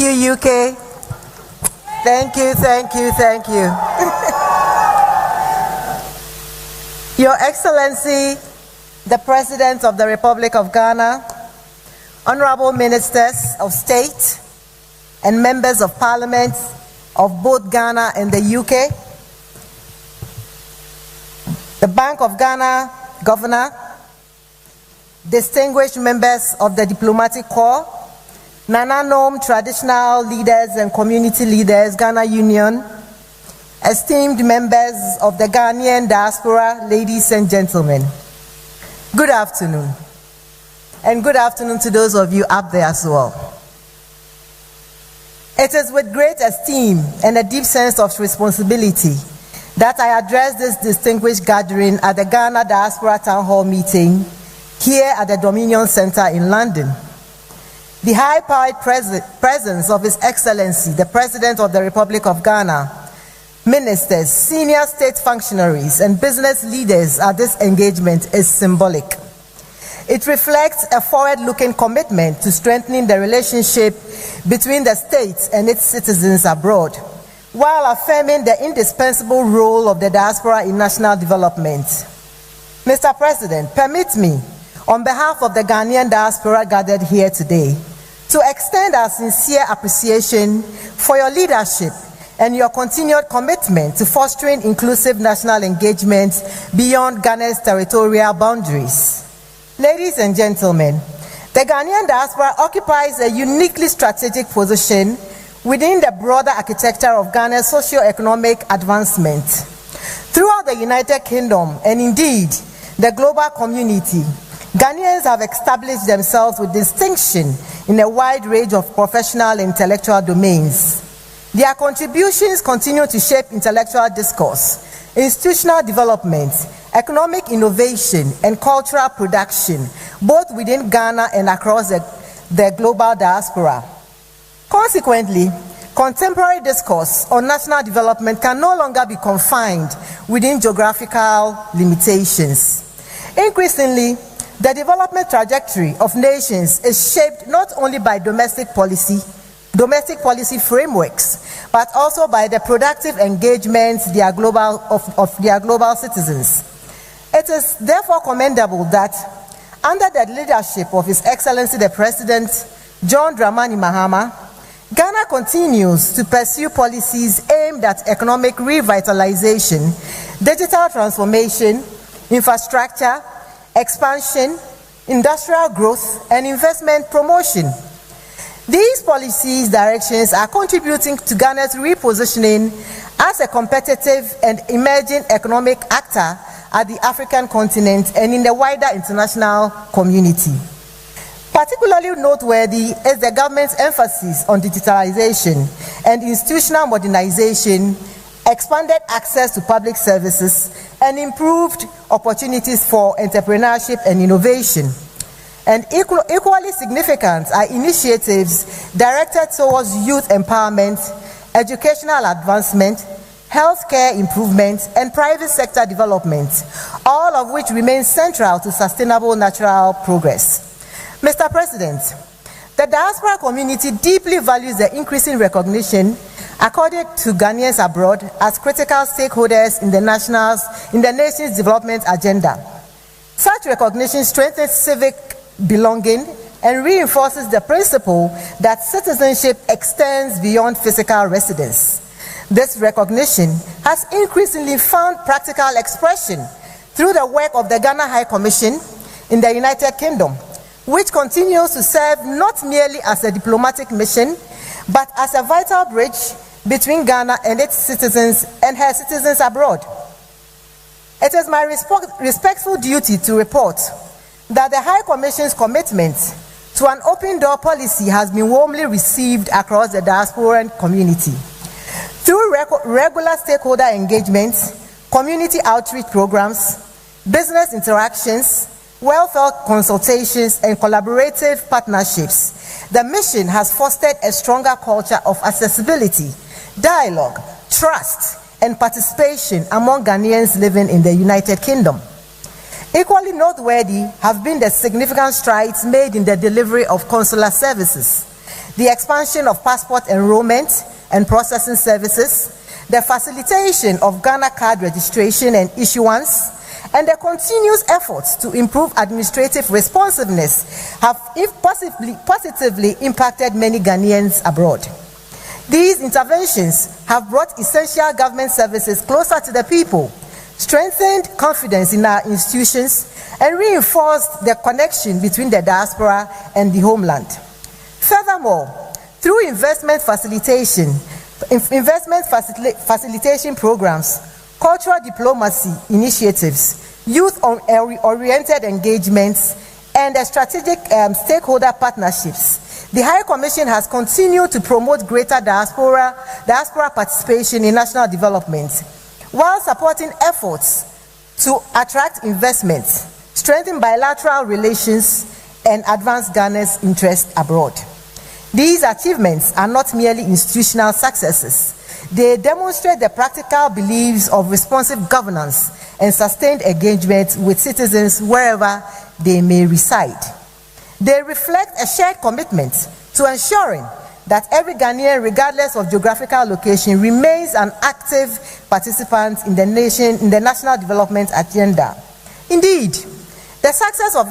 Thank you, UK. Thank you, thank you, thank you. Your Excellency, the President of the Republic of Ghana, honorable ministers of state, and members of parliament of both Ghana and the UK, the Bank of Ghana Governor, distinguished members of the diplomatic corps, Nananom traditional leaders and community leaders, Ghana Union, esteemed members of the Ghanaian diaspora, ladies and gentlemen, good afternoon. And good afternoon to those of you up there as well. It is with great esteem and a deep sense of responsibility that I address this distinguished gathering at the Ghana Diaspora Town Hall meeting here at the Dominion Center in London. The high-powered presence of His Excellency, the President of the Republic of Ghana, ministers, senior state functionaries, and business leaders at this engagement is symbolic. It reflects a forward-looking commitment to strengthening the relationship between the state and its citizens abroad, while affirming the indispensable role of the diaspora in national development. Mr. President, permit me, on behalf of the Ghanaian diaspora gathered here today, to extend our sincere appreciation for your leadership and your continued commitment to fostering inclusive national engagement beyond Ghana's territorial boundaries. Ladies and gentlemen, the Ghanaian diaspora occupies a uniquely strategic position within the broader architecture of Ghana's socio-economic advancement. Throughout the United Kingdom and indeed the global community, Ghanaians have established themselves with distinction in a wide range of professional and intellectual domains. Their contributions continue to shape intellectual discourse, institutional development, economic innovation, and cultural production, both within Ghana and across the global diaspora. Consequently, contemporary discourse on national development can no longer be confined within geographical limitations. Increasingly, the development trajectory of nations is shaped not only by domestic policy frameworks, but also by the productive engagements of their global citizens. It is therefore commendable that under the leadership of His Excellency the President, John Dramani Mahama, Ghana continues to pursue policies aimed at economic revitalization, digital transformation, infrastructure, expansion, industrial growth, and investment promotion. These policies directions are contributing to Ghana's repositioning as a competitive and emerging economic actor at the African continent and in the wider international community. Particularly noteworthy is the government's emphasis on digitalization and institutional modernization, expanded access to public services, and improved opportunities for entrepreneurship and innovation. And equally significant are initiatives directed towards youth empowerment, educational advancement, healthcare improvement, and private sector development, all of which remain central to sustainable natural progress. Mr. President, the diaspora community deeply values the increasing recognition accorded to Ghanaians abroad as critical stakeholders in the nation's development agenda. Such recognition strengthens civic belonging and reinforces the principle that citizenship extends beyond physical residence. This recognition has increasingly found practical expression through the work of the Ghana High Commission in the United Kingdom, which continues to serve not merely as a diplomatic mission, but as a vital bridge between Ghana and its citizens and her citizens abroad. It is my respectful duty to report that the High Commission's commitment to an open-door policy has been warmly received across the diasporan community. Through regular stakeholder engagements, community outreach programs, business interactions, welfare consultations, and collaborative partnerships, the mission has fostered a stronger culture of accessibility, dialogue, trust, and participation among Ghanaians living in the United Kingdom. Equally noteworthy have been the significant strides made in the delivery of consular services. the expansion of passport enrollment and processing services, the facilitation of Ghana card registration and issuance, and the continuous efforts to improve administrative responsiveness have positively impacted many Ghanaians abroad. These interventions have brought essential government services closer to the people, strengthened confidence in our institutions, and reinforced the connection between the diaspora and the homeland. Furthermore, through investment facilitation programs, cultural diplomacy initiatives, youth-oriented engagements, and strategic stakeholder partnerships, the High Commission has continued to promote greater diaspora participation in national development, while supporting efforts to attract investments, strengthen bilateral relations, and advance Ghana's interests abroad. These achievements are not merely institutional successes. They demonstrate the practical beliefs of responsive governance and sustained engagement with citizens wherever they may reside. They reflect a shared commitment to ensuring that every Ghanaian, regardless of geographical location, remains an active participant in the national development agenda. Indeed, the success of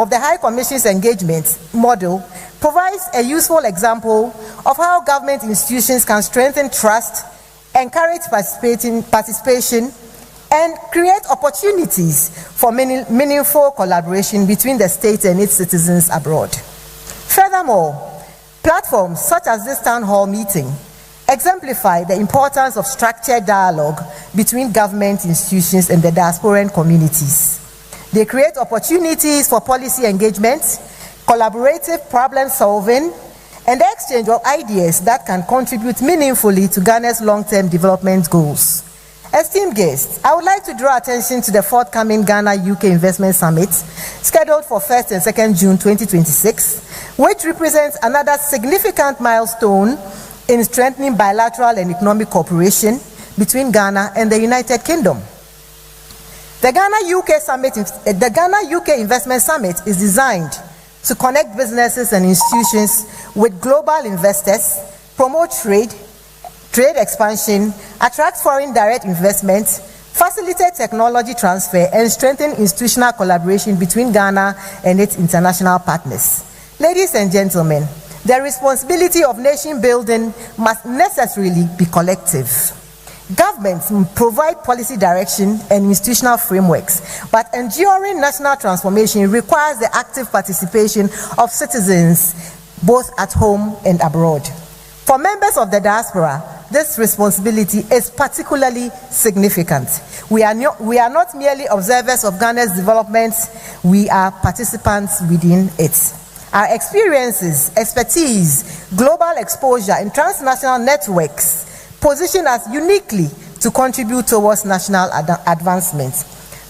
the High Commission's engagement model provides a useful example of how government institutions can strengthen trust, encourage participation, and create opportunities for meaningful collaboration between the state and its citizens abroad. Furthermore, platforms such as this town hall meeting exemplify the importance of structured dialogue between government institutions and the diasporan communities. They create opportunities for policy engagement, collaborative problem solving, and the exchange of ideas that can contribute meaningfully to Ghana's long-term development goals. Esteemed guests, I would like to draw attention to the forthcoming Ghana-UK Investment Summit, scheduled for 1st and 2nd June 2026, which represents another significant milestone in strengthening bilateral and economic cooperation between Ghana and the United Kingdom. The Ghana-UK Investment Summit is designed to connect businesses and institutions with global investors, promote trade expansion, attract foreign direct investment, facilitate technology transfer, and strengthen institutional collaboration between Ghana and its international partners. Ladies and gentlemen, the responsibility of nation building must necessarily be collective. Governments provide policy direction and institutional frameworks, but enduring national transformation requires the active participation of citizens both at home and abroad. For members of the diaspora, this responsibility is particularly significant. We are not merely observers of Ghana's development, we are participants within it. Our experiences, expertise, global exposure, and transnational networks position us uniquely to contribute towards national advancement.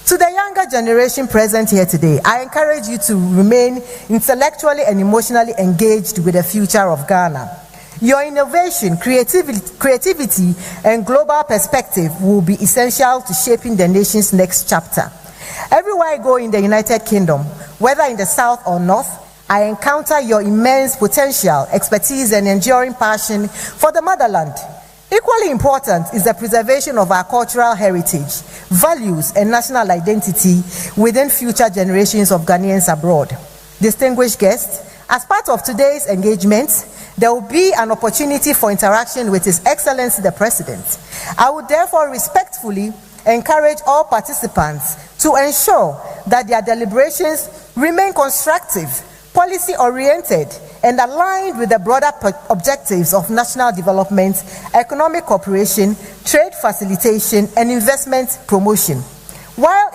To the younger generation present here today, I encourage you to remain intellectually and emotionally engaged with the future of Ghana. Your innovation, creativity, and global perspective will be essential to shaping the nation's next chapter. Everywhere I go in the United Kingdom, whether in the south or north, I encounter your immense potential, expertise, and enduring passion for the motherland. Equally important is the preservation of our cultural heritage, values, and national identity within future generations of Ghanaians abroad. Distinguished guests, as part of today's engagement, there will be an opportunity for interaction with His Excellency the President. I would therefore respectfully encourage all participants to ensure that their deliberations remain constructive, policy-oriented, and aligned with the broader objectives of national development, economic cooperation, trade facilitation, and investment promotion. While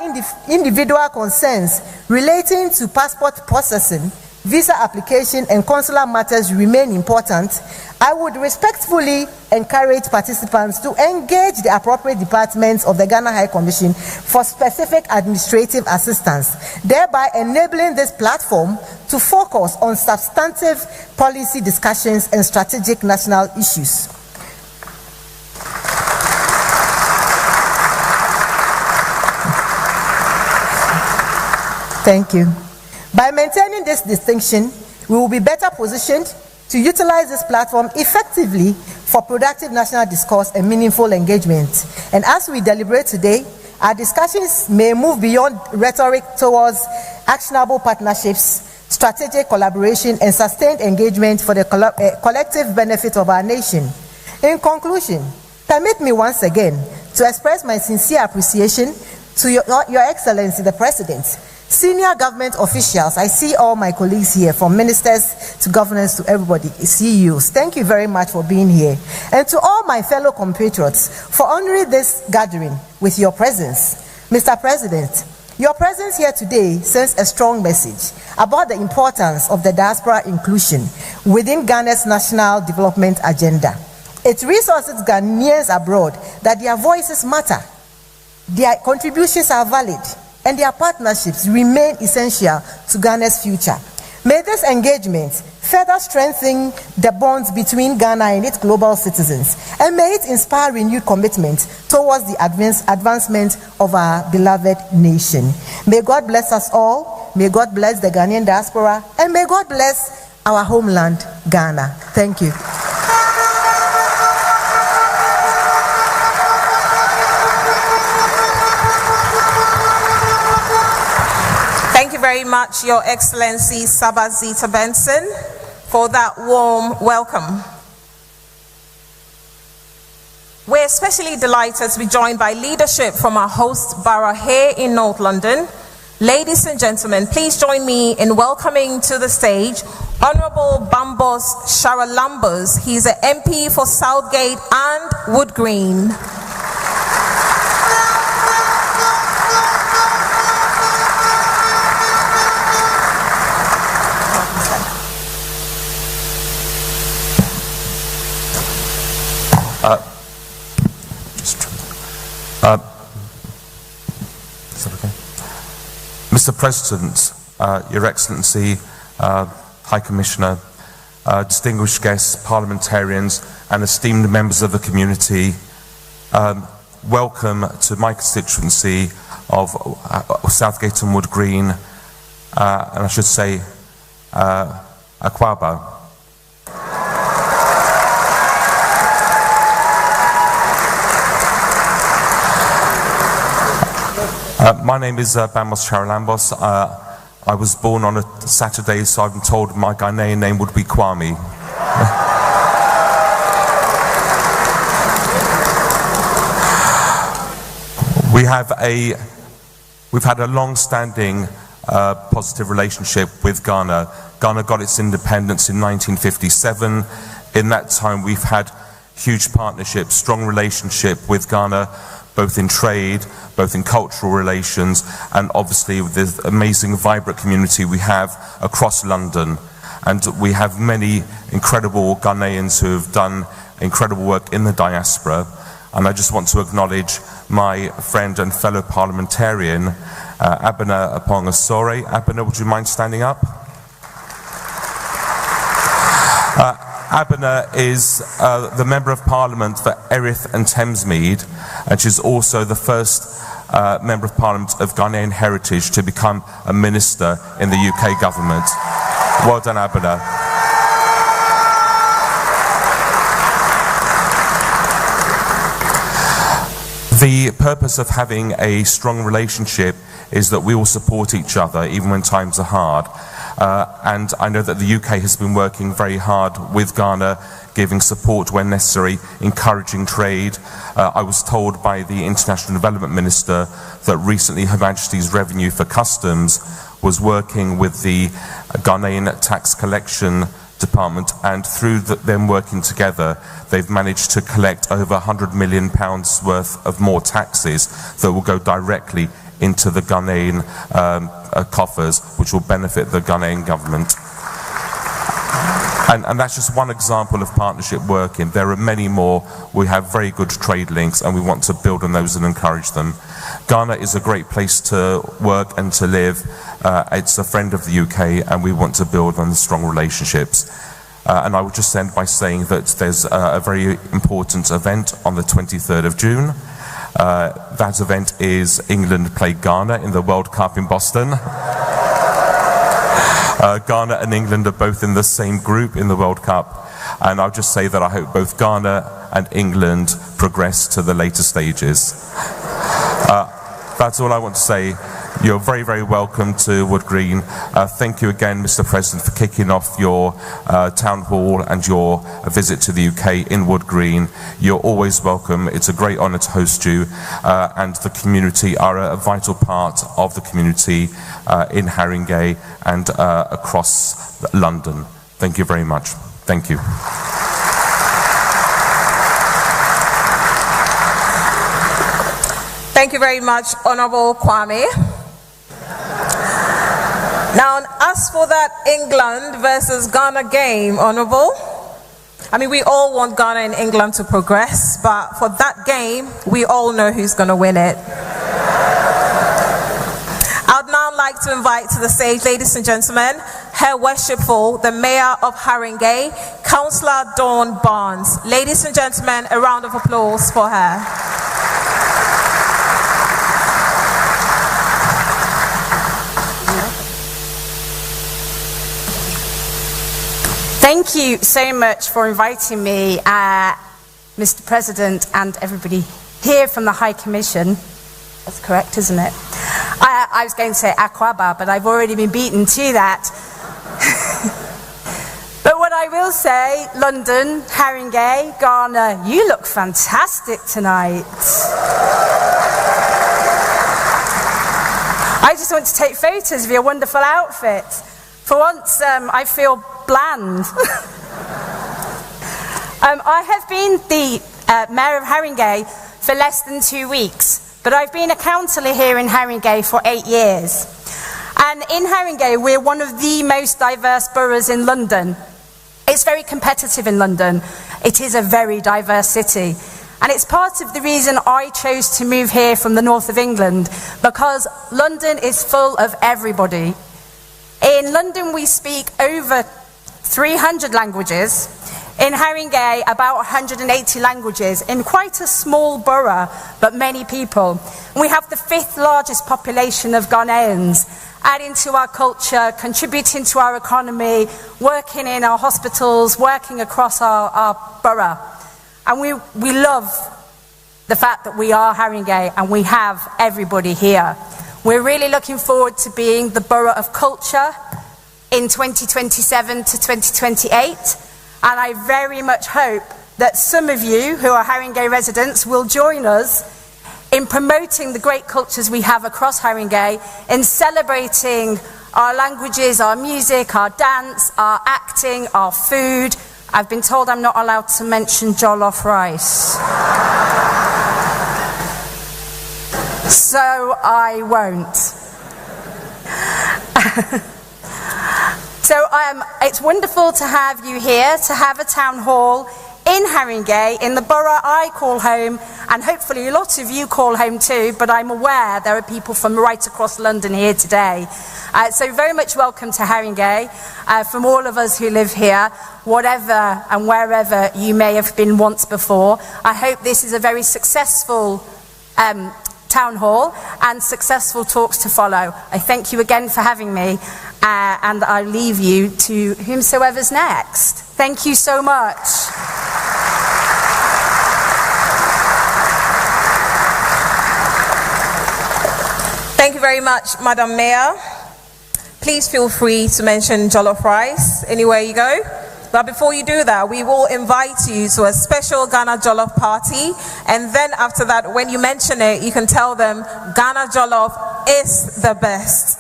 individual concerns relating to passport processing, visa application, and consular matters remain important, I would respectfully encourage participants to engage the appropriate departments of the Ghana High Commission for specific administrative assistance, thereby enabling this platform to focus on substantive policy discussions and strategic national issues. Thank you. By maintaining this distinction, we will be better positioned to utilize this platform effectively for productive national discourse and meaningful engagement. And as we deliberate today, our discussions may move beyond rhetoric towards actionable partnerships, strategic collaboration, and sustained engagement for the collective benefit of our nation. In conclusion, permit me once again to express my sincere appreciation to Your Excellency the President, senior government officials. I see all my colleagues here, from ministers to governors to everybody, CEOs. Thank you very much for being here. And to all my fellow compatriots for honoring this gathering with your presence. Mr. President, your presence here today sends a strong message about the importance of the diaspora inclusion within Ghana's national development agenda. It resources Ghanaians abroad that their voices matter, their contributions are valid, and their partnerships remain essential to Ghana's future. May this engagement further strengthen the bonds between Ghana and its global citizens, and may it inspire renewed commitment towards the advancement of our beloved nation. May God bless us all, may God bless the Ghanaian diaspora, and may God bless our homeland, Ghana. Thank you. Thank you very much, Your Excellency Saba Zita Benson, for that warm welcome. We're especially delighted to be joined by leadership from our host borough here in North London. Ladies and gentlemen, please join me in welcoming to the stage Honourable Bambos Charalambos. He's an MP for Southgate and Wood Green. Mr. President, Your Excellency, High Commissioner, distinguished guests, parliamentarians, and esteemed members of the community, welcome to my constituency of Southgate and Wood Green, and I should say, Akwaba. My name is Bambos Charalambos. I was born on a Saturday, so I've been told my Ghanaian name would be Kwame. We've had a long-standing positive relationship with Ghana. Ghana got its independence in 1957. In that time, we've had huge partnerships, strong relationship with Ghana, both in trade, both in cultural relations, and obviously with the amazing, vibrant community we have across London. And we have many incredible Ghanaians who have done incredible work in the diaspora. And I just want to acknowledge my friend and fellow parliamentarian, Abena Apong-Asore. Abena, would you mind standing up? Abena is the Member of Parliament for Erith and Thamesmead, and she's also the first Member of Parliament of Ghanaian heritage to become a minister in the UK government. Well done, Abena. The purpose of having a strong relationship is that we all support each other even when times are hard. And I know that the UK has been working very hard with Ghana, giving support when necessary, encouraging trade. I was told by the International Development Minister that recently Her Majesty's Revenue for Customs was working with the Ghanaian Tax Collection Department, and through them working together, they've managed to collect over £100 million worth of more taxes that will go directly into the Ghanaian coffers, which will benefit the Ghanaian government. And that's just one example of partnership working. There are many more. We have very good trade links, and we want to build on those and encourage them. Ghana is a great place to work and to live. It's a friend of the UK, and we want to build on the strong relationships. And I would just end by saying that there's a very important event on the 23rd of June. That event is England play Ghana in the World Cup in Boston. Ghana and England are both in the same group in the World Cup, and I'll just say that I hope both Ghana and England progress to the later stages. That's all I want to say. You're very, very welcome to Wood Green. Thank you again, Mr. President, for kicking off your town hall and your visit to the UK in Wood Green. You're always welcome. It's a great honour to host you, and the community are a vital part of the community in Haringey and across London. Thank you very much. Thank you. Thank you very much, Honourable Kwame. Now, as for that England versus Ghana game, Honourable, I mean, we all want Ghana and England to progress, but for that game, we all know who's going to win it. I'd now like to invite to the stage, ladies and gentlemen, Her Worshipful, the Mayor of Haringey, Councillor Dawn Barnes. Ladies and gentlemen, a round of applause for her. Thank you so much for inviting me, Mr. President, and everybody here from the High Commission. That's correct, isn't it? I was going to say Akwaba, but I've already been beaten to that. But what I will say, London, Haringey, Ghana, you look fantastic tonight. I just want to take photos of your wonderful outfits. For once, I feel bland. I have been the Mayor of Haringey for less than 2 weeks, but I've been a councillor here in Haringey for 8 years. And in Haringey, we're one of the most diverse boroughs in London. It's very competitive in London. It is a very diverse city. And it's part of the reason I chose to move here from the north of England, because London is full of everybody. In London, we speak over 300 languages. In Haringey, about 180 languages, in quite a small borough, but many people. We have the 5th largest population of Ghanaians, adding to our culture, contributing to our economy, working in our hospitals, working across our borough. And we love the fact that we are Haringey and we have everybody here. We're really looking forward to being the borough of culture in 2027 to 2028. And I very much hope that some of you who are Haringey residents will join us in promoting the great cultures we have across Haringey, in celebrating our languages, our music, our dance, our acting, our food. I've been told I'm not allowed to mention jollof rice. So I won't. So it's wonderful to have you here, to have a town hall in Haringey, in the borough I call home, and hopefully a lot of you call home too, but I'm aware there are people from right across London here today. So very much welcome to Haringey, from all of us who live here, whatever and wherever you may have been once before. I hope this is a very successful town hall and successful talks to follow. I thank you again for having me, and I leave you to whomsoever's next. Thank you so much. Thank you very much, Madam Mayor. Please feel free to mention jollof rice anywhere you go. But before you do that, we will invite you to a special Ghana Jollof party. And then after that, when you mention it, you can tell them Ghana Jollof is the best.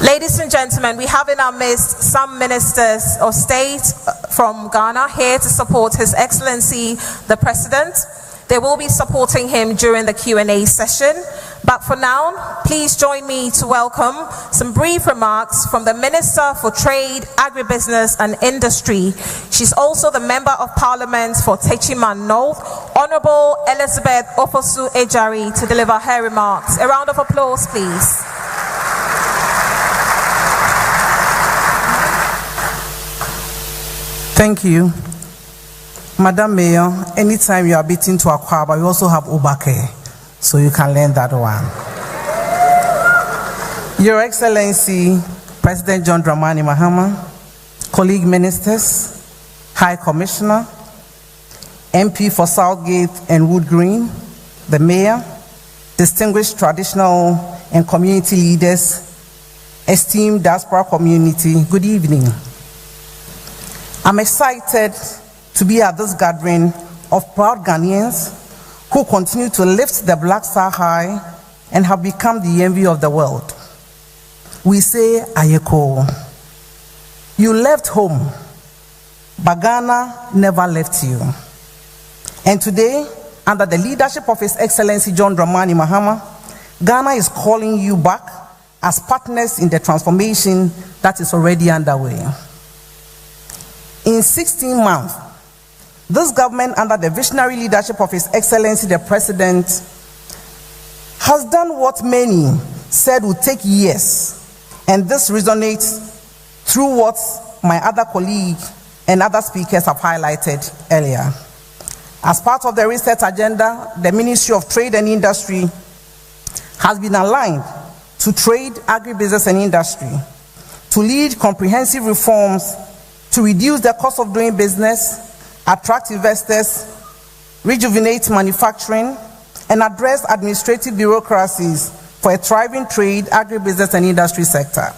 Ladies and gentlemen, we have in our midst some ministers of state from Ghana here to support His Excellency, the President. They will be supporting him during the Q&A session. But for now, please join me to welcome some brief remarks from the Minister for Trade, Agribusiness and Industry. She's also the Member of Parliament for Techiman North, Honourable Elizabeth Ofosu Ejari, to deliver her remarks. A round of applause, please. Thank you. Madam Mayor, anytime you are beating to Akwaba, you also have Obake, so you can learn that one. Your Excellency, President John Dramani Mahama, colleague ministers, High Commissioner, MP for Southgate and Wood Green, the Mayor, distinguished traditional and community leaders, esteemed diaspora community, good evening. I'm excited to be at this gathering of proud Ghanaians who continue to lift the Black Star high and have become the envy of the world. We say, Ayeko, you left home, but Ghana never left you. And today, under the leadership of His Excellency John Dramani Mahama, Ghana is calling you back as partners in the transformation that is already underway. In 16 months, this government, under the visionary leadership of His Excellency the President, has done what many said would take years, and this resonates through what my other colleague and other speakers have highlighted earlier. As part of the reset agenda, the Ministry of Trade and Industry has been aligned to trade, agribusiness and industry, to lead comprehensive reforms to reduce the cost of doing business, attract investors, rejuvenate manufacturing, and address administrative bureaucracies for a thriving trade, agribusiness and industry sector.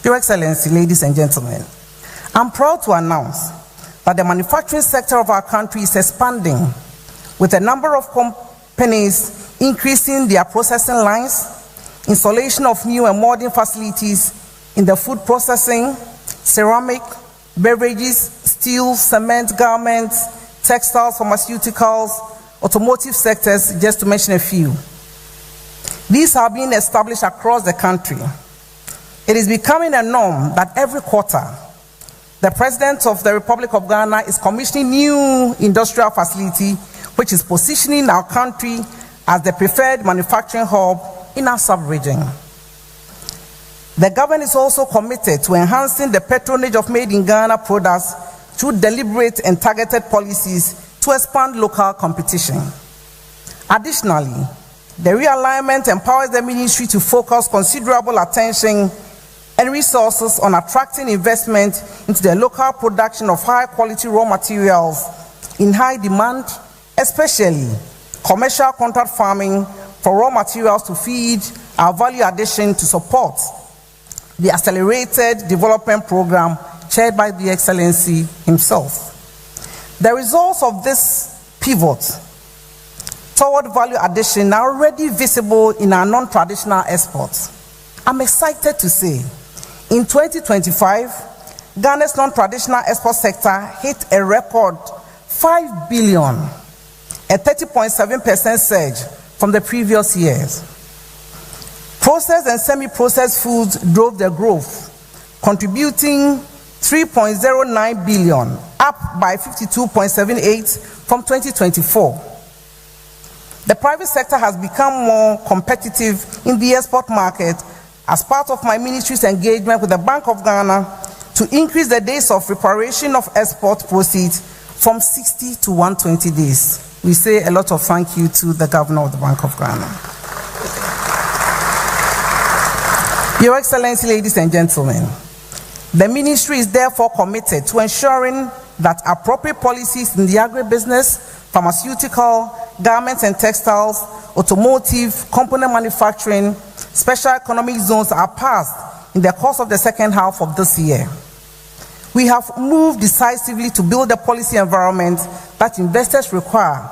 Your Excellency, ladies and gentlemen, I'm proud to announce that the manufacturing sector of our country is expanding, with a number of companies increasing their processing lines, installation of new and modern facilities in the food processing, ceramic, beverages, steel, cement, garments, textiles, pharmaceuticals, automotive sectors, just to mention a few. These are being established across the country. It is becoming a norm that every quarter, the President of the Republic of Ghana is commissioning new industrial facility, which is positioning our country as the preferred manufacturing hub in our sub-region. The government is also committed to enhancing the patronage of made in Ghana products through deliberate and targeted policies to expand local competition. Additionally, the realignment empowers the ministry to focus considerable attention and resources on attracting investment into the local production of high-quality raw materials in high demand, especially commercial contract farming for raw materials to feed our value addition to support the accelerated development program chaired by the Excellency himself. The results of this pivot toward value addition are already visible in our non-traditional exports. I'm excited to say, in 2025, Ghana's non-traditional export sector hit a record 5 billion, a 30.7% surge from the previous years. Processed and semi-processed foods drove the growth, contributing 3.09 billion, up by 52.78% from 2024. The private sector has become more competitive in the export market as part of my ministry's engagement with the Bank of Ghana to increase the days of preparation of export proceeds from 60 to 120 days. We say a lot of thank you to the Governor of the Bank of Ghana. Your Excellency, ladies and gentlemen, the ministry is therefore committed to ensuring that appropriate policies in the agribusiness, pharmaceutical, garments and textiles, automotive, component manufacturing, special economic zones are passed in the course of the second half of this year. We have moved decisively to build a policy environment that investors require,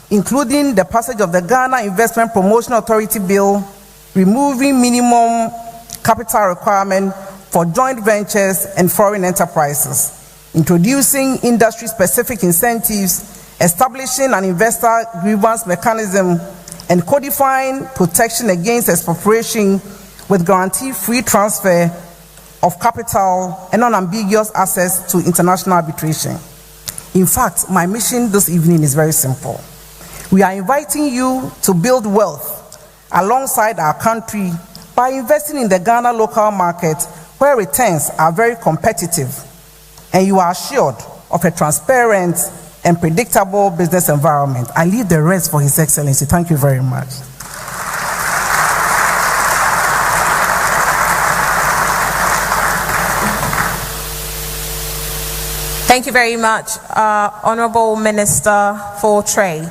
including the passage of the Ghana Investment Promotion Authority Bill, removing minimum capital requirement for joint ventures and foreign enterprises, introducing industry-specific incentives, establishing an investor grievance mechanism, and codifying protection against expropriation with guarantee-free transfer of capital and unambiguous access to international arbitration. In fact, my mission this evening is very simple. We are inviting you to build wealth alongside our country by investing in the Ghana local market, where returns are very competitive and you are assured of a transparent and predictable business environment. I leave the rest for His Excellency. Thank you very much. Thank you very much, Honorable Minister for Trade.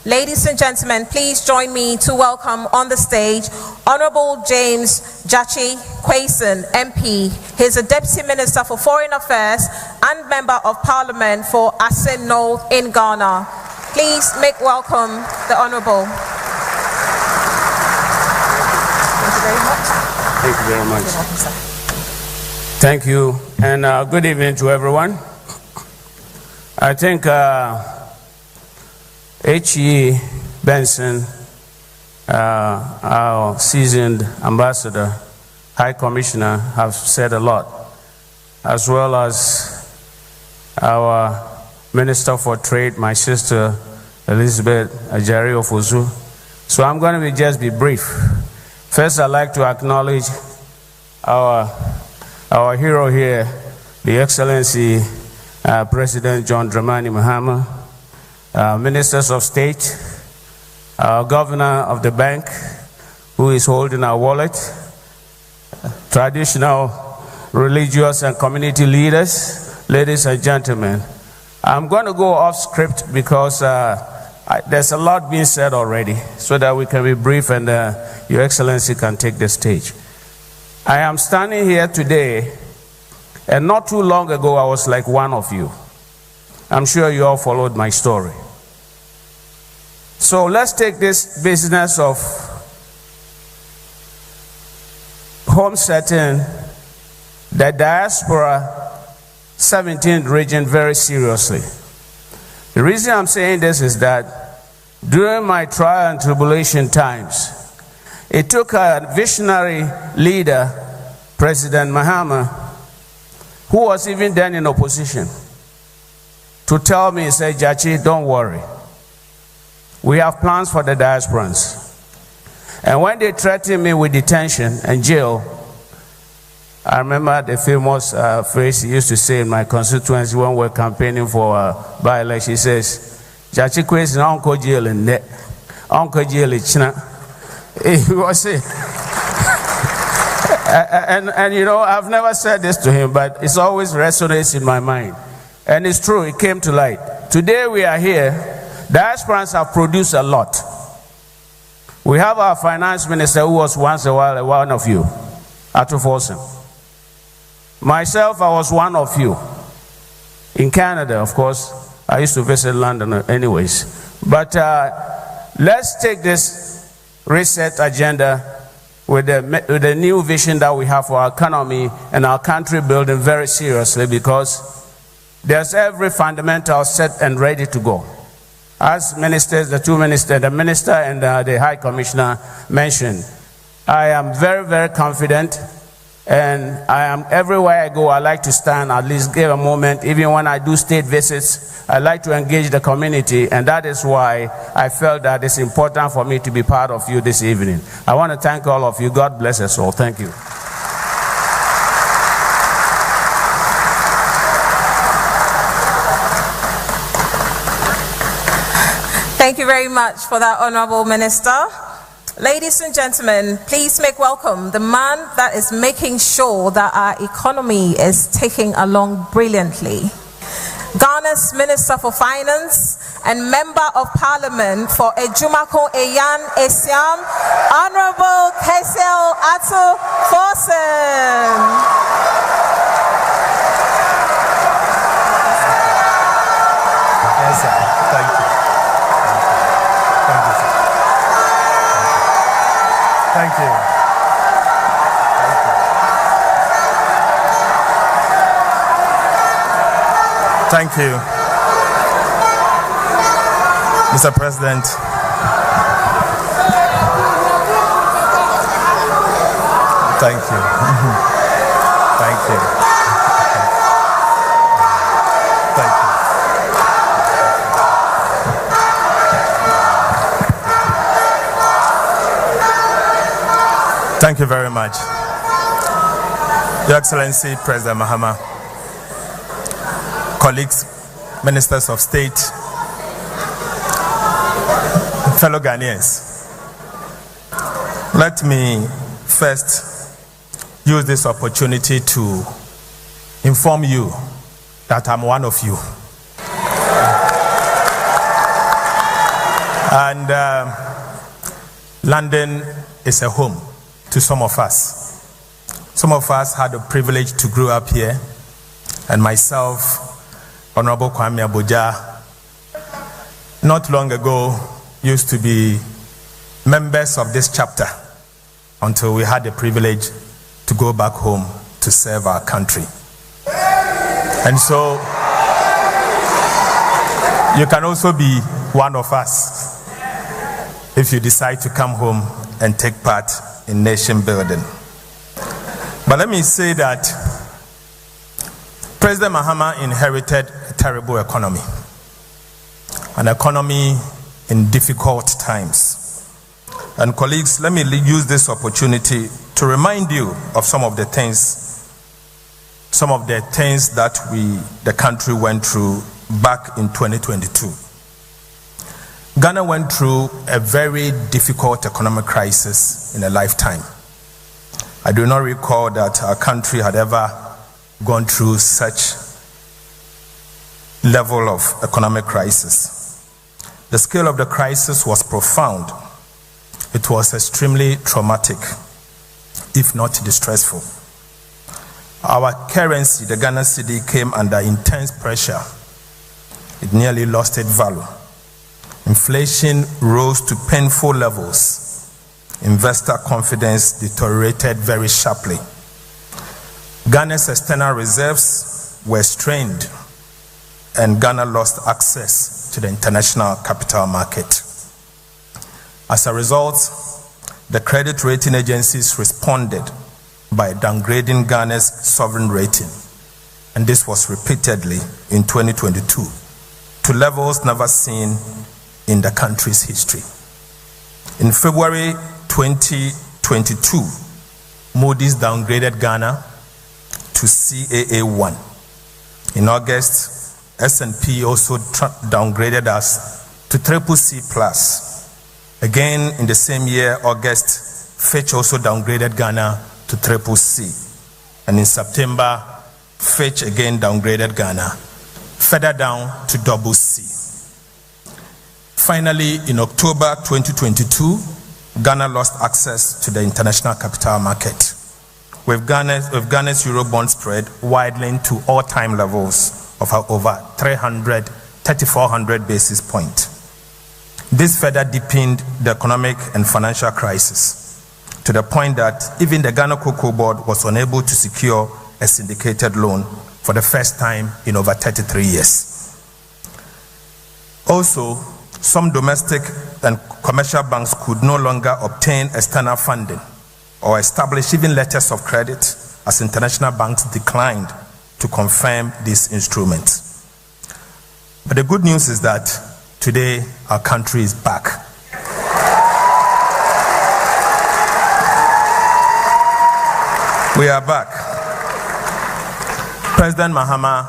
Ladies and gentlemen, please join me to welcome on the stage Honorable James Jachi Quayson, MP. He is a Deputy Minister for Foreign Affairs and Member of Parliament for Asin North in Ghana. Please make welcome the Honorable. Thank you very much. Thank you very much. Thank you, and good evening to everyone. I think H.E. Benson, our seasoned ambassador, High Commissioner, have said a lot, as well as our Minister for Trade, my sister Elizabeth Ajari Ofosu. So I'm going to just be brief. First, I'd like to acknowledge our hero here, the Excellency President John Dramani Mahama, Ministers of State, our Governor of the Bank, who is holding our wallet, traditional, religious, and community leaders, ladies and gentlemen. I'm going to go off script because there's a lot being said already, so that we can be brief and Your Excellency can take the stage. I am standing here today, and not too long ago I was like one of you. I'm sure you all followed my story. So let's take this business of homesetting the Diaspora 17th region very seriously. The reason I'm saying this is that during my trial and tribulation times, it took a visionary leader, President Mahama, who was even then in opposition, to tell me, say, Jachi, don't worry. We have plans for the diasporans. And when they threatened me with detention and jail, I remember the famous phrase he used to say in my constituency when we were campaigning for by-election. He says, Jachi Kwesi na unko jail in net. Unko jail in China. He was saying, and you know, I've never said this to him, but it always resonates in my mind. And it's true, it came to light. Today we are here. Diasporans have produced a lot. We have our finance minister who was once a while one of you, Ato Forsen. Myself, I was one of you. In Canada, of course, I used to visit London anyways. But let's take this reset agenda with the new vision that we have for our economy and our country building very seriously, because there's every fundamental set and ready to go. As ministers, the two ministers, the minister and the High Commissioner mentioned, I am very, very confident, and I am everywhere I go. I like to stand, at least give a moment. Even when I do state visits, I like to engage the community, and that is why I felt that it's important for me to be part of you this evening. I want to thank all of you. God bless us all. Thank you. Thank you very much for that, Honorable Minister. Ladies and gentlemen, please make welcome the man that is making sure that our economy is taking along brilliantly. Ghana's Minister for Finance and Member of Parliament for Ejumako Eyan Esiam, Honorable Kesel Ato Forsen. Yes, sir. Thank you. Thank you. Thank you. Mr. President. Thank you. Thank you. Thank you. Thank you very much. Your Excellency, President Mahama, colleagues, ministers of state, fellow Ghanaians, let me first use this opportunity to inform you that I'm one of you. And London is a home to some of us. Some of us had the privilege to grow up here, and myself, Honorable Kwame Abuja, not long ago used to be members of this chapter until we had the privilege to go back home to serve our country. And so you can also be one of us if you decide to come home and take part in nation building. But let me say that President Mahama inherited a terrible economy, an economy in difficult times. And colleagues, let me use this opportunity to remind you of some of the things that the country went through back in 2022. Ghana went through a very difficult economic crisis in a lifetime. I do not recall that our country had ever gone through such level of economic crisis. The scale of the crisis was profound. It was extremely traumatic, if not distressful. Our currency, the Ghana cedi, came under intense pressure. It nearly lost its value. Inflation rose to painful levels. Investor confidence deteriorated very sharply. Ghana's external reserves were strained, and Ghana lost access to the international capital market. As a result, the credit rating agencies responded by downgrading Ghana's sovereign rating, and this was repeatedly in 2022 to levels never seen in the country's history. In February 2022, Moody's downgraded Ghana to CAA1. In August, S&P also downgraded us to CCC+. Again, in the same year, August, Fitch also downgraded Ghana to CCC. And in September, Fitch again downgraded Ghana further down to CC. Finally, in October 2022, Ghana lost access to the international capital market, with Ghana's Eurobond spread widening to all-time levels of over 3,400 basis points. This further deepened the economic and financial crisis to the point that even the Ghana Cocoa Board was unable to secure a syndicated loan for the first time in over 33 years. Also, some domestic and commercial banks could no longer obtain external funding or establish even letters of credit, as international banks declined to confirm these instruments. But the good news is that today our country is back. We are back. President Mahama,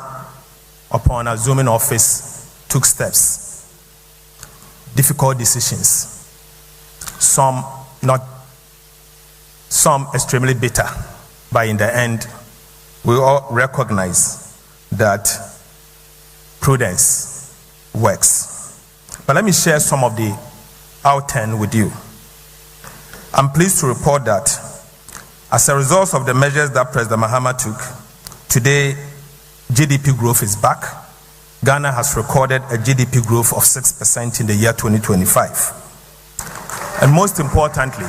upon assuming office, took steps, difficult decisions, some extremely bitter, but in the end, we all recognize that prudence works. But let me share some of the outturn with you. I'm pleased to report that as a result of the measures that President Mahama took, today GDP growth is back. Ghana has recorded a GDP growth of 6% in the year 2025. And most importantly,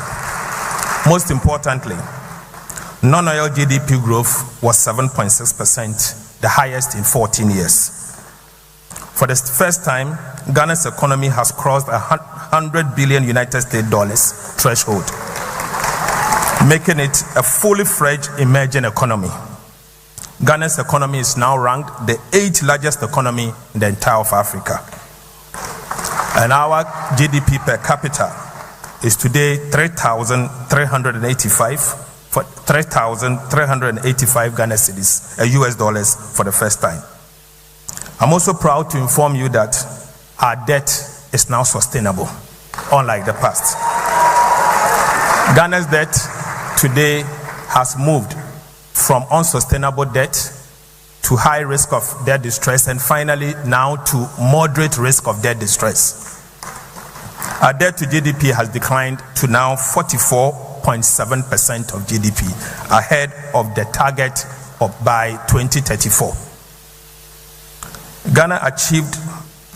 non-oil GDP growth was 7.6%, the highest in 14 years. For the first time, Ghana's economy has crossed $100 billion United States dollars threshold, making it a fully fledged emerging economy. Ghana's economy is now ranked the 8th largest economy in the entire of Africa. And our GDP per capita is today 3,385 Ghana cedis, US dollars, for the first time. I'm also proud to inform you that our debt is now sustainable, unlike the past. Ghana's debt today has moved from unsustainable debt to high risk of debt distress, and finally now to moderate risk of debt distress. Our debt to GDP has declined to now 44.7% of GDP, ahead of the target of by 2034. Ghana achieved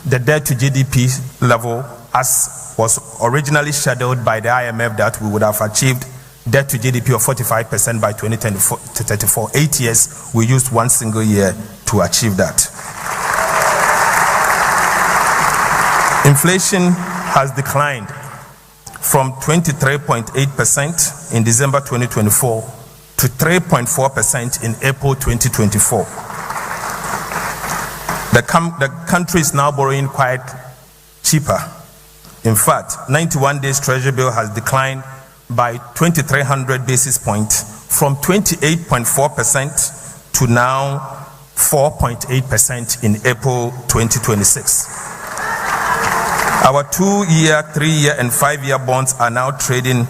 the debt to GDP level as was originally scheduled by the IMF, that we would have achieved debt to GDP of 45% by 2034. 8 years, we used one single year to achieve that. Inflation has declined from 23.8% in December 2024 to 3.4% in April 2024. The country is now borrowing quite cheaper. In fact, 91 days Treasury bill has declined by 2,300 basis points from 28.4% to now 4.8% in April 2026. Our 2-year, 3-year, and 5-year bonds are now trading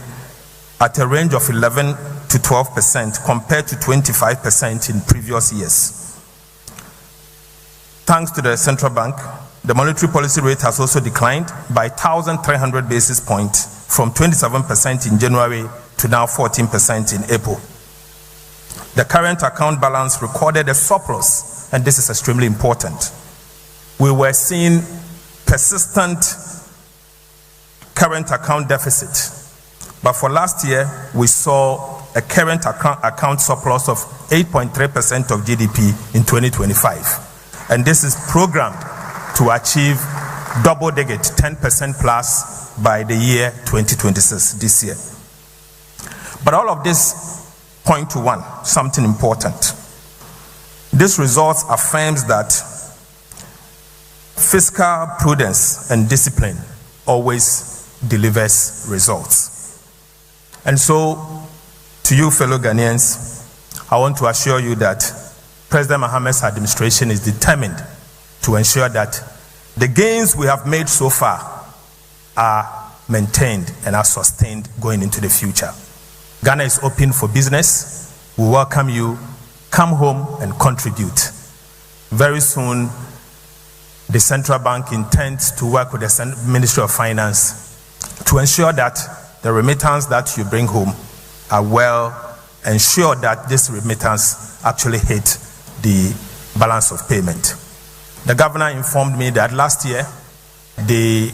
at a range of 11 to 12% compared to 25% in previous years. Thanks to the central bank, the monetary policy rate has also declined by 1,300 basis points from 27% in January to now 14% in April. The current account balance recorded a surplus, and this is extremely important. We were seeing persistent current account deficit, but for last year, we saw a current account surplus of 8.3% of GDP in 2025. And this is programmed to achieve double-digit 10% plus by the year 2026, this year. But all of this point to something important. This result affirms that fiscal prudence and discipline always delivers results. And so, to you fellow Ghanaians, I want to assure you that President Mahama's administration is determined to ensure that the gains we have made so far are maintained and are sustained going into the future. Ghana is open for business. We welcome you. Come home and contribute. Very soon, the central bank intends to work with the Ministry of Finance to ensure that the remittance that you bring home are well ensured that this remittance actually hit the balance of payment. The governor informed me that last year the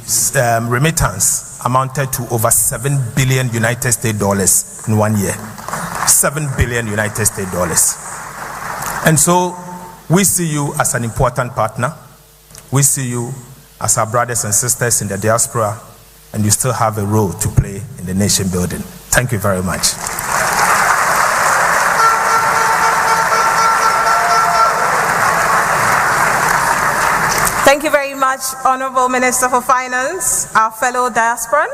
remittance amounted to over $7 billion United States dollars in 1 year. $7 billion United States dollars. And so we see you as an important partner. We see you as our brothers and sisters in the diaspora, and you still have a role to play in the nation building. Thank you very much. Thank you very much, Honorable Minister for Finance, our fellow diasporan.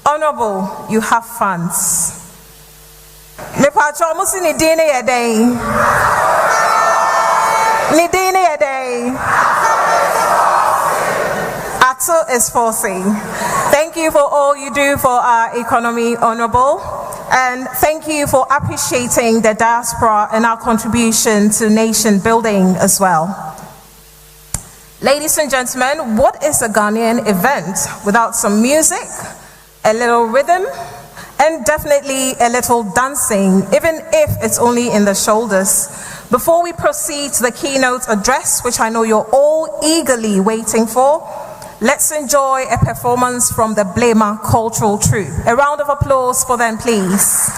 Honorable, you have funds. Ato is forcing. Thank you for all you do for our economy, Honorable. And thank you for appreciating the diaspora and our contribution to nation building as well. Ladies and gentlemen, what is a Ghanaian event without some music, a little rhythm, and definitely a little dancing, even if it's only in the shoulders? Before we proceed to the keynote address, which I know you're all eagerly waiting for, let's enjoy a performance from the Blema Cultural Troupe. A round of applause for them, please.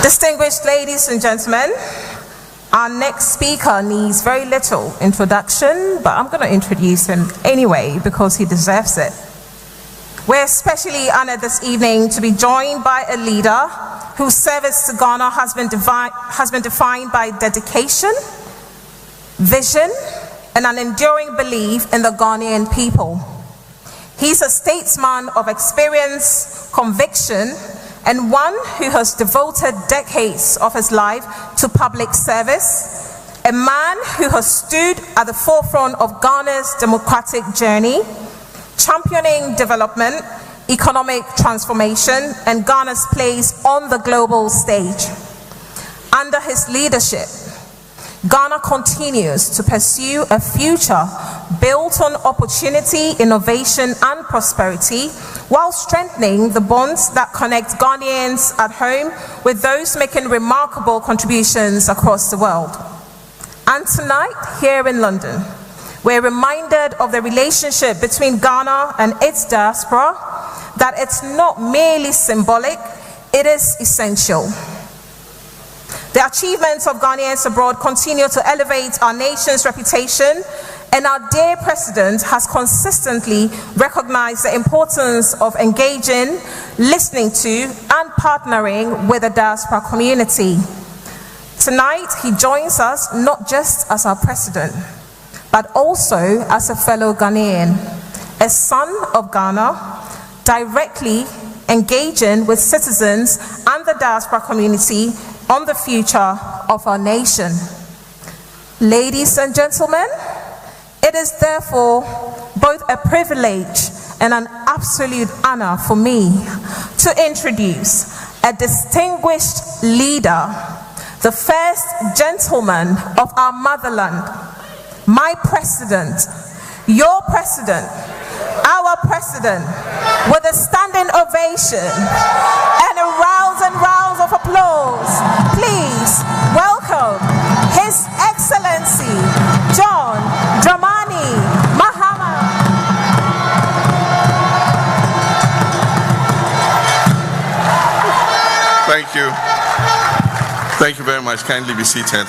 Distinguished ladies and gentlemen, our next speaker needs very little introduction, but I'm going to introduce him anyway because he deserves it. We're especially honored this evening to be joined by a leader whose service to Ghana has been defined by dedication, vision, and an enduring belief in the Ghanaian people. He's a statesman of experience, conviction, and one who has devoted decades of his life to public service, a man who has stood at the forefront of Ghana's democratic journey, championing development, economic transformation, and Ghana's place on the global stage. Under his leadership, Ghana continues to pursue a future built on opportunity, innovation, and prosperity, while strengthening the bonds that connect Ghanaians at home with those making remarkable contributions across the world. And tonight, here in London, we're reminded of the relationship between Ghana and its diaspora, that it's not merely symbolic, it is essential. The achievements of Ghanaians abroad continue to elevate our nation's reputation, and our dear President has consistently recognized the importance of engaging, listening to, and partnering with the diaspora community. Tonight, he joins us not just as our President, but also as a fellow Ghanaian, a son of Ghana, directly engaging with citizens and the diaspora community on the future of our nation. Ladies and gentlemen, it is therefore both a privilege and an absolute honor for me to introduce a distinguished leader, the first gentleman of our motherland, my president, your president, our president, with a standing ovation and a rounds and rounds of applause. Please welcome His Excellency John Dramani Mahama. Thank you. Thank you very much. Kindly be seated.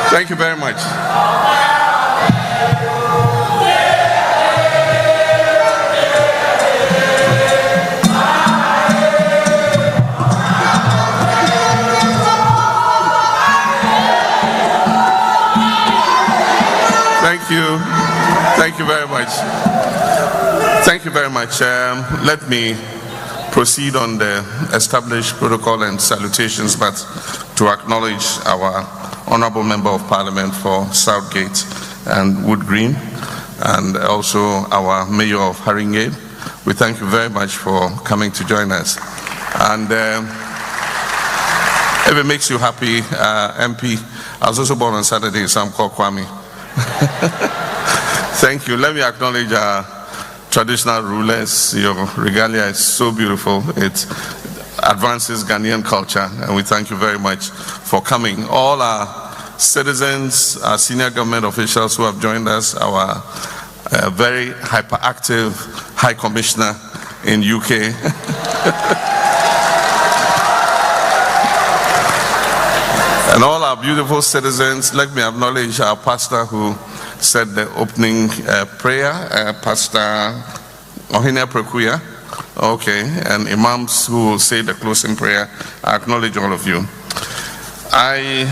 Thank you very much. Thank you. Thank you very much. Thank you very much. Let me proceed on the established protocol and salutations, but to acknowledge our Honorable Member of Parliament for Southgate and Wood Green, and also our Mayor of Haringey. We thank you very much for coming to join us. And if it makes you happy, MP, I was also born on Saturday, so I'm called Kwame. Thank you. Let me acknowledge our traditional rulers. Your regalia is so beautiful. It advances Ghanaian culture, and we thank you very much for coming. All our citizens, our senior government officials who have joined us, our very hyperactive High Commissioner in UK. And all our beautiful citizens. Let me acknowledge our pastor who said the opening prayer, Pastor Ohene Prekuya. Okay, and imams who will say the closing prayer. I acknowledge all of you. I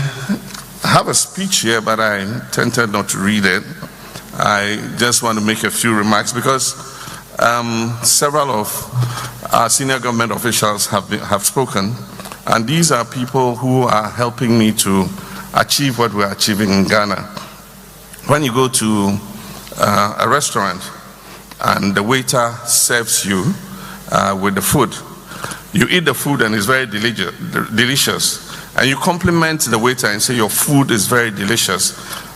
have a speech here, but I tended not to read it. I just want to make a few remarks because several of our senior government officials have spoken, and these are people who are helping me to achieve what we're achieving in Ghana. When you go to a restaurant and the waiter serves you with the food, you eat the food and it's very delicious, and you compliment the waiter and say your food is very delicious.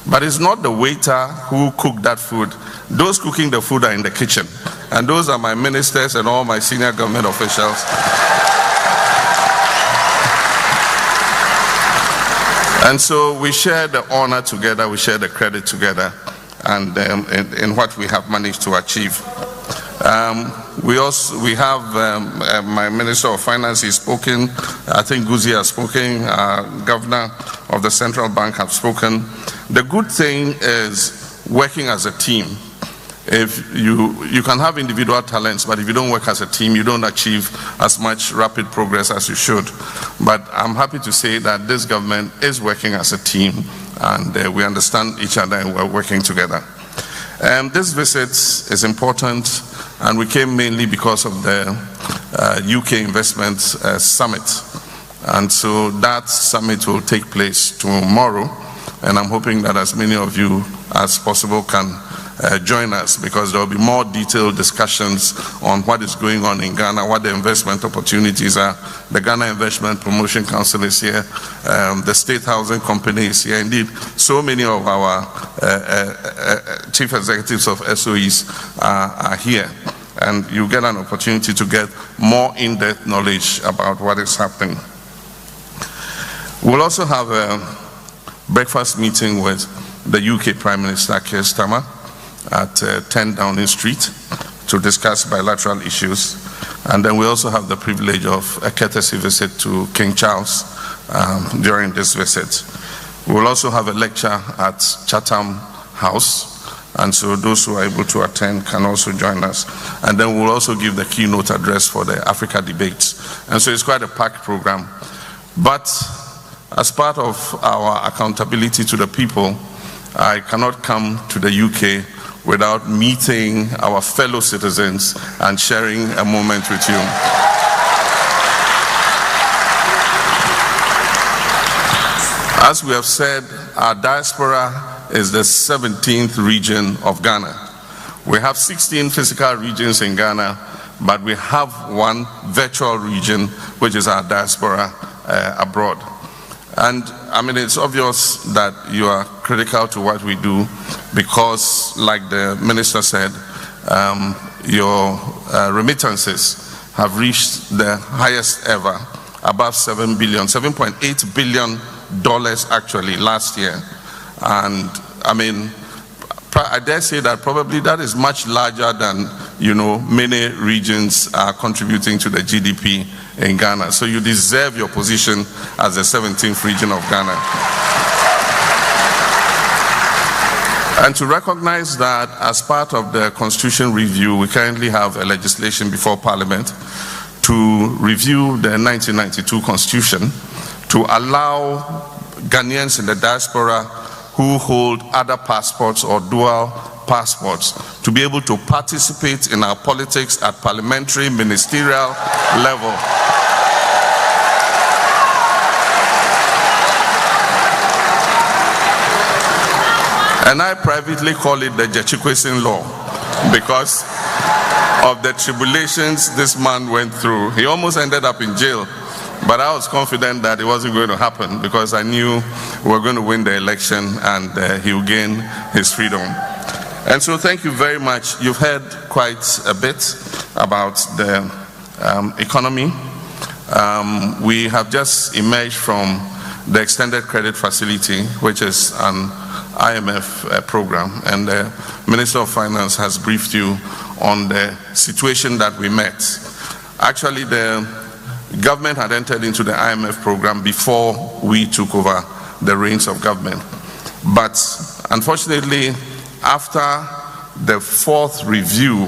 But it's not the waiter who cooked that food. Those cooking the food are in the kitchen. And those are my ministers and all my senior government officials. And so we share the honor together, we share the credit together, and in what we have managed to achieve. We have my Minister of Finance has spoken. I think Guzi has spoken. Governor of the Central Bank have spoken. The good thing is working as a team. If you can have individual talents, but if you don't work as a team, you don't achieve as much rapid progress as you should. But I'm happy to say that this government is working as a team, and we understand each other and we're working together. This visit is important, and we came mainly because of the UK Investment Summit. And so that summit will take place tomorrow, and I'm hoping that as many of you as possible can join us, because there will be more detailed discussions on what is going on in Ghana, what the investment opportunities are. The Ghana Investment Promotion Council is here, the State Housing Company is here. Indeed, so many of our chief executives of SOEs are here, and you get an opportunity to get more in-depth knowledge about what is happening. We'll also have a breakfast meeting with the UK Prime Minister Keir Starmer at 10 Downing Street to discuss bilateral issues. And then we also have the privilege of a courtesy visit to King Charles during this visit. We'll also have a lecture at Chatham House, and so those who are able to attend can also join us. And then we'll also give the keynote address for the Africa debates. And so it's quite a packed program. But as part of our accountability to the people, I cannot come to the UK without meeting our fellow citizens and sharing a moment with you. As we have said, our diaspora is the 17th region of Ghana. We have 16 physical regions in Ghana, but we have one virtual region, which is our diaspora abroad. And I mean, it's obvious that you are critical to what we do, because, like the minister said, your remittances have reached the highest ever, above $7.8 billion actually last year. And I mean, I dare say that probably that is much larger than, many regions are contributing to the GDP in Ghana. So you deserve your position as the 17th region of Ghana. And to recognize that, as part of the Constitution review, we currently have a legislation before Parliament to review the 1992 Constitution to allow Ghanaians in the diaspora who hold other passports or dual passports to be able to participate in our politics at parliamentary, ministerial level. And I privately call it the Jechikwesin law, because of the tribulations this man went through. He almost ended up in jail, but I was confident that it wasn't going to happen, because I knew we were going to win the election and he would gain his freedom. And so thank you very much. You've heard quite a bit about the economy. We have just emerged from the extended credit facility, which is an IMF program, and the Minister of Finance has briefed you on the situation that we met. Actually, the government had entered into the IMF program before we took over the reins of government. But unfortunately, after the fourth review,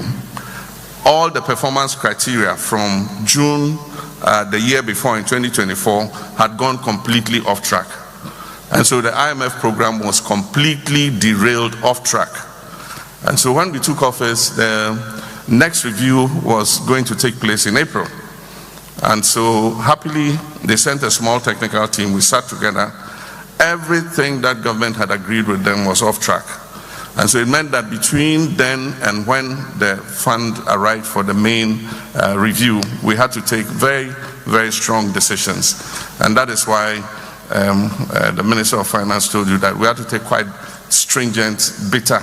all the performance criteria from June the year before, in 2024, had gone completely off track. And so the IMF program was completely derailed off track. And so when we took office, the next review was going to take place in April. And so happily, they sent a small technical team. We sat together. Everything that government had agreed with them was off track. And so it meant that between then and when the fund arrived for the main review, we had to take very, very strong decisions. And that is why the Minister of Finance told you that we had to take quite stringent, bitter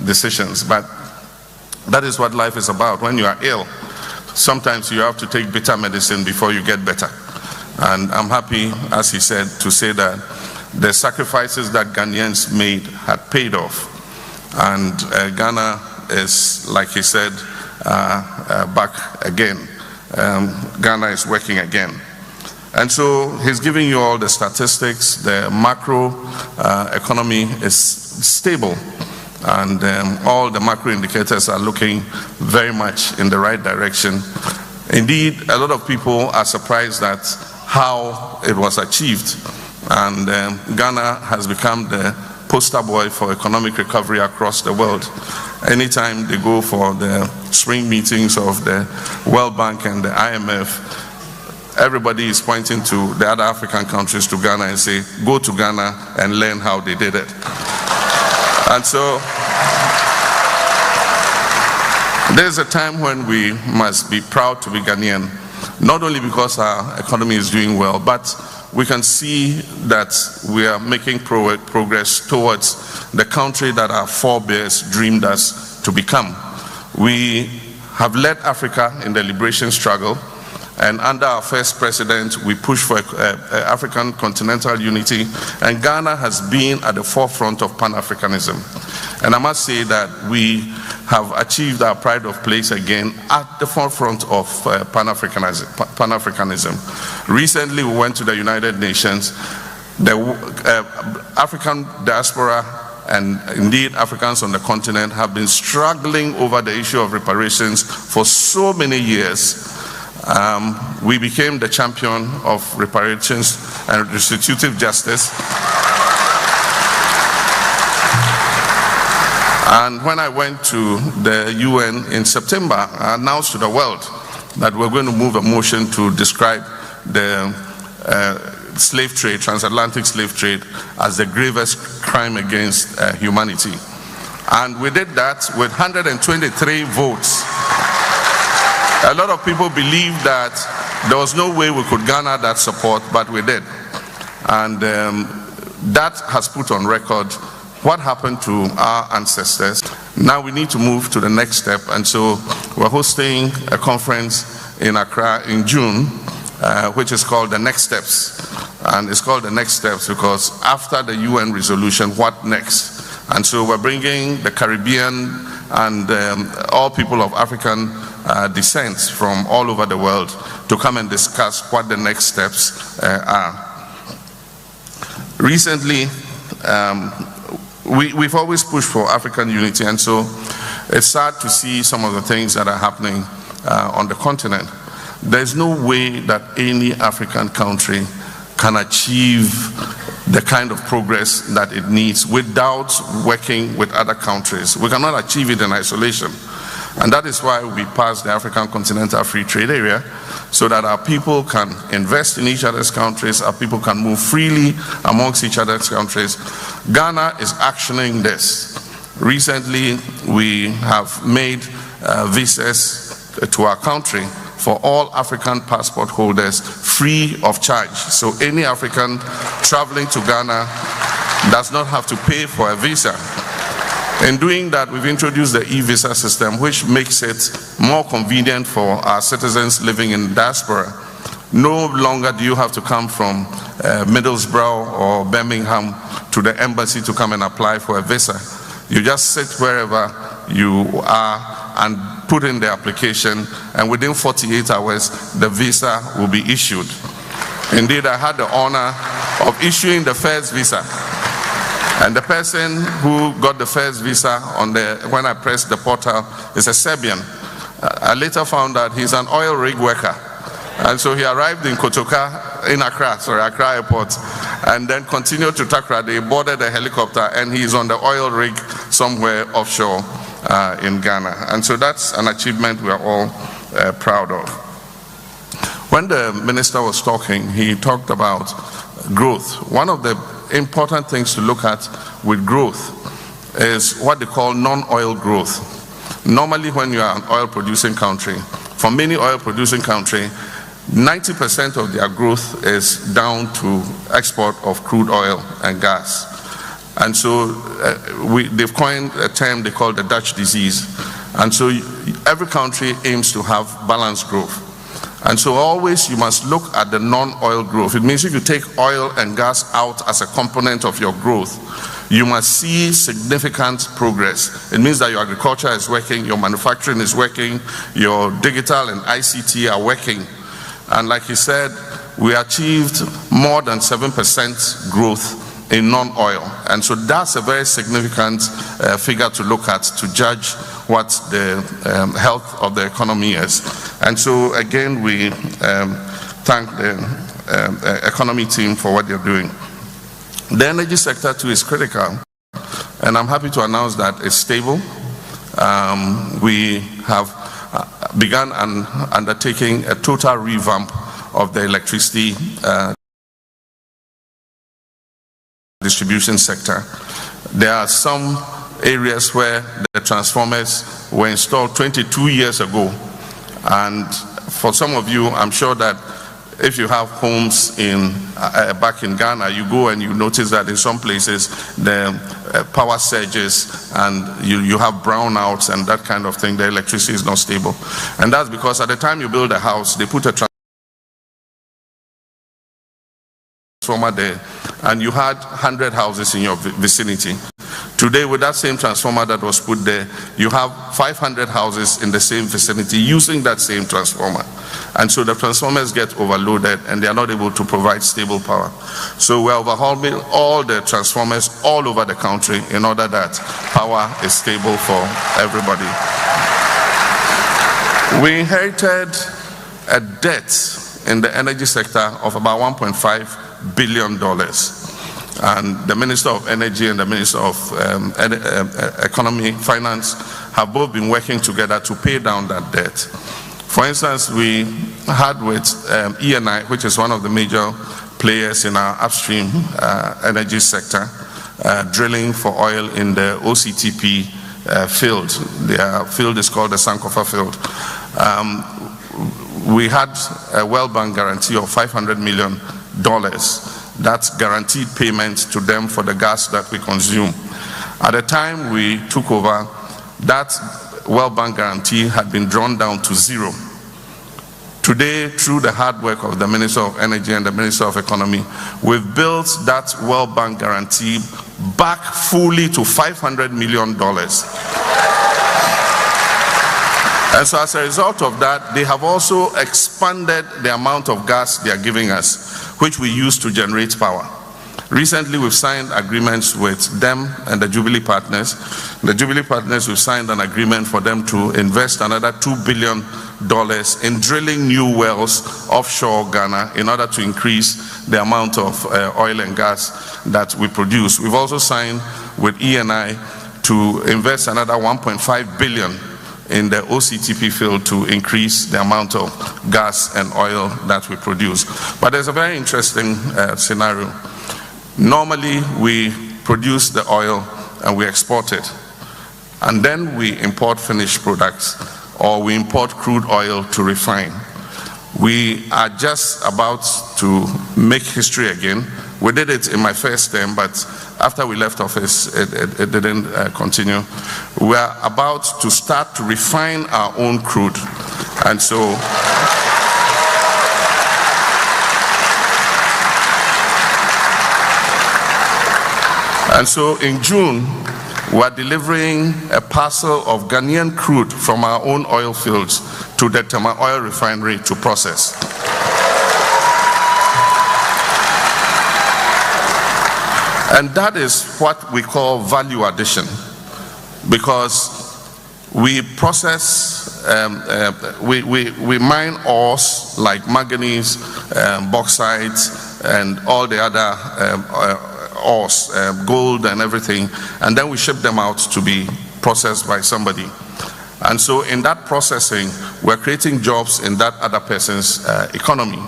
decisions. But that is what life is about. When you are ill, sometimes you have to take bitter medicine before you get better. And I'm happy, as he said, to say that the sacrifices that Ghanaians made had paid off. And Ghana is, like he said, back again. Ghana is working again. And so he's giving you all the statistics. The macro economy is stable, and all the macro indicators are looking very much in the right direction. Indeed, a lot of people are surprised at how it was achieved, and Ghana has become the poster boy for economic recovery across the world. Anytime they go for the spring meetings of the World Bank and the IMF, everybody is pointing to the other African countries to Ghana and say, go to Ghana and learn how they did it. And so there's a time when we must be proud to be Ghanaian, not only because our economy is doing well, but we can see that we are making progress towards the country that our forebears dreamed us to become. We have led Africa in the liberation struggle, and under our first president, we pushed for African continental unity, and Ghana has been at the forefront of Pan-Africanism. And I must say that we have achieved our pride of place again at the forefront of Pan-Africanism. Recently, we went to the United Nations. The African diaspora and indeed Africans on the continent have been struggling over the issue of reparations for so many years. We became the champion of reparations and restitutive justice. And when I went to the UN in September, I announced to the world that we're going to move a motion to describe the slave trade, transatlantic slave trade, as the gravest crime against humanity. And we did that with 123 votes. A lot of people believed that there was no way we could garner that support, but we did. And that has put on record what happened to our ancestors. Now we need to move to the next step, and so we're hosting a conference in Accra in June, which is called The Next Steps. And it's called The Next Steps because after the UN resolution, what next? And so we're bringing the Caribbean and all people of African descent from all over the world to come and discuss what the next steps are. Recently, we've always pushed for African unity, and so it's sad to see some of the things that are happening on the continent. There's no way that any African country can achieve the kind of progress that it needs without working with other countries. We cannot achieve it in isolation. And that is why we passed the African Continental Free Trade Area, so that our people can invest in each other's countries, our people can move freely amongst each other's countries. Ghana is actioning this. Recently, we have made visas to our country for all African passport holders free of charge. So any African traveling to Ghana does not have to pay for a visa. In doing that, we've introduced the e-visa system, which makes it more convenient for our citizens living in diaspora. No longer do you have to come from Middlesbrough or Birmingham to the embassy to come and apply for a visa. You just sit wherever you are and put in the application, and within 48 hours, the visa will be issued. Indeed, I had the honor of issuing the first visa. And the person who got the first visa when I pressed the portal is a Serbian. I later found out he's an oil rig worker. And so he arrived in Accra Airport, and then continued to Takra. They boarded a helicopter, and he's on the oil rig somewhere offshore in Ghana. And so that's an achievement we are all proud of. When the minister was talking, he talked about growth. One of the important things to look at with growth is what they call non-oil growth. Normally, when you are an oil-producing country, for many oil-producing countries, 90% of their growth is down to export of crude oil and gas. And so they've coined a term they call the Dutch disease. And so every country aims to have balanced growth. And so always you must look at the non-oil growth. It means if you take oil and gas out as a component of your growth, you must see significant progress. It means that your agriculture is working, your manufacturing is working, your digital and ICT are working. And like he said, we achieved more than 7% growth in non-oil. And so that's a very significant figure to look at to judge what the health of the economy is. And so again, we thank the economy team for what they're doing. The energy sector too is critical, and I'm happy to announce that it's stable. We have begun undertaking a total revamp of the electricity distribution sector. There are some areas where the transformers were installed 22 years ago, and for some of you, I'm sure that if you have homes in back in Ghana, you go and you notice that in some places the power surges and you have brownouts and that kind of thing. The electricity is not stable, and that's because at the time you build a house, they put a transformer there, and you had 100 houses in your vicinity. Today, with that same transformer that was put there, you have 500 houses in the same vicinity using that same transformer. And so the transformers get overloaded and they are not able to provide stable power. So we're overhauling all the transformers all over the country in order that power is stable for everybody. We inherited a debt in the energy sector of about $1.5 billion. And the Minister of Energy and the Minister of Economy, Finance have both been working together to pay down that debt. For instance, we had with ENI, which is one of the major players in our upstream energy sector, drilling for oil in the OCTP field. Their field is called the Sankofa field. We had a World Bank guarantee of $500 million. That's guaranteed payment to them for the gas that we consume. At the time we took over, that World Bank guarantee had been drawn down to zero. Today, through the hard work of the Minister of Energy and the Minister of Economy, we've built that World Bank guarantee back fully to $500 million. And so as a result of that, they have also expanded the amount of gas they are giving us, which we use to generate power. Recently, we've signed agreements with them and the Jubilee Partners. The Jubilee Partners, we've signed an agreement for them to invest another $2 billion in drilling new wells offshore Ghana in order to increase the amount of oil and gas that we produce. We've also signed with ENI to invest another $1.5 billion in the OCTP field to increase the amount of gas and oil that we produce. But there's a very interesting scenario. Normally, we produce the oil and we export it. And then we import finished products, or we import crude oil to refine. We are just about to make history again. We did it in my first term, but after we left office, it didn't continue. We are about to start to refine our own crude. And so, in June, we are delivering a parcel of Ghanaian crude from our own oil fields to the Tema Oil Refinery to process. And that is what we call value addition, because we process, we mine ores like manganese, bauxite, and all the other ores, gold and everything, and then we ship them out to be processed by somebody. And so in that processing, we're creating jobs in that other person's economy.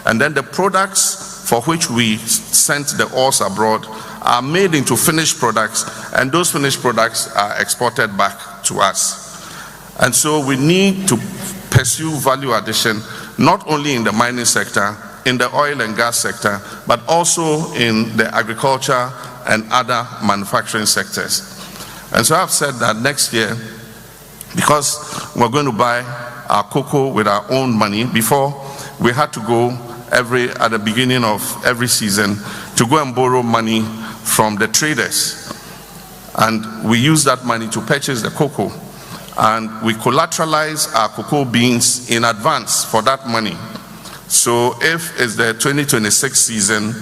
And then the products for which we sent the ores abroad are made into finished products, and those finished products are exported back to us. And so we need to pursue value addition, not only in the mining sector, in the oil and gas sector, but also in the agriculture and other manufacturing sectors. And so I've said that next year, because we're going to buy our cocoa with our own money, before we had to go at the beginning of every season to go and borrow money from the traders. And we use that money to purchase the cocoa. And we collateralize our cocoa beans in advance for that money. So if it's the 2026 season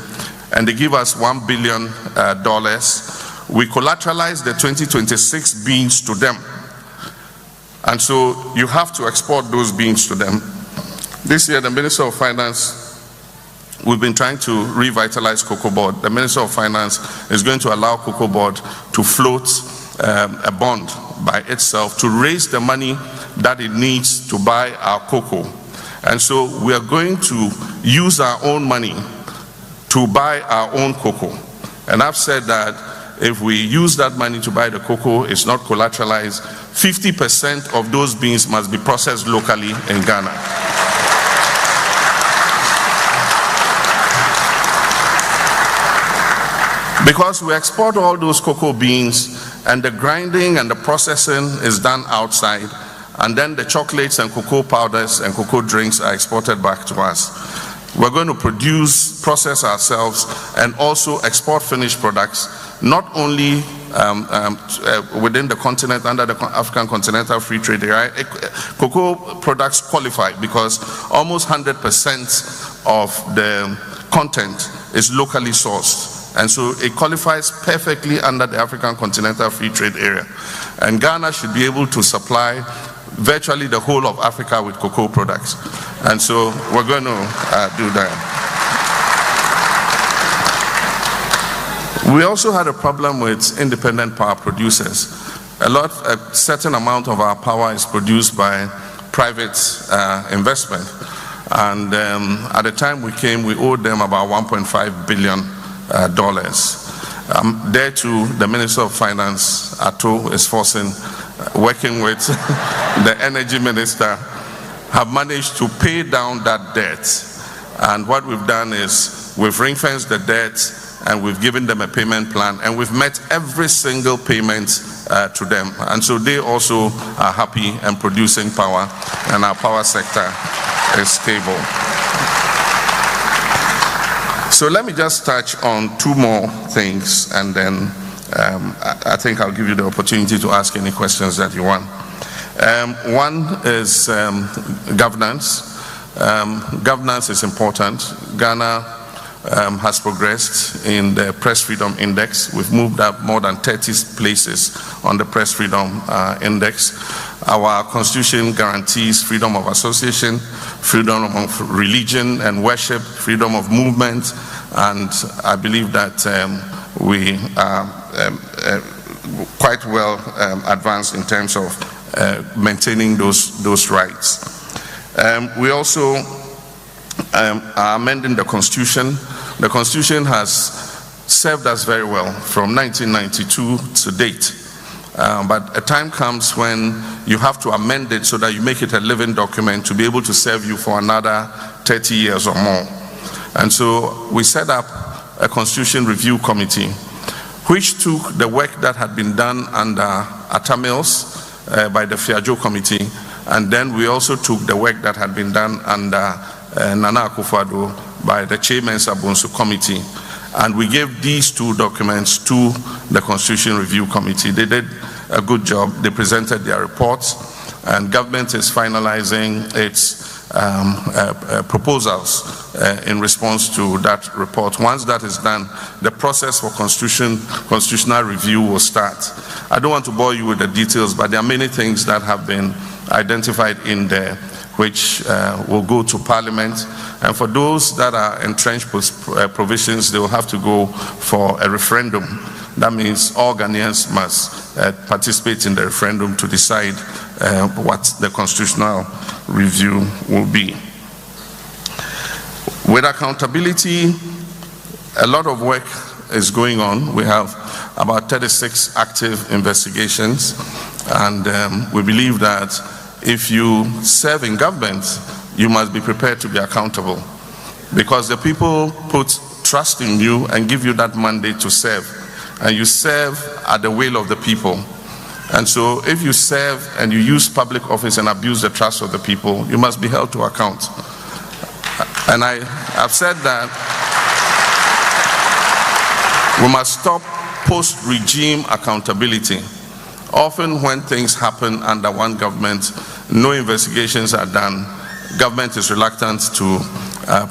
and they give us $1 billion, we collateralize the 2026 beans to them. And so you have to export those beans to them. This year, the Minister of Finance, we've been trying to revitalize Cocoa Board. The Minister of Finance is going to allow Cocoa Board to float a bond by itself to raise the money that it needs to buy our cocoa. And so we are going to use our own money to buy our own cocoa. And I've said that if we use that money to buy the cocoa, it's not collateralized. 50% of those beans must be processed locally in Ghana. Because we export all those cocoa beans, and the grinding and the processing is done outside, and then the chocolates and cocoa powders and cocoa drinks are exported back to us. We're going to process ourselves, and also export finished products, not only within the continent, under the African Continental Free Trade Area. Cocoa products qualify because almost 100% of the content is locally sourced. And so it qualifies perfectly under the African Continental Free Trade Area. And Ghana should be able to supply virtually the whole of Africa with cocoa products. And so we're going to do that. We also had a problem with independent power producers. A certain amount of our power is produced by private investment. And at the time we came, we owed them about $1.5 billion. There too, the Minister of Finance, Ato, is working with the Energy Minister, have managed to pay down that debt. And what we've done is we've ring-fenced the debt, and we've given them a payment plan, and we've met every single payment to them. And so they also are happy and producing power, and our power sector is stable. So let me just touch on two more things, and then I think I'll give you the opportunity to ask any questions that you want. One is governance. Governance is important. Ghana has progressed in the Press Freedom Index. We've moved up more than 30 places on the Press Freedom Index. Our constitution guarantees freedom of association, freedom of religion and worship, freedom of movement, and I believe that we are quite well advanced in terms of maintaining those rights. We also are amending the Constitution. The Constitution has served us very well from 1992 to date. But a time comes when you have to amend it so that you make it a living document to be able to serve you for another 30 years or more. And so we set up a Constitution Review Committee, which took the work that had been done under Atta Mills by the Fiajo Committee, and then we also took the work that had been done under Nana Akufo-Addo by the Chairman's Abonsu Committee. And we gave these two documents to the Constitution Review Committee. They did a good job. They presented their reports, and government is finalizing its proposals in response to that report. Once that is done, the process for constitutional review will start. I don't want to bore you with the details, but there are many things that have been identified in there which will go to Parliament. And for those that are entrenched provisions, they will have to go for a referendum. That means all Ghanaians must participate in the referendum to decide what the constitutional review will be. With accountability, a lot of work is going on. We have about 36 active investigations, and we believe that if you serve in government, you must be prepared to be accountable, because the people put trust in you and give you that mandate to serve. and you serve at the will of the people. And so if you serve and you use public office and abuse the trust of the people, you must be held to account. And I've said that we must stop post-regime accountability. Often when things happen under one government, no investigations are done, government is reluctant to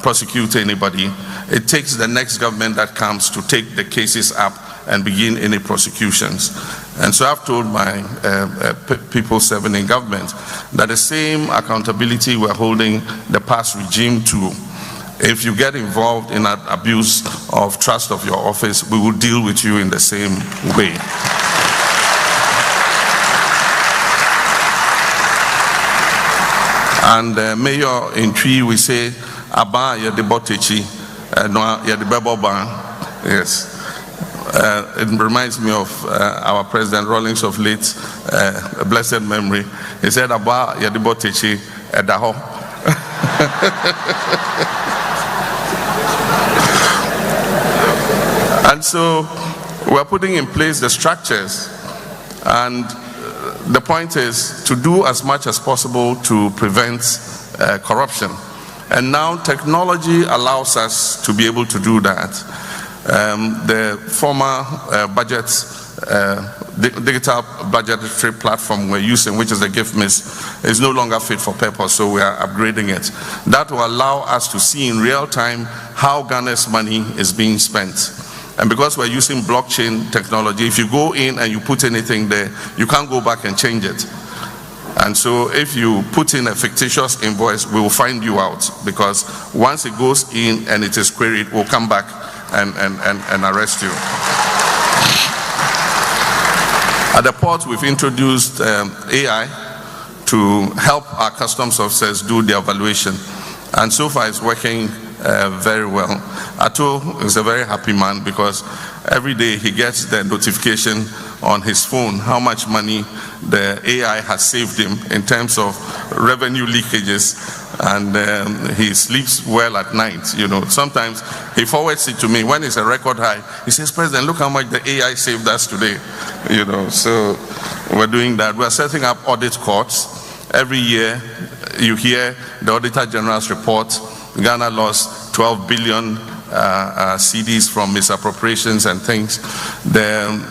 prosecute anybody. It takes the next government that comes to take the cases up and begin any prosecutions. And so I've told my people serving in government that the same accountability we're holding the past regime to. If you get involved in an abuse of trust of your office, we will deal with you in the same way. And Mayor in Tree, we say, Aba ya de botechi, no ya de beboba. Yes. It reminds me of our President Rawlings of late, blessed memory. He said, Aba ya de botechi, edaho. And so we're putting in place the structures, and the point is to do as much as possible to prevent corruption. And now technology allows us to be able to do that. The former digital budgetary platform we're using, which is the GIFMIS, is no longer fit for purpose, so we are upgrading it. That will allow us to see in real time how Ghana's money is being spent. And because we're using blockchain technology, if you go in and you put anything there, you can't go back and change it. And so if you put in a fictitious invoice, we will find you out, because once it goes in and it is queried, we'll come back and arrest you. At the port, we've introduced AI to help our customs officers do the evaluation. And so far it's working very well. Ato is a very happy man, because every day he gets the notification on his phone how much money the AI has saved him in terms of revenue leakages, and he sleeps well at night. You know, sometimes he forwards it to me when it's a record high. He says, President, look how much the AI saved us today. You know, so we're doing that. We're setting up audit courts. Every year you hear the Auditor General's report. Ghana lost 12 billion CDs from misappropriations and things. The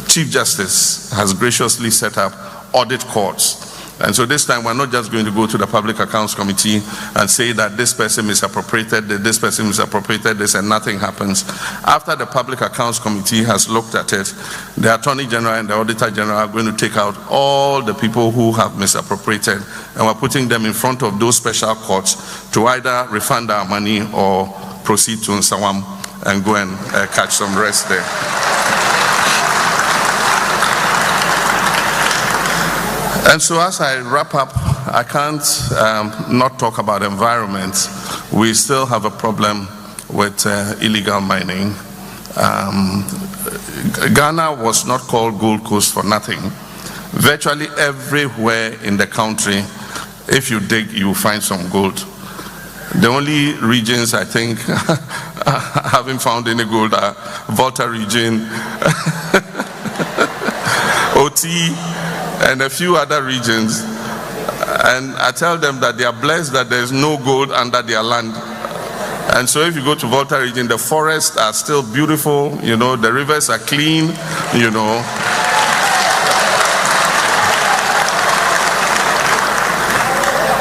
Chief Justice has graciously set up audit courts. And so this time we're not just going to go to the Public Accounts Committee and say that this person misappropriated this, and nothing happens. After the Public Accounts Committee has looked at it, the Attorney General and the Auditor General are going to take out all the people who have misappropriated, and we're putting them in front of those special courts to either refund our money or proceed to Nsawam and go and catch some rest there. And so as I wrap up, I can't not talk about environment. We still have a problem with illegal mining. Ghana was not called Gold Coast for nothing. Virtually everywhere in the country, if you dig, you will find some gold. The only regions I think haven't found any gold are Volta region, OT, and a few other regions. And I tell them that they are blessed that there is no gold under their land. And so if you go to Volta region, the forests are still beautiful, you know, the rivers are clean, you know.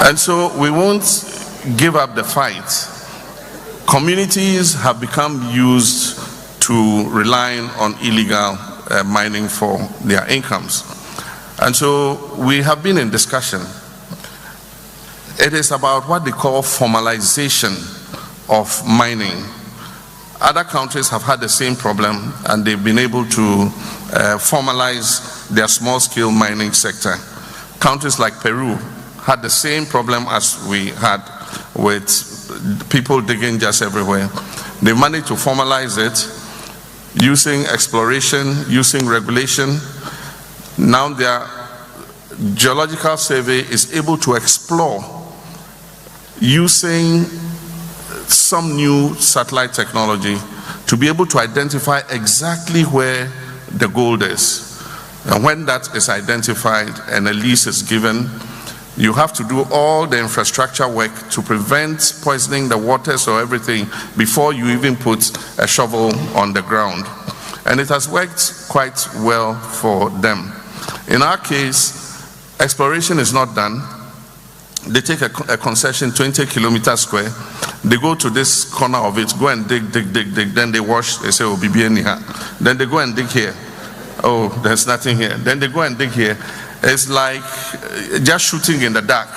And so we won't give up the fight. Communities have become used to relying on illegal mining for their incomes. And so we have been in discussion. It is about what they call formalization of mining. Other countries have had the same problem, and they've been able to formalize their small-scale mining sector. Countries like Peru had the same problem as we had with people digging just everywhere. They managed to formalize it using exploration, using regulation. Now their geological survey is able to explore using some new satellite technology to be able to identify exactly where the gold is. And when that is identified and a lease is given, you have to do all the infrastructure work to prevent poisoning the waters or everything before you even put a shovel on the ground. And it has worked quite well for them. In our case, exploration is not done. They take a concession 20 kilometers square. They go to this corner of it, go and dig. Then they wash, they say, oh, bibi here. Then they go and dig here. Oh, there's nothing here. Then they go and dig here. It's like just shooting in the dark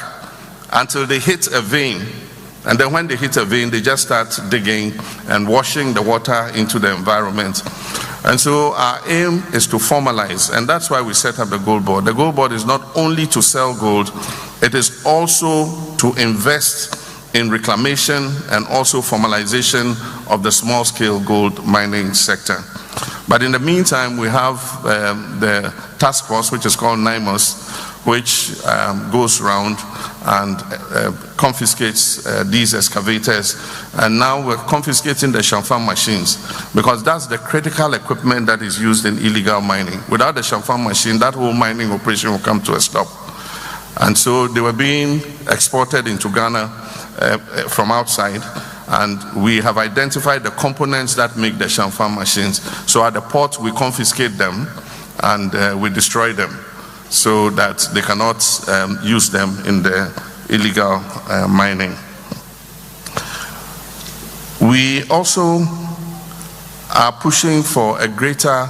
until they hit a vein. And then when they hit a vein, they just start digging and washing the water into the environment. And so our aim is to formalize, and that's why we set up the Gold Board. The Gold Board is not only to sell gold, it is also to invest in reclamation and also formalization of the small-scale gold mining sector. But in the meantime, we have the task force, which is called NIMOS, which goes around and confiscates these excavators. And now we're confiscating the Shamfam machines, because that's the critical equipment that is used in illegal mining. Without the Shamfam machine, that whole mining operation will come to a stop. And so they were being exported into Ghana from outside. And we have identified the components that make the Shamfam machines. So at the port, we confiscate them and we destroy them so that they cannot use them in the illegal mining. We also are pushing for a greater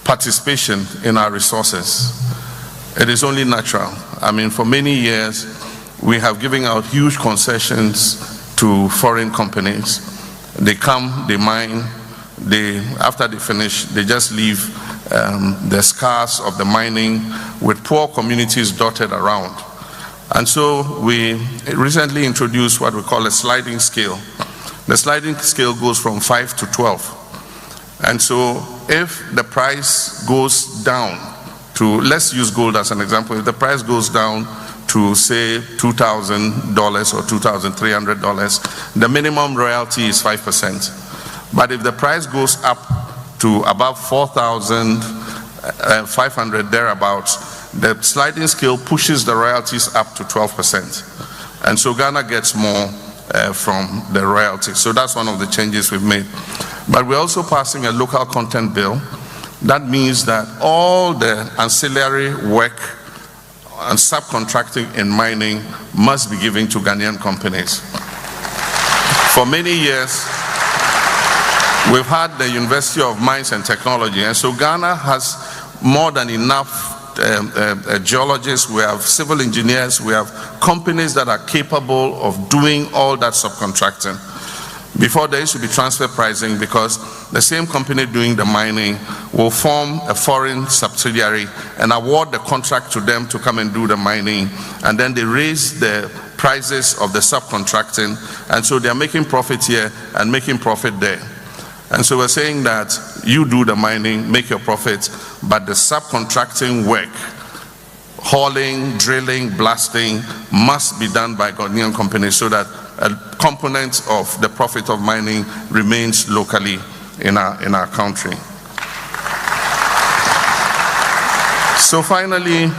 participation in our resources. It is only natural. I mean, for many years, we have given out huge concessions to foreign companies. They come, they mine, after they finish, they just leave the scars of the mining with poor communities dotted around. And so we recently introduced what we call a sliding scale. The sliding scale goes from 5 to 12. And so if the price goes down to, let's use gold as an example, if the price goes down to say $2,000 or $2,300, the minimum royalty is 5%. But if the price goes up to above 4,500 thereabouts, the sliding scale pushes the royalties up to 12%. And so Ghana gets more from the royalties. So that's one of the changes we've made. But we're also passing a local content bill. That means that all the ancillary work and subcontracting in mining must be given to Ghanaian companies. For many years, we've had the University of Mines and Technology, and so Ghana has more than enough geologists, we have civil engineers, we have companies that are capable of doing all that subcontracting. Before, there used to be transfer pricing, because the same company doing the mining will form a foreign subsidiary and award the contract to them to come and do the mining, and then they raise the prices of the subcontracting, and so they're making profit here and making profit there. And so we're saying that you do the mining, make your profit, but the subcontracting work, hauling, drilling, blasting, must be done by Ghanaian companies, so that a component of the profit of mining remains locally in our country. So finally,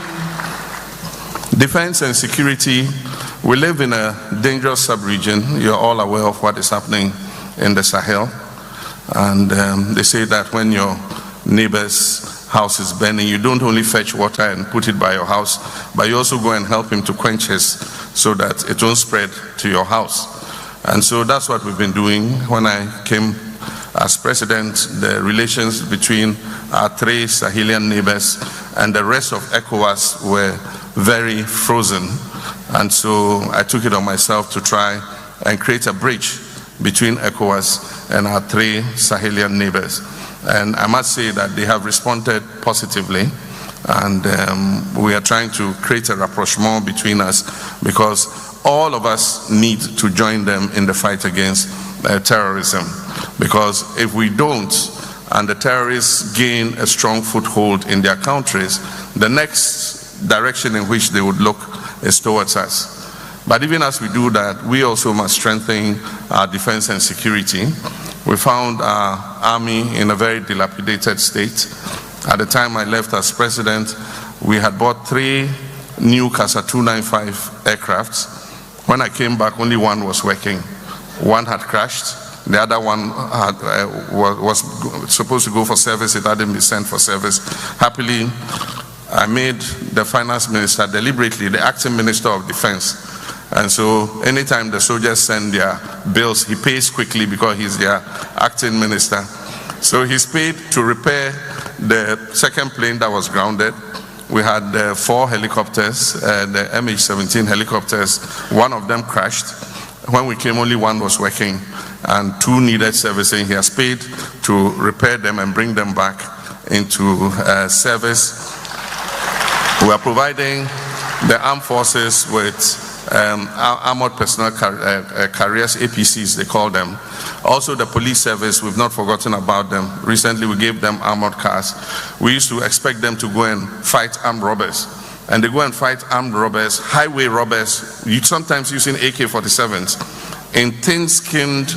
defense and security. We live in a dangerous sub-region. You're all aware of what is happening in the Sahel. And they say that when your neighbor's house is burning, you don't only fetch water and put it by your house, but you also go and help him to quench his, so that it won't spread to your house. And so that's what we've been doing. When I came as president, the relations between our 3 Sahelian neighbors and the rest of ECOWAS were very frozen. And so I took it on myself to try and create a bridge between ECOWAS and our 3 Sahelian neighbors. And I must say that they have responded positively, and we are trying to create a rapprochement between us, because all of us need to join them in the fight against terrorism. Because if we don't, and the terrorists gain a strong foothold in their countries, the next direction in which they would look is towards us. But even as we do that, we also must strengthen our defense and security. We found our army in a very dilapidated state. At the time I left as president, we had bought 3 new Casa 295 aircrafts. When I came back, only one was working. One had crashed. The other one was supposed to go for service. It hadn't been sent for service. Happily, I made the finance minister deliberately the acting minister of defense. And so anytime the soldiers send their bills, he pays quickly because he's their acting minister. So he's paid to repair the second plane that was grounded. We had 4 helicopters, the MH17 helicopters. One of them crashed. When we came, only one was working, and 2 needed servicing. He has paid to repair them and bring them back into service. We are providing the armed forces with armored personnel carriers, APCs they call them. Also the police service, we've not forgotten about them. Recently we gave them armored cars. We used to expect them to go and fight armed robbers. And they go and fight armed robbers, highway robbers, sometimes using AK-47s, in thin-skinned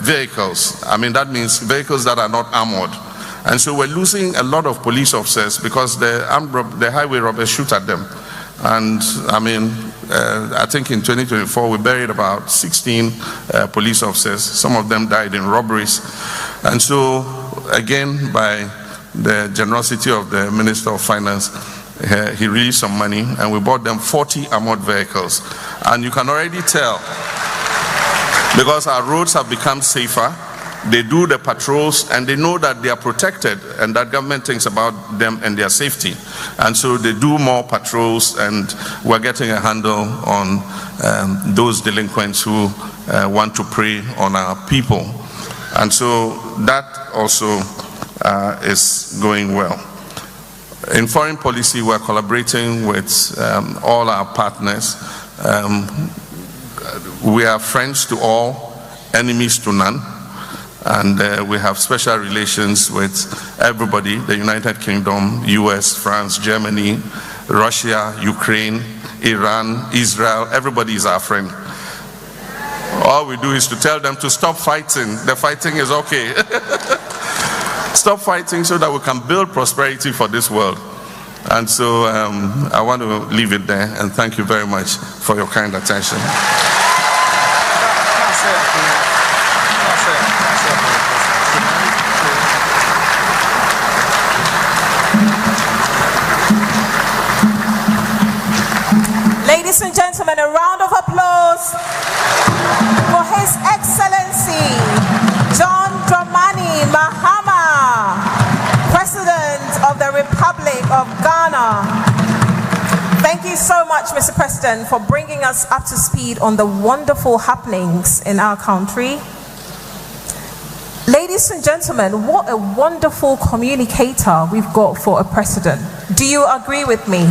vehicles. I mean, that means vehicles that are not armored. And so we're losing a lot of police officers because the highway robbers shoot at them. And I mean, I think in 2024 we buried about 16 police officers. Some of them died in robberies. And so, again, by the generosity of the Minister of Finance, he released some money and we bought them 40 armored vehicles. And you can already tell, because our roads have become safer, they do the patrols and they know that they are protected and that government thinks about them and their safety. And so they do more patrols and we're getting a handle on those delinquents who want to prey on our people. And so that also is going well. In foreign policy, we're collaborating with all our partners. We are friends to all, enemies to none. And we have special relations with everybody, the United Kingdom, US, France, Germany, Russia, Ukraine, Iran, Israel. Everybody is our friend. All we do is to tell them to stop fighting. The fighting is okay. Stop fighting so that we can build prosperity for this world. And so I want to leave it there and thank you very much for your kind attention. Ladies and gentlemen, a round of applause for His Excellency John Dramani Mahama, President of the Republic of Ghana. Thank you so much, Mr. President, for bringing us up to speed on the wonderful happenings in our country. Ladies and gentlemen, what a wonderful communicator we've got for a president. Do you agree with me?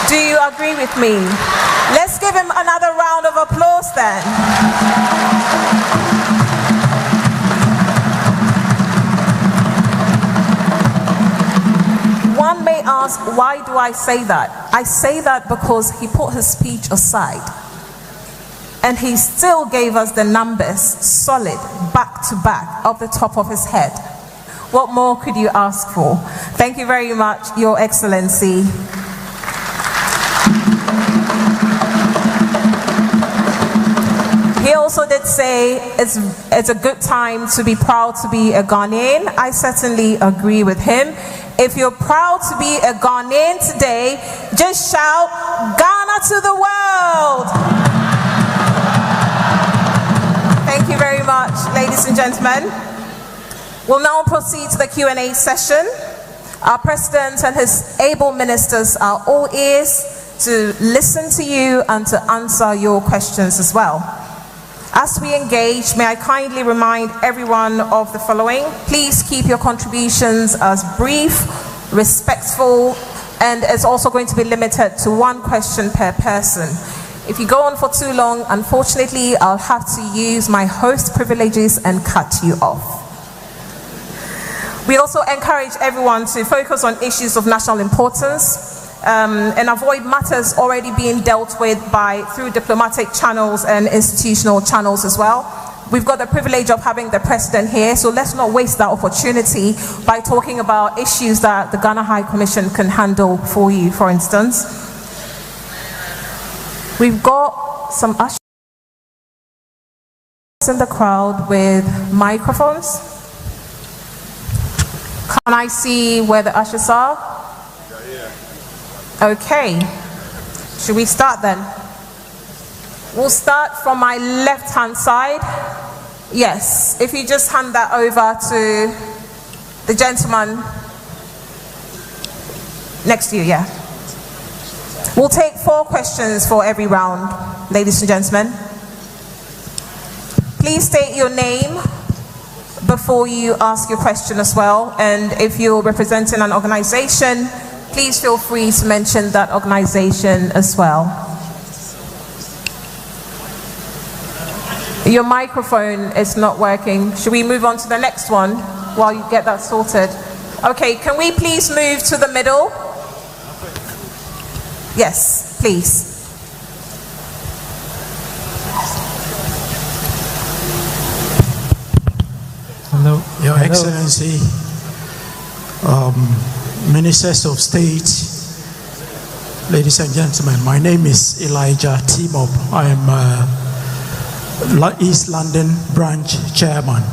Do you agree with me? Let's give him another round of applause then. One may ask, why do I say that? I say that because he put his speech aside and he still gave us the numbers solid, back to back, off the top of his head. What more could you ask for? Thank you very much, Your Excellency. He also did say it's a good time to be proud to be a Ghanaian. I certainly agree with him. If you're proud to be a Ghanaian today, just shout, Ghana to the world! Thank you very much, ladies and gentlemen. We'll now proceed to the Q&A session. Our President and his able ministers are all ears to listen to you and to answer your questions as well. As we engage, may I kindly remind everyone of the following. Please keep your contributions as brief, respectful, and it's also going to be limited to 1 question per person. If you go on for too long, unfortunately, I'll have to use my host privileges and cut you off. We also encourage everyone to focus on issues of national importance and avoid matters already being dealt with through diplomatic channels and institutional channels as well. we've got the privilege of having the president here, so let's not waste that opportunity by talking about issues that the Ghana High Commission can handle for you, for instance. We've got some ushers in the crowd with microphones. Can I see where the ushers are? Okay. Should we start then? We'll start from my left-hand side. Yes, if you just hand that over to the gentleman next to you, yeah. We'll take 4 questions for every round, ladies and gentlemen. Please state your name before you ask your question as well, and if you're representing an organization, please feel free to mention that organization as well. Your microphone is not working. Should we move on to the next one while you get that sorted? Okay, can we please move to the middle? Yes, please. Hello, Your Excellency, Ministers of State, ladies and gentlemen, my name is Elijah Timob. I am East London Branch Chairman.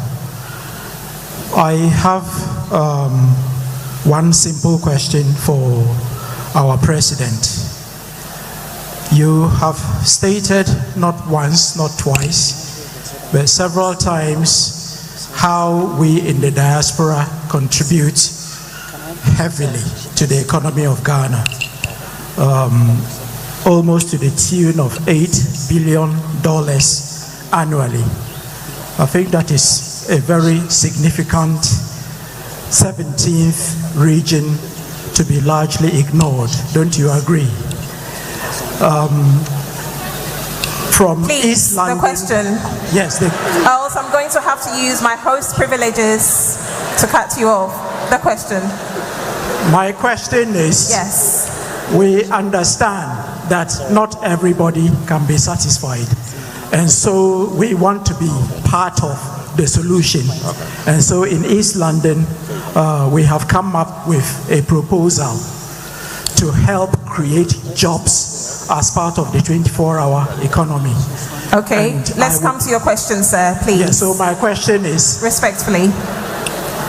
I have one simple question for our President. You have stated not once, not twice, but several times how we in the diaspora contribute heavily to the economy of Ghana, almost to the tune of $8 billion annually. I think that is a very significant 17th region to be largely ignored. Don't you agree? From Please, East London, the question. Yes. Else I'm going to have to use my host privileges to cut you off. The question. My question is, yes, we understand that not everybody can be satisfied, and so we want to be part of the solution. And so in East London, we have come up with a proposal to help create jobs as part of the 24-hour economy. Okay, let's come to your question, sir, please. Yeah, so my question is, respectfully,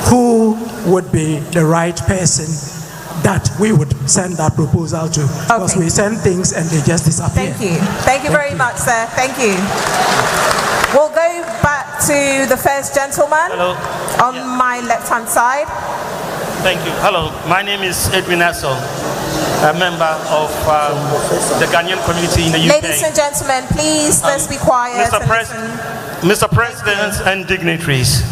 who would be the right person that we would send that proposal to? Because we send things and they just disappear. Thank you. Thank you very much, sir. Thank you. We'll go back to the first gentleman. Hello. On my left-hand side. Thank you. Hello, my name is Edwin Essel, a member of the Ghanaian community in the UK. Ladies and gentlemen, please, let's be quiet. Mr. President and dignitaries,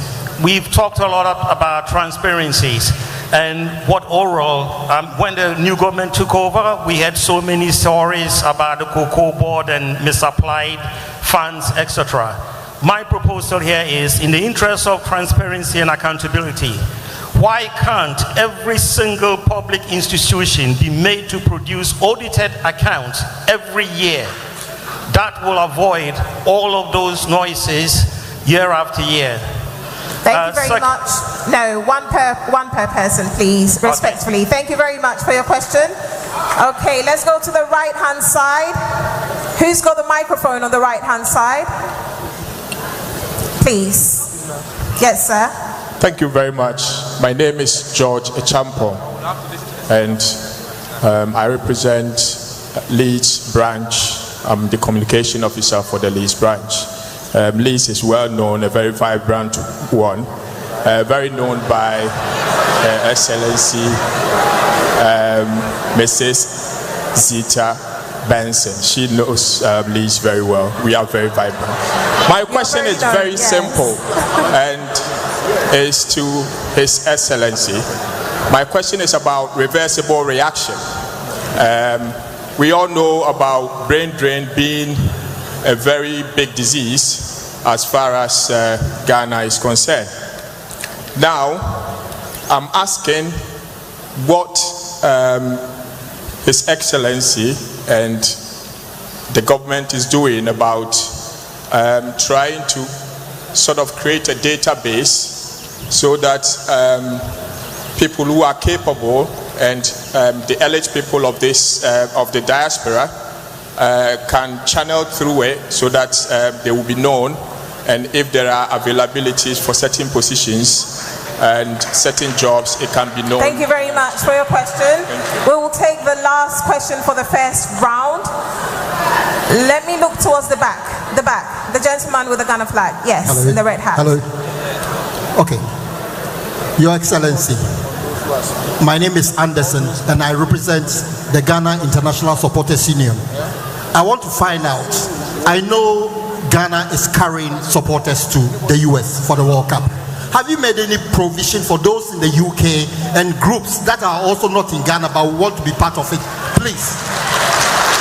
we've talked a lot about transparencies and what overall, when the new government took over, we had so many stories about the cocoa board and misapplied funds, etc. My proposal here is, in the interest of transparency and accountability, why can't every single public institution be made to produce audited accounts every year? That will avoid all of those noises year after year. Thank you very much. No, one per person, please, respectfully. Okay. Thank you very much for your question. Okay, let's go to the right-hand side. Who's got the microphone on the right-hand side? Please. Yes, sir. Thank you very much. My name is George Echampo, and I represent Leeds Branch. I'm the communication officer for the Leeds Branch. Leeds is well known, a very vibrant one, very known by Excellency Mrs. Zita Benson. She knows Leeds very well. We are very vibrant. My question is very simple, and is to His Excellency. My question is about reversible reaction. We all know about brain drain being a very big disease as far as Ghana is concerned. Now, I'm asking what His Excellency and the government is doing about trying to sort of create a database so that people who are capable and the elite people of this of the diaspora can channel through it so that they will be known, and if there are availabilities for certain positions and certain jobs, it can be known. Thank you very much for your question. We will take the last question for the first round. Let me look towards the back. The gentleman with the Ghana flag. Yes, hello. In the red hat. Hello. Okay. Your Excellency, my name is Anderson and I represent the Ghana International Supporters Union. I want to find out, I know Ghana is carrying supporters to the US for the World Cup. Have you made any provision for those in the UK and groups that are also not in Ghana but want to be part of it? Please.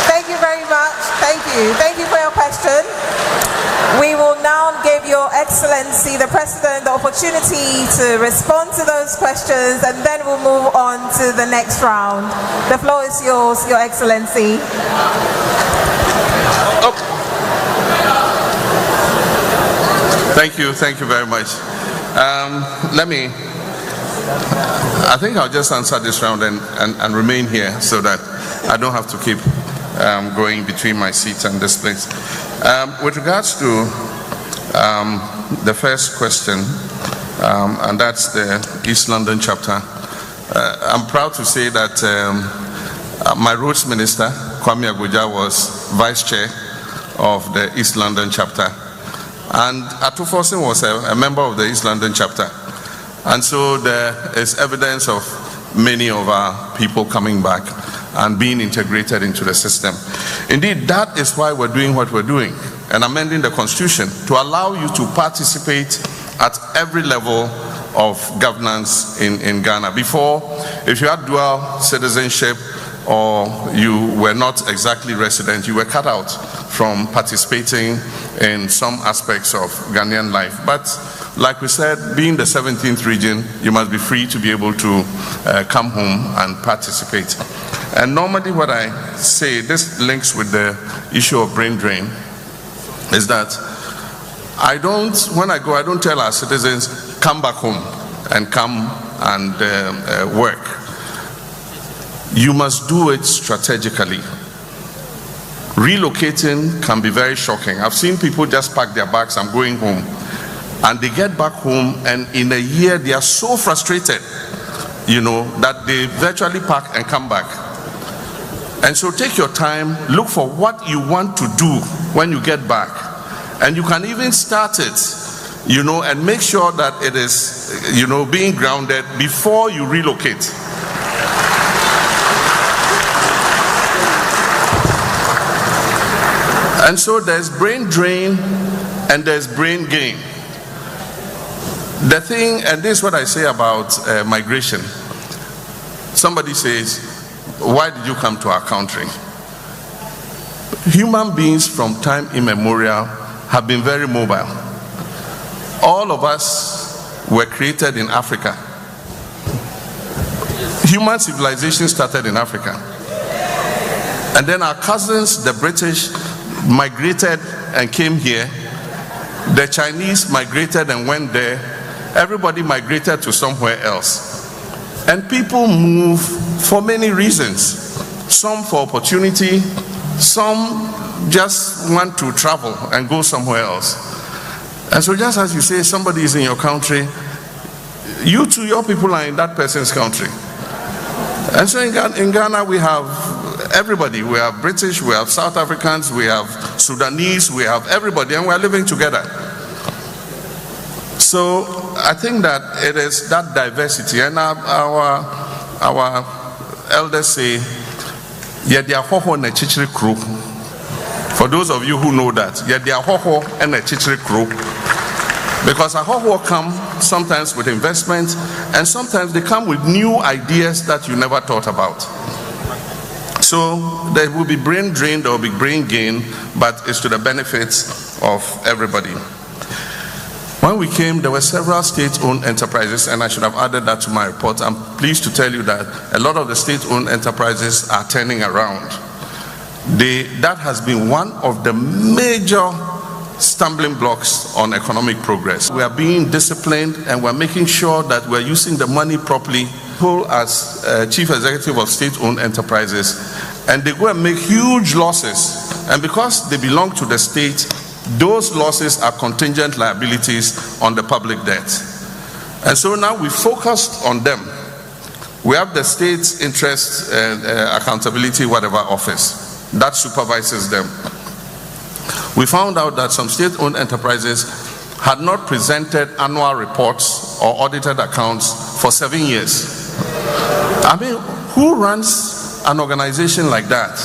Thank you very much. Thank you. Thank you for your question. We will now give Your Excellency, the President, the opportunity to respond to those questions, and then we'll move on to the next round. The floor is yours, Your Excellency. Thank you very much. I think I'll just answer this round and remain here so that I don't have to keep going between my seat and this place. With regards to the first question, and that's the East London chapter, I'm proud to say that my Roads Minister, Kwame Aguja, was Vice Chair of the East London chapter. And Atufosin was a member of the East London chapter. And so there is evidence of many of our people coming back and being integrated into the system. Indeed, that is why we're doing what we're doing and amending the Constitution to allow you to participate at every level of governance in Ghana. Before, if you had dual citizenship or you were not exactly resident, you were cut out from participating in some aspects of Ghanaian life. But like we said, being the 17th region, you must be free to be able to come home and participate. And normally what I say, this links with the issue of brain drain, is that when I go, I don't tell our citizens, come back home and come and work. You must do it strategically. Relocating can be very shocking. I've seen people just pack their bags, I'm going home. And they get back home and in a year they are so frustrated, that they virtually pack and come back. And so take your time, look for what you want to do when you get back. And you can even start it, and make sure that it is, being grounded before you relocate. And so there's brain drain and there's brain gain. The thing, and this is what I say about migration. Somebody says, why did you come to our country? Human beings from time immemorial have been very mobile. All of us were created in Africa. Human civilization started in Africa. And then our cousins, the British, migrated and came here. The Chinese migrated and went there. Everybody migrated to somewhere else. And people move for many reasons. Some for opportunity, some just want to travel and go somewhere else. And so just as you say somebody is in your country, you too, your people are in that person's country. And so in Ghana we have everybody. We have British, we have South Africans, we have Sudanese, we have everybody, and we're living together. So I think that it is that diversity, and our elders say, for those of you who know that, because ahoho come sometimes with investment, and sometimes they come with new ideas that you never thought about. So there will be brain drain, there will be brain gain, but it's to the benefits of everybody. When we came, there were several state-owned enterprises, and I should have added that to my report. I'm pleased to tell you that a lot of the state-owned enterprises are turning around. That has been one of the major stumbling blocks on economic progress. We are being disciplined and we're making sure that we're using the money properly. As chief executive of state-owned enterprises, and they go and make huge losses, and because they belong to the state, those losses are contingent liabilities on the public debt. And so now we focused on them. We have the state's interest accountability whatever office that supervises them. We found out that some state-owned enterprises had not presented annual reports or audited accounts for 7 years. I mean, who runs an organization like that?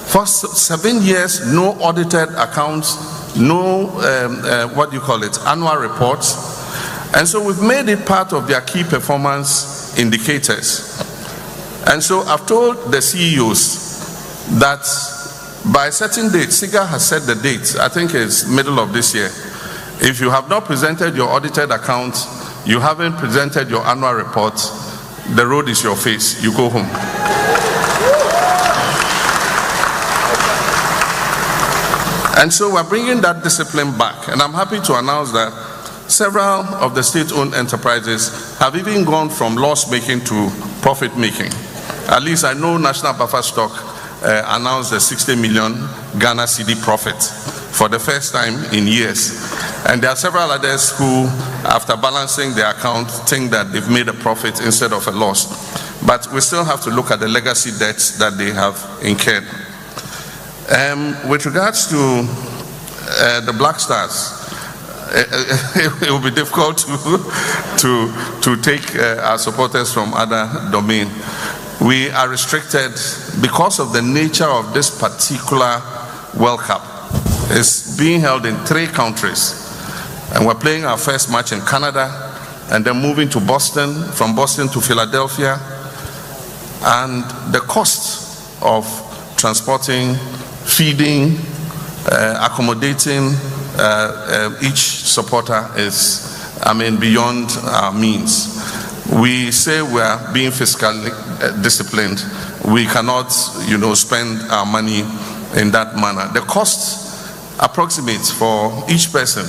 For 7 years, no audited accounts, no, annual reports. And so we've made it part of their key performance indicators. And so I've told the CEOs that by a certain date, SIGA has set the date, I think it's middle of this year. If you have not presented your audited accounts, you haven't presented your annual report, the road is your face, you go home. And so we're bringing that discipline back, and I'm happy to announce that several of the state-owned enterprises have even gone from loss-making to profit-making. At least I know National Buffer Stock announced a 60 million Ghana cedi profit for the first time in years. And there are several others who, after balancing their account, think that they've made a profit instead of a loss. But we still have to look at the legacy debts that they have incurred. With regards to the Black Stars, it will be difficult to take our supporters from other domain. We are restricted because of the nature of this particular World Cup. It's being held in 3 countries. And we're playing our first match in Canada, and then moving to Boston, from Boston to Philadelphia. And the cost of transporting, feeding, accommodating each supporter is, beyond our means. We say we are being fiscally disciplined. We cannot, spend our money in that manner. The cost approximates for each person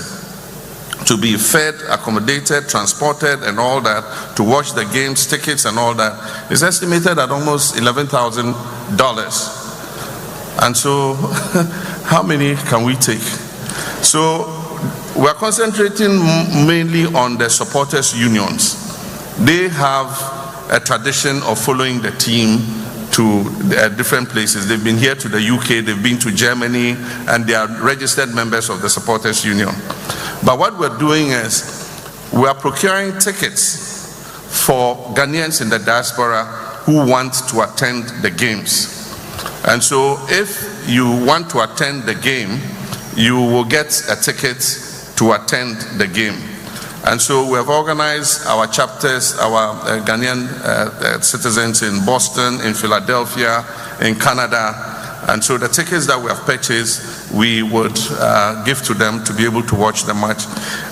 to be fed, accommodated, transported, and all that, to watch the games, tickets, and all that, is estimated at almost $11,000. And so, how many can we take? So, we're concentrating mainly on the supporters' unions. They have a tradition of following the team to different places. They've been here to the UK, they've been to Germany, and they are registered members of the supporters' union. But what we're doing is we are procuring tickets for Ghanaians in the diaspora who want to attend the games. And so if you want to attend the game, you will get a ticket to attend the game. And so we have organized our chapters, our Ghanaian citizens in Boston, in Philadelphia, in Canada. And so the tickets that we have purchased, we would give to them to be able to watch the match.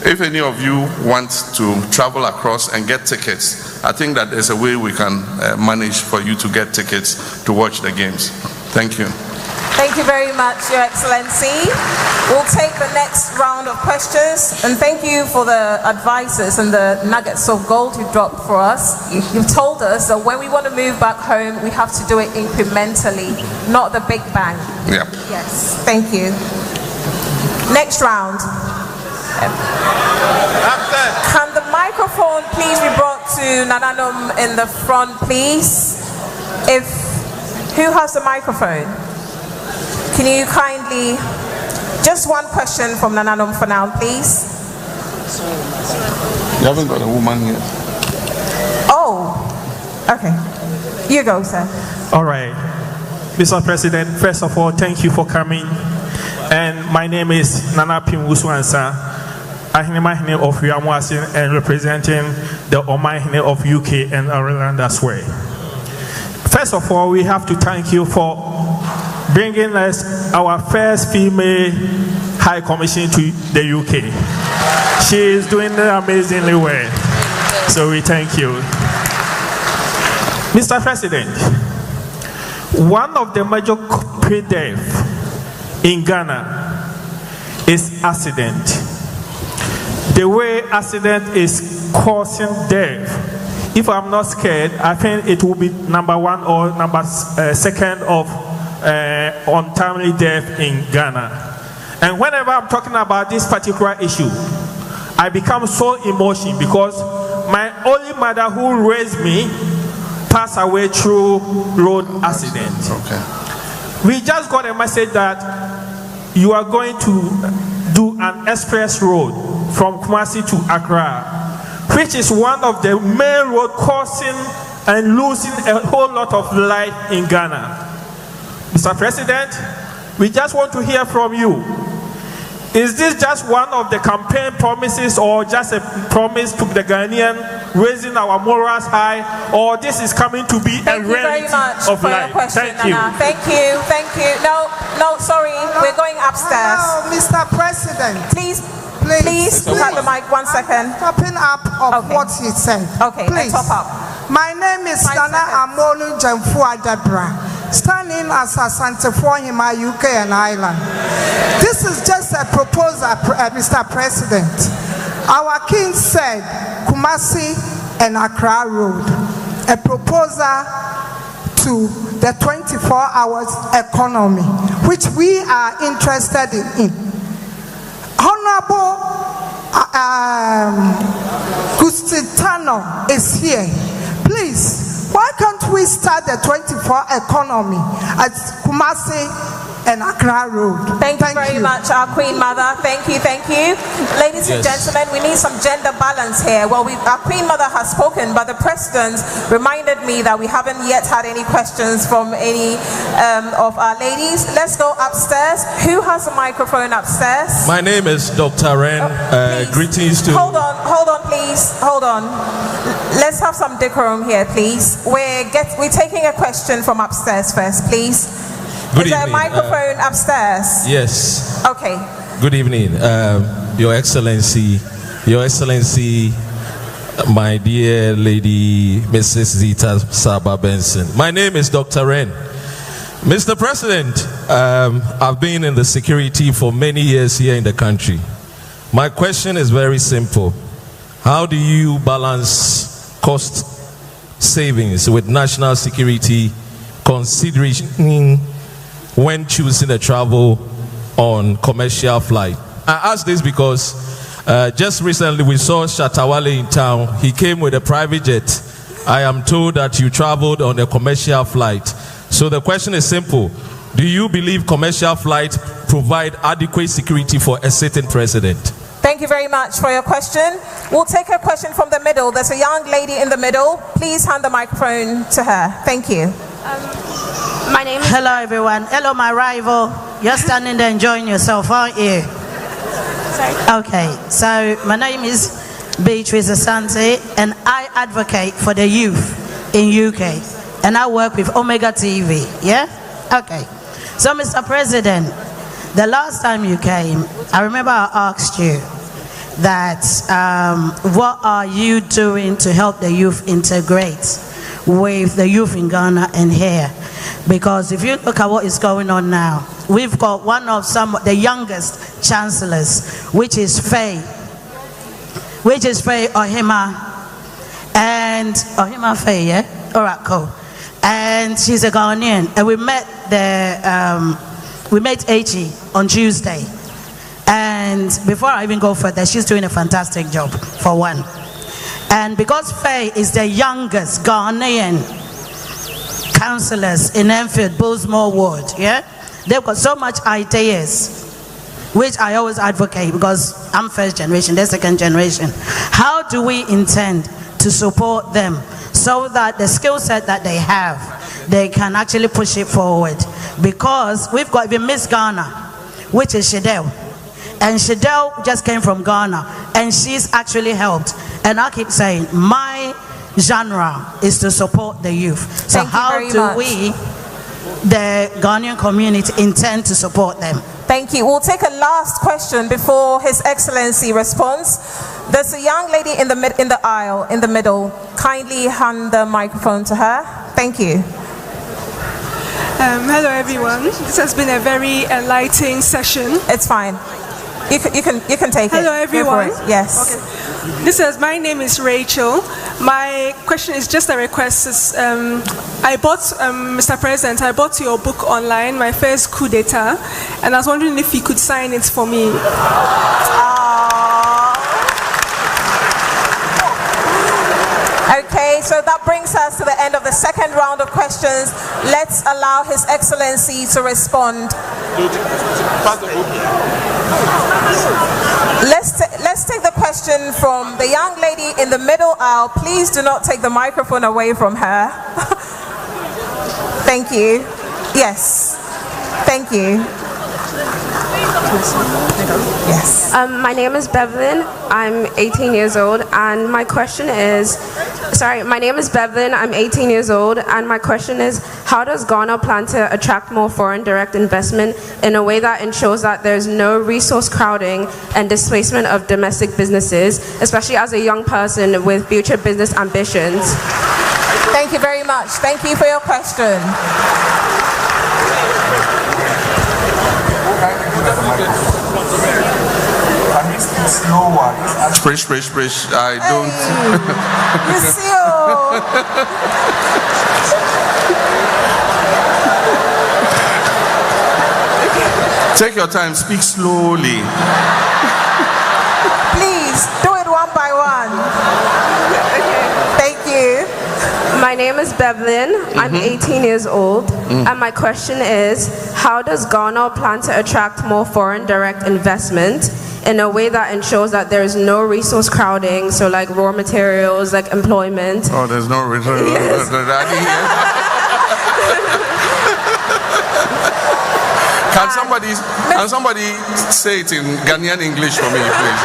If any of you want to travel across and get tickets, I think that there's a way we can manage for you to get tickets to watch the games. Thank you. Thank you very much, Your Excellency. We'll take the next round of questions, and thank you for the advices and the nuggets of gold you dropped for us. You've told us that when we want to move back home, we have to do it incrementally, not the big bang. Yeah. Yes, thank you. Next round. Can the microphone please be brought to Nananom in the front, please? Who has the microphone? Can you kindly, just one question from Nananom for now, please. You haven't got a woman yet. Oh, okay. You go, sir. All right. Mr. President, first of all, thank you for coming. And my name is Nana Pimwuswansa, Ahinemahine of Yamwasin, and representing the Omahine of UK and Ireland as well. First of all, we have to thank you for bringing us our first female High Commission to the UK. She is doing amazingly well. So we thank you. Mr. President, one of the major pay deaths in Ghana is accident. The way accident is causing death, if I'm not scared, I think it will be number one or number second of untimely death in Ghana. And whenever I'm talking about this particular issue, I become so emotional because my only mother who raised me passed away through road accident. Okay. We just got a message that you are going to do an express road from Kumasi to Accra, which is one of the main roads causing and losing a whole lot of life in Ghana. Mr. President, we just want to hear from you. Is this just one of the campaign promises or just a promise to the Ghanaian, raising our morals high, or this is coming to be a reality of life? Thank you. Thank you. Thank you. No, sorry. We're going upstairs. No, Mr. President. Please cut the mic 1 second. Topping up of what he said. Okay, please. let's top up. My name is Nana Amolu Jamfua Debra, standing as a Santa for him, UK and Ireland. This is just a proposal, Mr. President. Our king said Kumasi and Accra Road, a proposal to the 24 hours economy, which we are interested in. Honorable Gustitano is here. Please, why can't we start the 24 economy at Kumasi and Accra Road? Thank you very much, our Queen Mother. Thank you. Ladies and gentlemen, we need some gender balance here. Well, our Queen Mother has spoken, but the President reminded me that we haven't yet had any questions from any of our ladies. Let's go upstairs. Who has a microphone upstairs? My name is Dr. Ren. Greetings to... Hold on, please. Hold on. Let's have some decorum here, please. We're taking a question from upstairs first, please. Good Is there evening. a microphone upstairs? Yes. Okay. Good evening, Your Excellency, my dear lady, Mrs. Zita Saba Benson. My name is Dr. Ren. Mr. President, I've been in the security for many years here in the country. My question is very simple. How do you balance cost savings with national security considering when choosing a travel on commercial flight? I ask this because just recently we saw Shatawale in town. He came with a private jet. I am told that you traveled on a commercial flight. So the question is simple. Do you believe commercial flights provide adequate security for a sitting president? Thank you very much for your question. We'll take a question from the middle. There's a young lady in the middle. Please hand the microphone to her. Thank you. My name is... Hello, everyone. Hello, my rival. You're standing there enjoying yourself, aren't you? Sorry. Okay, so my name is Beatrice Asante, and I advocate for the youth in UK, and I work with Omega TV, yeah? Okay. So, Mr. President, the last time you came, I remember I asked you that what are you doing to help the youth integrate with the youth in Ghana and here? Because if you look at what is going on now, we've got one of the youngest chancellors, which is Faye Ohima, and Ohima Faye, yeah? All right, cool. And she's a Ghanaian, and we met H.E. on Tuesday. And before I even go further, she's doing a fantastic job, for one. And because Faye is the youngest Ghanaian councillors in Enfield, Bullsmore Ward, yeah? They've got so much ideas, which I always advocate because I'm first generation, they're second generation. How do we intend to support them so that the skill set that they have, they can actually push it forward? Because we've got even Miss Ghana, which is Shadell. And Shadell just came from Ghana, and she's actually helped. And I keep saying, my genre is to support the youth. So how do we, the Ghanaian community, intend to support them? Thank you. We'll take a last question before His Excellency responds. There's a young lady in the aisle, in the middle. Kindly hand the microphone to her. Thank you. Hello everyone. This has been a very enlightening session. It's fine. You can take it. Hello, everyone. Yes. Okay. My name is Rachel. My question is just a request. I bought, Mr. President, I bought your book online, my first coup d'etat, and I was wondering if you could sign it for me. Okay, so that brings us to the end of the second round of questions. Let's allow His Excellency to respond. Let's take the question from the young lady in the middle aisle. Please do not take the microphone away from her. Thank you. Yes. Thank you. Yes. My name is Bevelyn. I'm 18 years old, and my question is, my name is Bevelyn. I'm 18 years old, and my question is, how does Ghana plan to attract more foreign direct investment in a way that ensures that there's no resource crowding and displacement of domestic businesses, especially as a young person with future business ambitions? Thank you very much. Thank you for your question. Sprish. I don't. You see, Take your time. Speak slowly. Please do it one by one. Thank you. My name is Bevelyn. I'm 18 years old, and my question is, how does Ghana plan to attract more foreign direct investment in a way that ensures that there is no resource crowding, so like raw materials, like employment? Oh, there's no resource. Yes. Can somebody say it in Ghanaian English for me, please?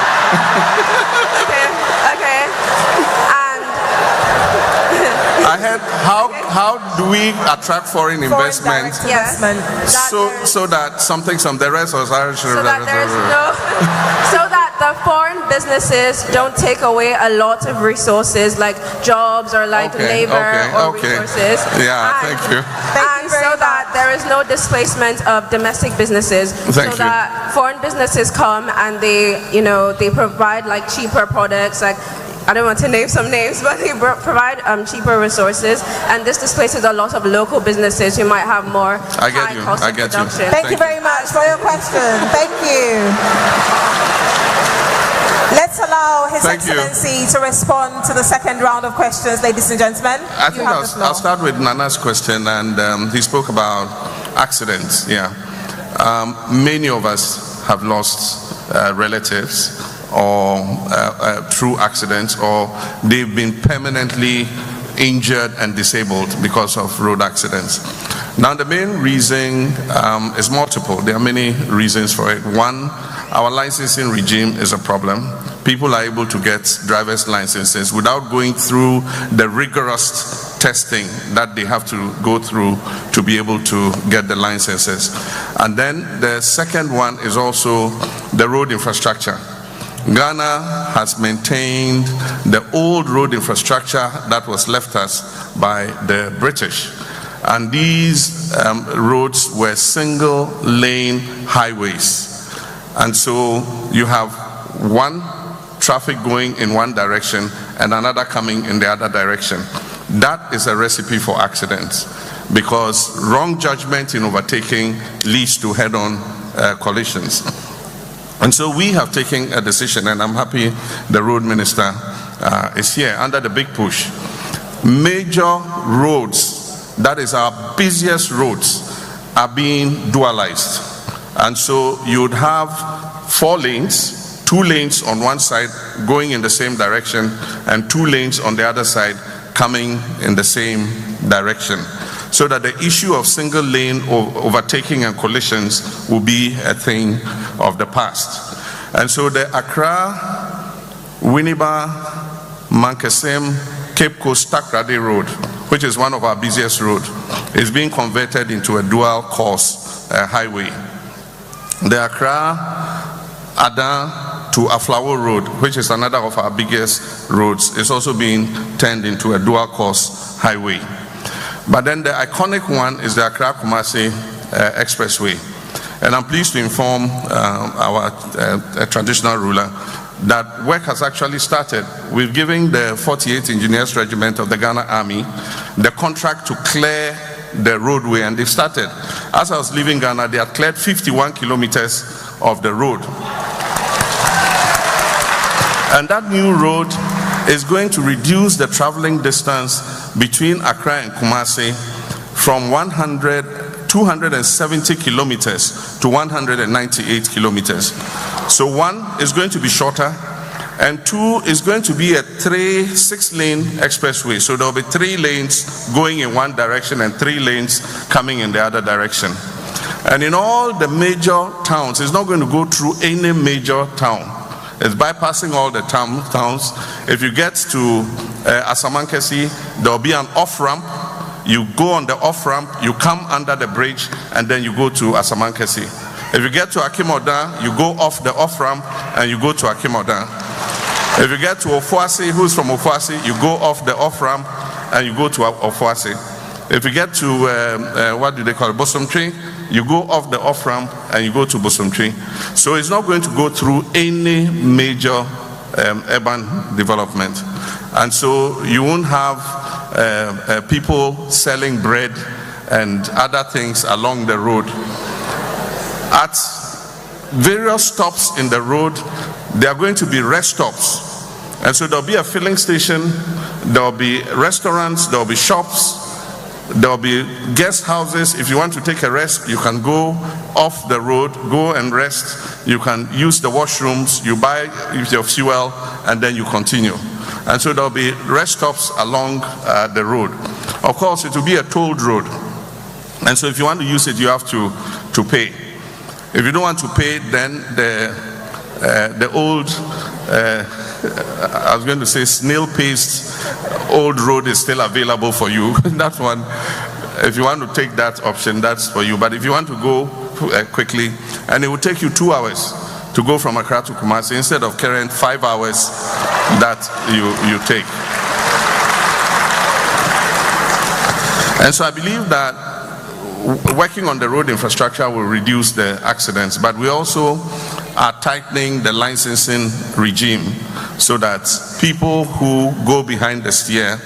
Okay. I heard, how do we attract foreign investment? So that something from the rest of us so that the foreign businesses don't take away a lot of resources like jobs or like labor or resources. Yeah, thank you. And so that there is no displacement of domestic businesses. That foreign businesses come and they provide like cheaper products, like I don't want to name some names, but they provide cheaper resources, and this displaces a lot of local businesses who might have more high cost of production. Thank you very much for your question. Thank you. Let's allow His Excellency to respond to the second round of questions, ladies and gentlemen. I think I'll start with Nana's question, and he spoke about accidents. Yeah, many of us have lost relatives or through accidents, or they've been permanently injured and disabled because of road accidents. Now the main reason is multiple. There are many reasons for it. One, our licensing regime is a problem. People are able to get driver's licenses without going through the rigorous testing that they have to go through to be able to get the licenses. And then the second one is also the road infrastructure. Ghana has maintained the old road infrastructure that was left us by the British. And these roads were single lane highways. And so you have one traffic going in one direction and another coming in the other direction. That is a recipe for accidents, because wrong judgment in overtaking leads to head-on collisions. And so we have taken a decision, and I'm happy the road minister is here under the big push. Major roads, that is our busiest roads, are being dualized. And so you would have 4 lanes, 2 lanes on one side going in the same direction, and 2 lanes on the other side coming in the same direction, so that the issue of single lane overtaking and collisions will be a thing of the past. And so the Accra, Winneba, Mankasim, Cape Coast, Takrady Road, which is one of our busiest roads, is being converted into a dual course highway. The Accra, Adan to Aflawo Road, which is another of our biggest roads, is also being turned into a dual course highway. But then the iconic one is the Accra Kumasi Expressway. And I'm pleased to inform our traditional ruler that work has actually started. We've given the 48th Engineers Regiment of the Ghana Army the contract to clear the roadway, and they've started. As I was leaving Ghana, they had cleared 51 kilometers of the road. And that new road is going to reduce the traveling distance between Accra and Kumasi from 270 kilometers to 198 kilometers. So one is going to be shorter, and two is going to be a 6-lane expressway. So there will be 3 lanes going in one direction and 3 lanes coming in the other direction. And in all the major towns, it's not going to go through any major town. It's bypassing all the towns. If you get to Asamankesi, there will be an off-ramp. You go on the off-ramp, you come under the bridge, and then you go to Asamankesi. If you get to Akimoda, you go off the off-ramp, and you go to Akimoda. If you get to Ofuasi, who's from Ofuasi, you go off the off-ramp, and you go to Ofuasi. If you get to, what do they call it, Bosomtri, you go off the off-ramp, and you go to Bosomtri. So it's not going to go through any major urban development. And so you won't have people selling bread and other things along the road. At various stops in the road, there are going to be rest stops. And so there'll be a filling station, there'll be restaurants, there'll be shops, there'll be guest houses. If you want to take a rest, you can go off the road, go and rest. You can use the washrooms, you buy your fuel, and then you continue. And so there'll be rest stops along the road. Of course, it will be a tolled road. And so if you want to use it, you have to pay. If you don't want to pay, then the old, I was going to say snail-paced old road is still available for you. That one, if you want to take that option, that's for you. But if you want to go quickly, and it will take you 2 hours to go from Accra to Kumasi instead of current 5 hours that you take. And so I believe that working on the road infrastructure will reduce the accidents, but we also are tightening the licensing regime so that people who go behind the steer,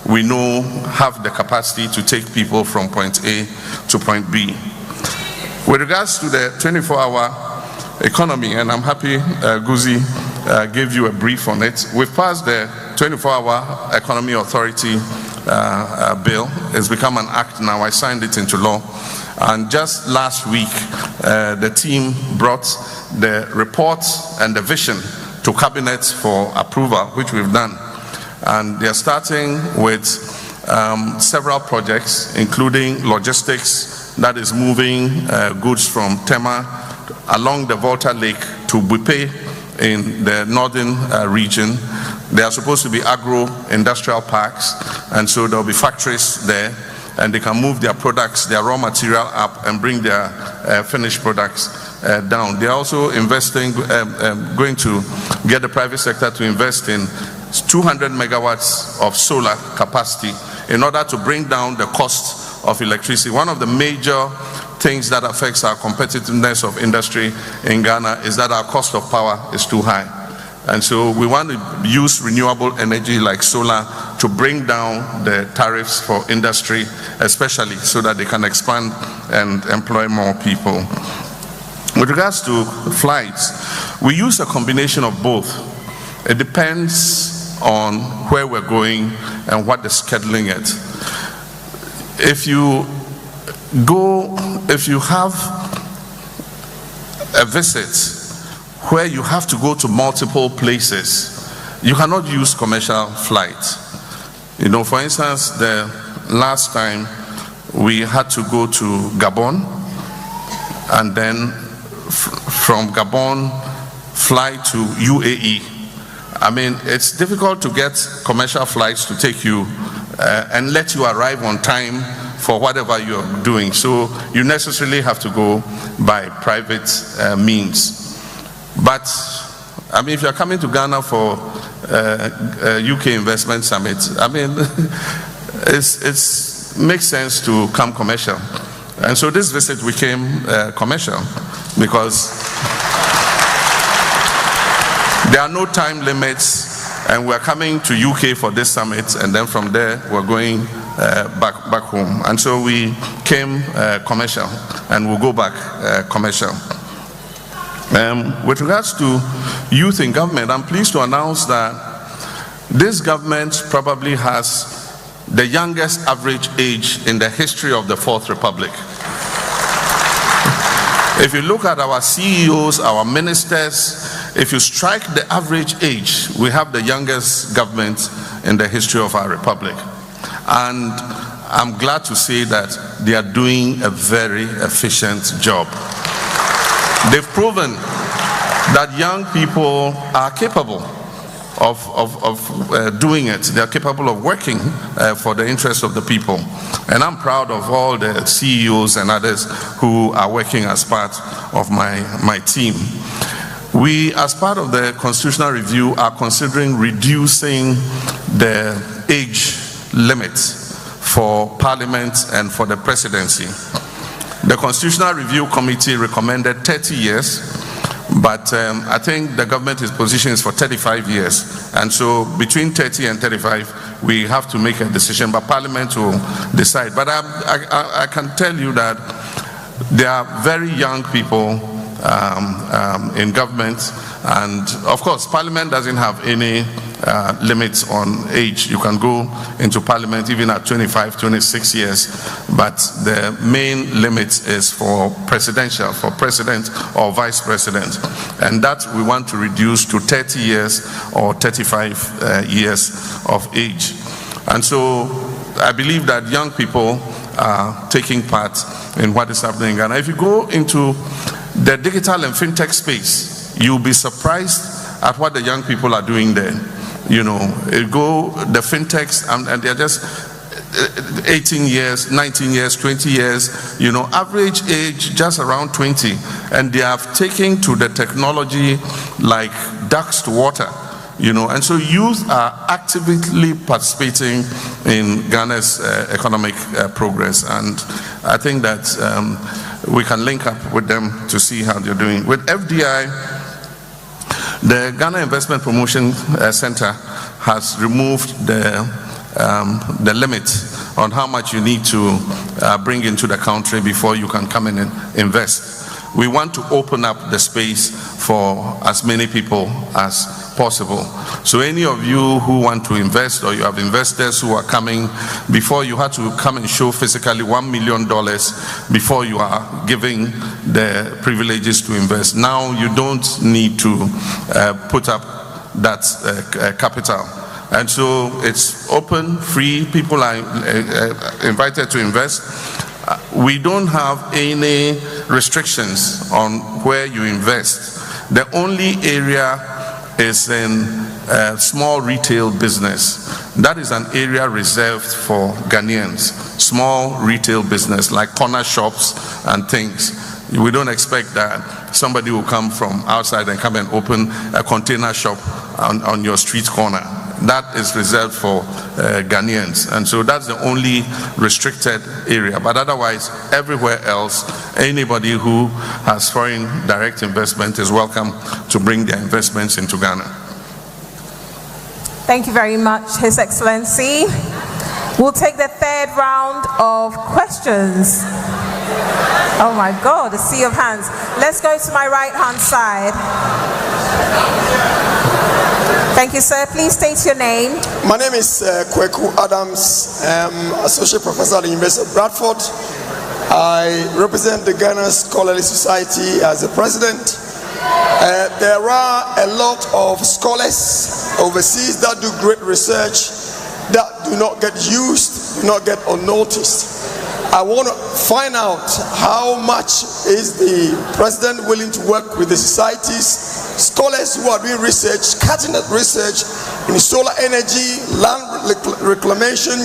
we know, have the capacity to take people from point A to point B. With regards to the 24-hour economy, and I'm happy Guzi gave you a brief on it. We've passed the 24-hour economy authority bill. It's become an act now. I signed it into law. And just last week, the team brought the report and the vision to cabinet for approval, which we've done. And they're starting with several projects, including logistics that is moving goods from Tema along the Volta Lake to Bupe in the northern region. They are supposed to be agro-industrial parks, and so there'll be factories there, and they can move their products, their raw material up, and bring their finished products down. They're also investing, going to get the private sector to invest in 200 megawatts of solar capacity in order to bring down the cost of electricity. One of the major things that affects our competitiveness of industry in Ghana is that our cost of power is too high. And so we want to use renewable energy like solar to bring down the tariffs for industry, especially so that they can expand and employ more people. With regards to flights, we use a combination of both. It depends on where we're going and what the scheduling is. If you have a visit where you have to go to multiple places, you cannot use commercial flight. You know, for instance, the last time we had to go to Gabon, and then from Gabon fly to UAE. I mean, it's difficult to get commercial flights to take you and let you arrive on time for whatever you're doing. So you necessarily have to go by private means. But I mean, if you're coming to Ghana for UK Investment Summit, I mean, it makes sense to come commercial. And so this visit became commercial because there are no time limits, and we're coming to UK for this summit, and then from there we're going back home. And so we came commercial, and we'll go back commercial. With regards to youth in government, I'm pleased to announce that this government probably has the youngest average age in the history of the Fourth Republic. If you look at our CEOs, our ministers, if you strike the average age, we have the youngest government in the history of our republic. And I'm glad to say that they are doing a very efficient job. They've proven that young people are capable of doing it. They are capable of working for the interest of the people. And I'm proud of all the CEOs and others who are working as part of my team. We, as part of the constitutional review, are considering reducing the age limit for Parliament and for the presidency. The Constitutional Review Committee recommended 30 years, but I think the government's position is for 35 years. And so between 30 and 35, we have to make a decision, but Parliament will decide. But I can tell you that there are very young people in government, and of course Parliament doesn't have any limits on age. You can go into Parliament even at 25, 26 years, but the main limit is for presidential, for president or vice president, and that we want to reduce to 30 years or 35 years of age. And so I believe that young people are taking part in what is happening in Ghana. If you go into the digital and fintech space, you'll be surprised at what the young people are doing there. You know, the fintechs, and they're just 18 years, 19 years, 20 years, you know, average age just around 20. And they have taken to the technology like ducks to water, you know. And so youth are actively participating in Ghana's economic progress. And I think that we can link up with them to see how they're doing. With FDI, the Ghana Investment Promotion Center has removed the limit on how much you need to bring into the country before you can come in and invest. We want to open up the space for as many people as possible. So any of you who want to invest, or you have investors who are coming, before you had to come and show physically $1 million before you are giving the privileges to invest. Now you don't need to put up that capital. And so it's open, free, people are invited to invest. We don't have any restrictions on where you invest. The only area is in small retail business. That is an area reserved for Ghanaians. Small retail business like corner shops and things. We don't expect that somebody will come from outside and come and open a container shop on your street corner. That is reserved for Ghanaians, and so that's the only restricted area. But otherwise, everywhere else, anybody who has foreign direct investment is welcome to bring their investments into Ghana. Thank you very much, His Excellency. We'll take the third round of questions. Oh my God, a sea of hands. Let's go to my right-hand side. Thank you, sir. Please state your name. My name is Kweku Adams. I'm Associate Professor at the University of Bradford. I represent the Ghana Scholarly Society as the president. There are a lot of scholars overseas that do great research that do not get used, do not get unnoticed. I want to find out how much is the president willing to work with the societies, scholars who are doing research, cutting-edge research in solar energy, land reclamation,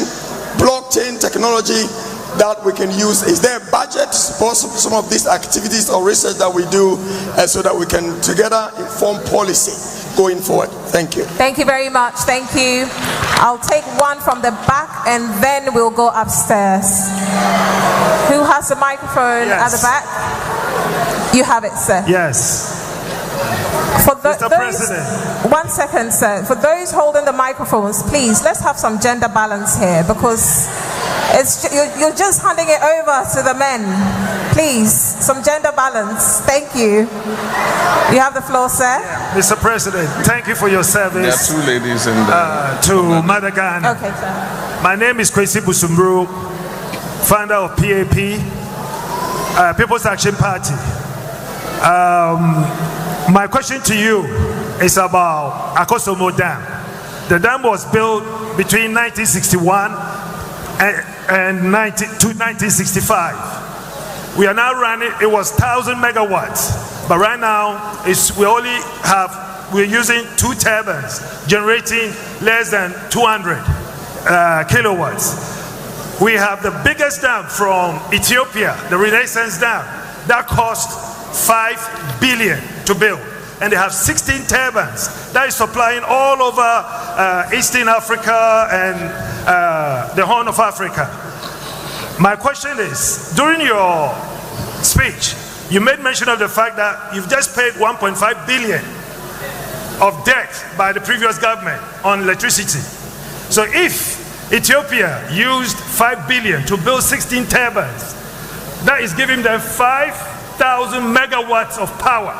blockchain technology, that we can use? Is there a budget to support some of these activities or research that we do so that we can together inform policy going forward? Thank you. Thank you very much. Thank you. I'll take one from the back and then we'll go upstairs. Who has the microphone at the back? You have it, sir. Yes. Mr. President. 1 second, sir. For those holding the microphones, please, let's have some gender balance here because you're just handing it over to the men. Please, some gender balance. Thank you. You have the floor, sir. Mr. President, thank you for your service. There are 2 ladies in to Mother Ghana. Okay, sir. My name is Kwesi Busumbru, founder of PAP, People's Action Party. My question to you is about Akosomo Dam. The dam was built between 1961 and 1965. We are now running, it was 1,000 megawatts, but right now we're using 2 turbines generating less than 200 kilowatts. We have the biggest dam from Ethiopia, the Renaissance Dam, that cost 5 billion to build, and they have 16 turbines that is supplying all over Eastern Africa and the Horn of Africa. My question is, during your speech, you made mention of the fact that you've just paid 1.5 billion of debt by the previous government on electricity. So if Ethiopia used 5 billion to build 16 turbines, that is giving them 5,000 megawatts of power,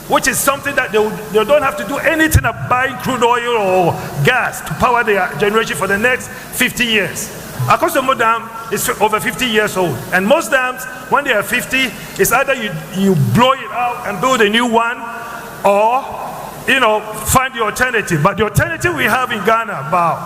which is something that they don't have to do anything of buying crude oil or gas to power their generation for the next 50 years. Akosomo Dam is over 50 years old, and most dams, when they are 50, it's either you blow it out and build a new one, or find the alternative. But the alternative we have in Ghana about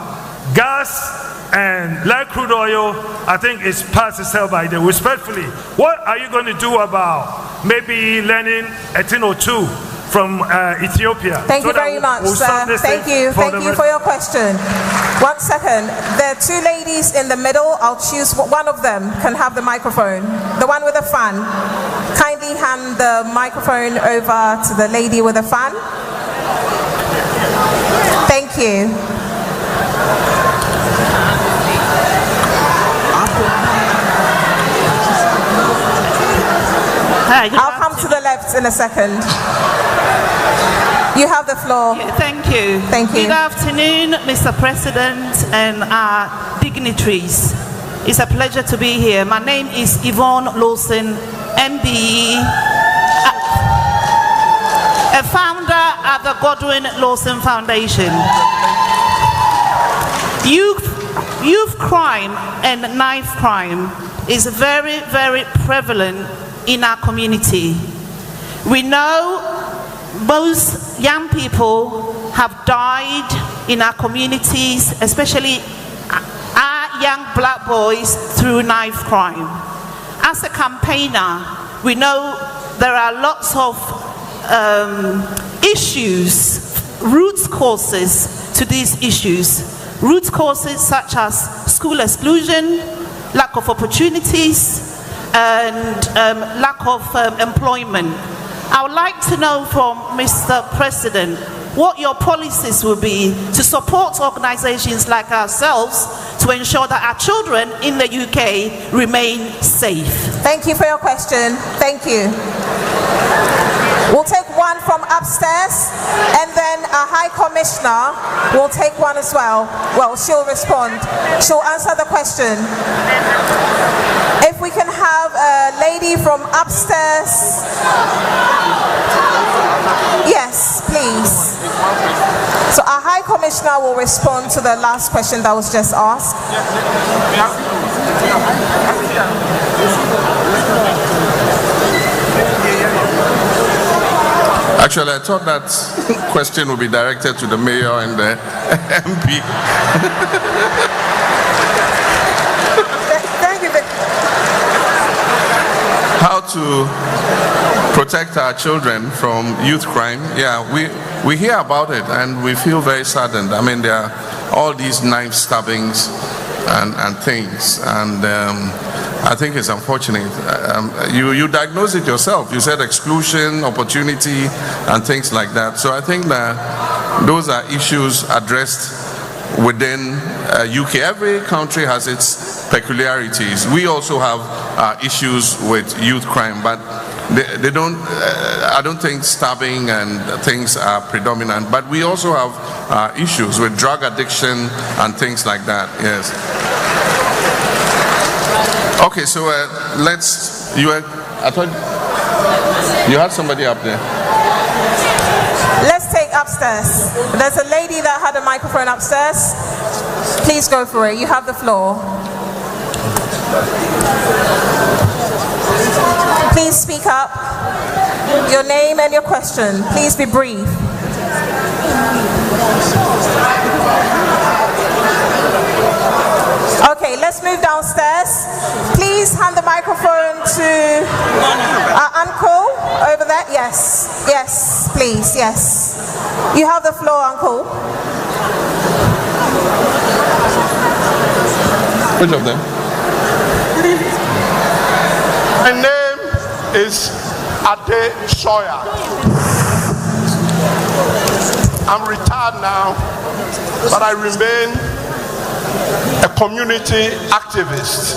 gas and light crude oil, I think is past itself by the respectfully. What are you going to do about maybe learning a thing or 2 from Ethiopia? Thank you very much, sir. Thank you for your question. 1 second. There are 2 ladies in the middle. I'll choose one of them can have the microphone. The one with the fan. Kindly hand the microphone over to the lady with the fan. Thank you. I'll come to the left in a second. You have the floor. Thank you. Thank you. Good afternoon, Mr. President and our dignitaries. It's a pleasure to be here. My name is Yvonne Lawson, MBE, a founder at the Godwin Lawson Foundation. Youth crime and knife crime is very, very prevalent in our community. We know most young people have died in our communities, especially our young black boys, through knife crime. As a campaigner, we know there are lots of issues, root causes to these issues. Root causes such as school exclusion, lack of opportunities, and lack of employment. I would like to know from Mr. President what your policies will be to support organizations like ourselves to ensure that our children in the UK remain safe. Thank you for your question. Thank you. We'll take one from upstairs, and then our High Commissioner will take one as well. Well, she'll respond. She'll answer the question. If we can have a lady from upstairs. Yes, please. So our High Commissioner will respond to the last question that was just asked. Actually, I thought that question would be directed to the mayor and the MP. Thank you. How to protect our children from youth crime? Yeah, we hear about it and we feel very saddened. I mean, there are all these knife stabbings and things. And I think it's unfortunate. You diagnosed it yourself. You said exclusion, opportunity, and things like that. So I think that those are issues addressed within UK. Every country has its peculiarities. We also have issues with youth crime, but they don't. I don't think stabbing and things are predominant. But we also have issues with drug addiction and things like that. Yes. Okay, so let's. I thought you had somebody up there. Let's take upstairs. There's a lady that had a microphone upstairs. Please go for it. You have the floor. Please speak up. Your name and your question. Please be brief. Okay, let's move downstairs. Please hand the microphone to our uncle over there. Yes, yes, please, yes. You have the floor, uncle. Which of them? My name is Ade Sawyer. I'm retired now, but I remain a community activist.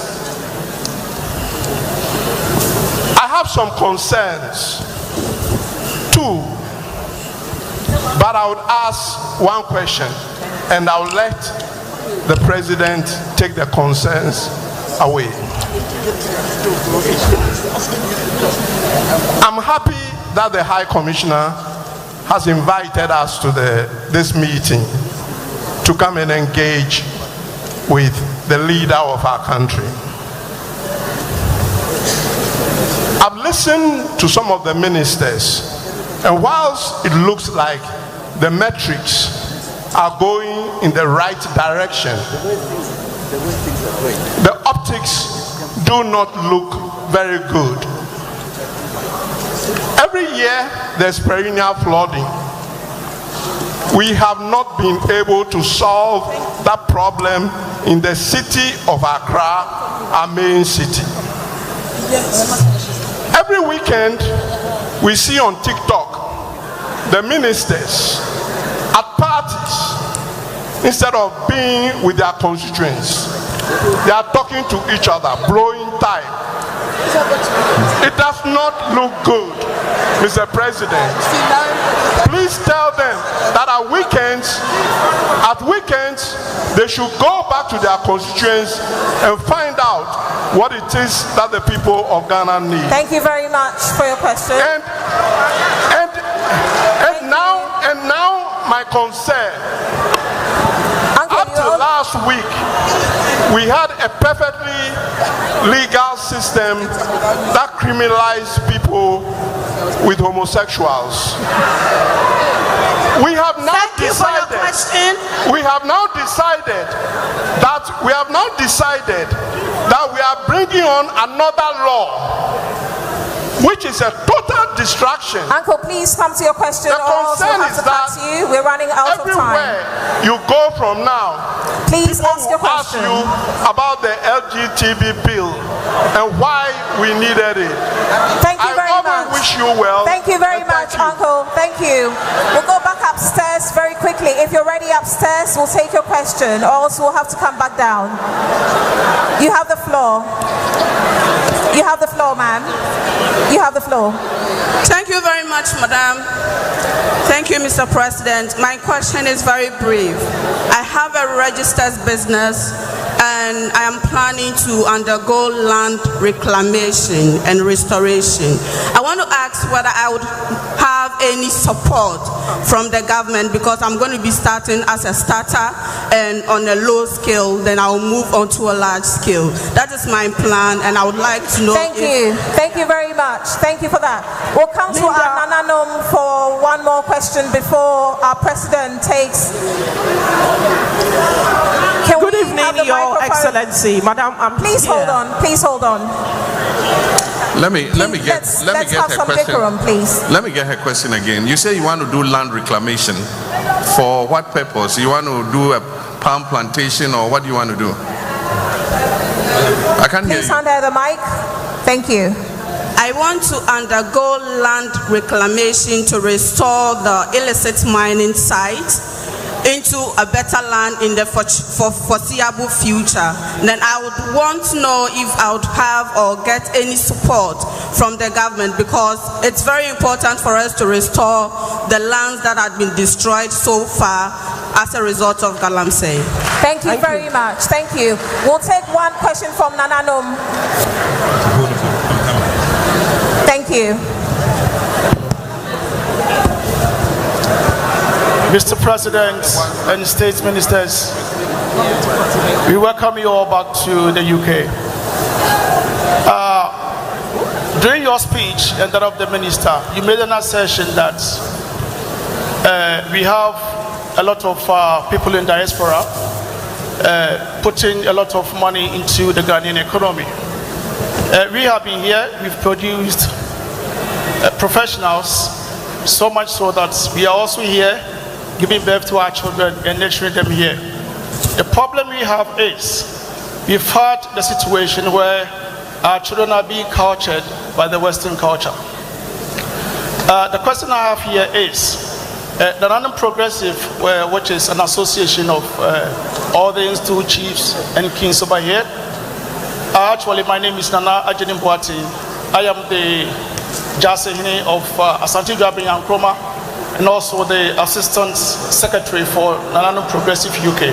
I have some concerns, too, but I would ask one question, and I will let the president take the concerns away. I'm happy that the High Commissioner has invited us to this meeting to come and engage with the leader of our country. I've listened to some of the ministers, and whilst it looks like the metrics are going in the right direction, the optics do not look very good. Every year there's perennial flooding. We have not been able to solve that problem in the city of Accra, our main city. Every weekend we see on TikTok the ministers at parties, instead of being with their constituents, they are talking to each other, blowing time. It does not look good, Mr. President. Please tell them that at weekends, they should go back to their constituents and find out what it is that the people of Ghana need. Thank you very much for your question. And now my concern. Up to last week, we had a perfectly legal system that criminalized people with homosexuals. We have now decided that we are bringing on another law, which is a total distraction. Uncle, please come to your question, or else we'll have to cut you. We're running out of time. Everywhere you go from now, please ask your question. Ask you about the LGBT bill and why we needed it. Thank you very much. I wish you well. Thank you very much, Uncle. Thank you. We'll go back upstairs very quickly. If you're ready upstairs, we'll take your question, or else we'll have to come back down. You have the floor. You have the floor, ma'am. You have the floor. Thank you very much, madam. Thank you, Mr. President. My question is very brief. I have a registered business and I am planning to undergo land reclamation and restoration. I want to ask whether I would have any support from the government, because I'm going to be starting as a starter and on a low scale, then I'll move on to a large scale. That is my plan, and I would like to know. Thank you. Thank you very much. Thank you for that. We'll come to our Nananom for one more question before our president takes. Good evening, Your Excellency, Madam. Please hold on. Please hold on. Let me get her question. Decorum, please. Let me get her question again. You say you want to do land reclamation. For what purpose? You want to do a palm plantation, or what do you want to do? can't hear Please you. hand her the mic. Thank you. I want to undergo land reclamation to restore the illicit mining site into a better land in the foreseeable future. Then I would want to know if I would have or get any support from the government, because it's very important for us to restore the lands that had been destroyed so far as a result of Galamsey. Thank you very much. Thank you. We'll take one question from Nananom. Thank you. Mr. President and State Ministers, we welcome you all back to the UK. During your speech and that of the Minister, you made an assertion that we have a lot of people in diaspora putting a lot of money into the Ghanaian economy. We have been here, we've produced professionals, so much so that we are also here giving birth to our children and nurturing them here. The problem we have is we've had the situation where our children are being cultured by the Western culture. The question I have here is the London Progressive, which is an association of all the institute chiefs and kings over here. Actually, my name is Nana Ajenim Boati. I am the Jasehine of Asante Dwabin Nkrumah, and also the Assistant Secretary for London Progressive UK.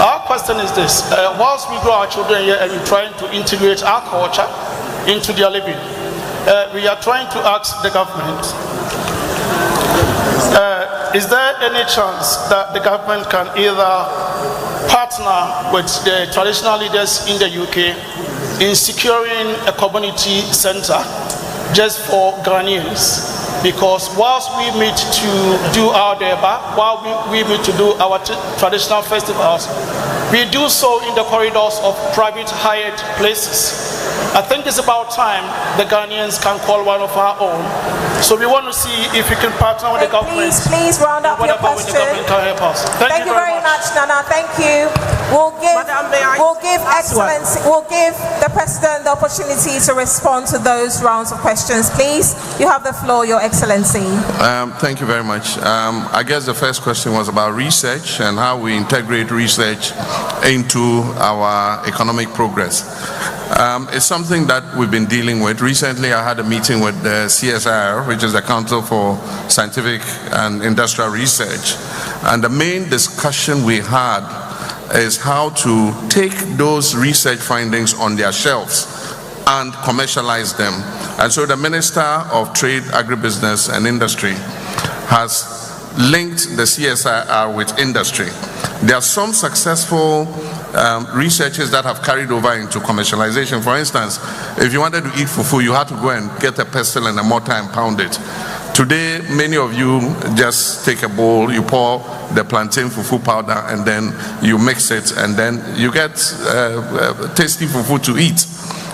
Our question is this: whilst we grow our children here and we're trying to integrate our culture into their living, we are trying to ask the government, is there any chance that the government can either partner with the traditional leaders in the UK in securing a community center just for Ghanaians? Because whilst we meet to do our deba, while we meet to do our traditional festivals, we do so in the corridors of private hired places. I think it's about time the Ghanaians can call one of our own. So we want to see if we can partner with the government. Please round up your question. The government can help us. Thank you very much, Nana. Thank you. We'll give the President the opportunity to respond to those rounds of questions. Please, you have the floor, Your Excellency. Thank you very much. I guess the first question was about research and how we integrate research into our economic progress. It's something that we've been dealing with. Recently, I had a meeting with the CSIR, which is the Council for Scientific and Industrial Research. And the main discussion we had is how to take those research findings on their shelves and commercialize them. And so the Minister of Trade, Agribusiness and Industry has linked the CSIR with industry. There are some successful researchers that have carried over into commercialization. For instance, if you wanted to eat fufu, you had to go and get a pestle and a mortar and pound it. Today, many of you just take a bowl, you pour the plantain fufu powder, and then you mix it, and then you get tasty fufu to eat.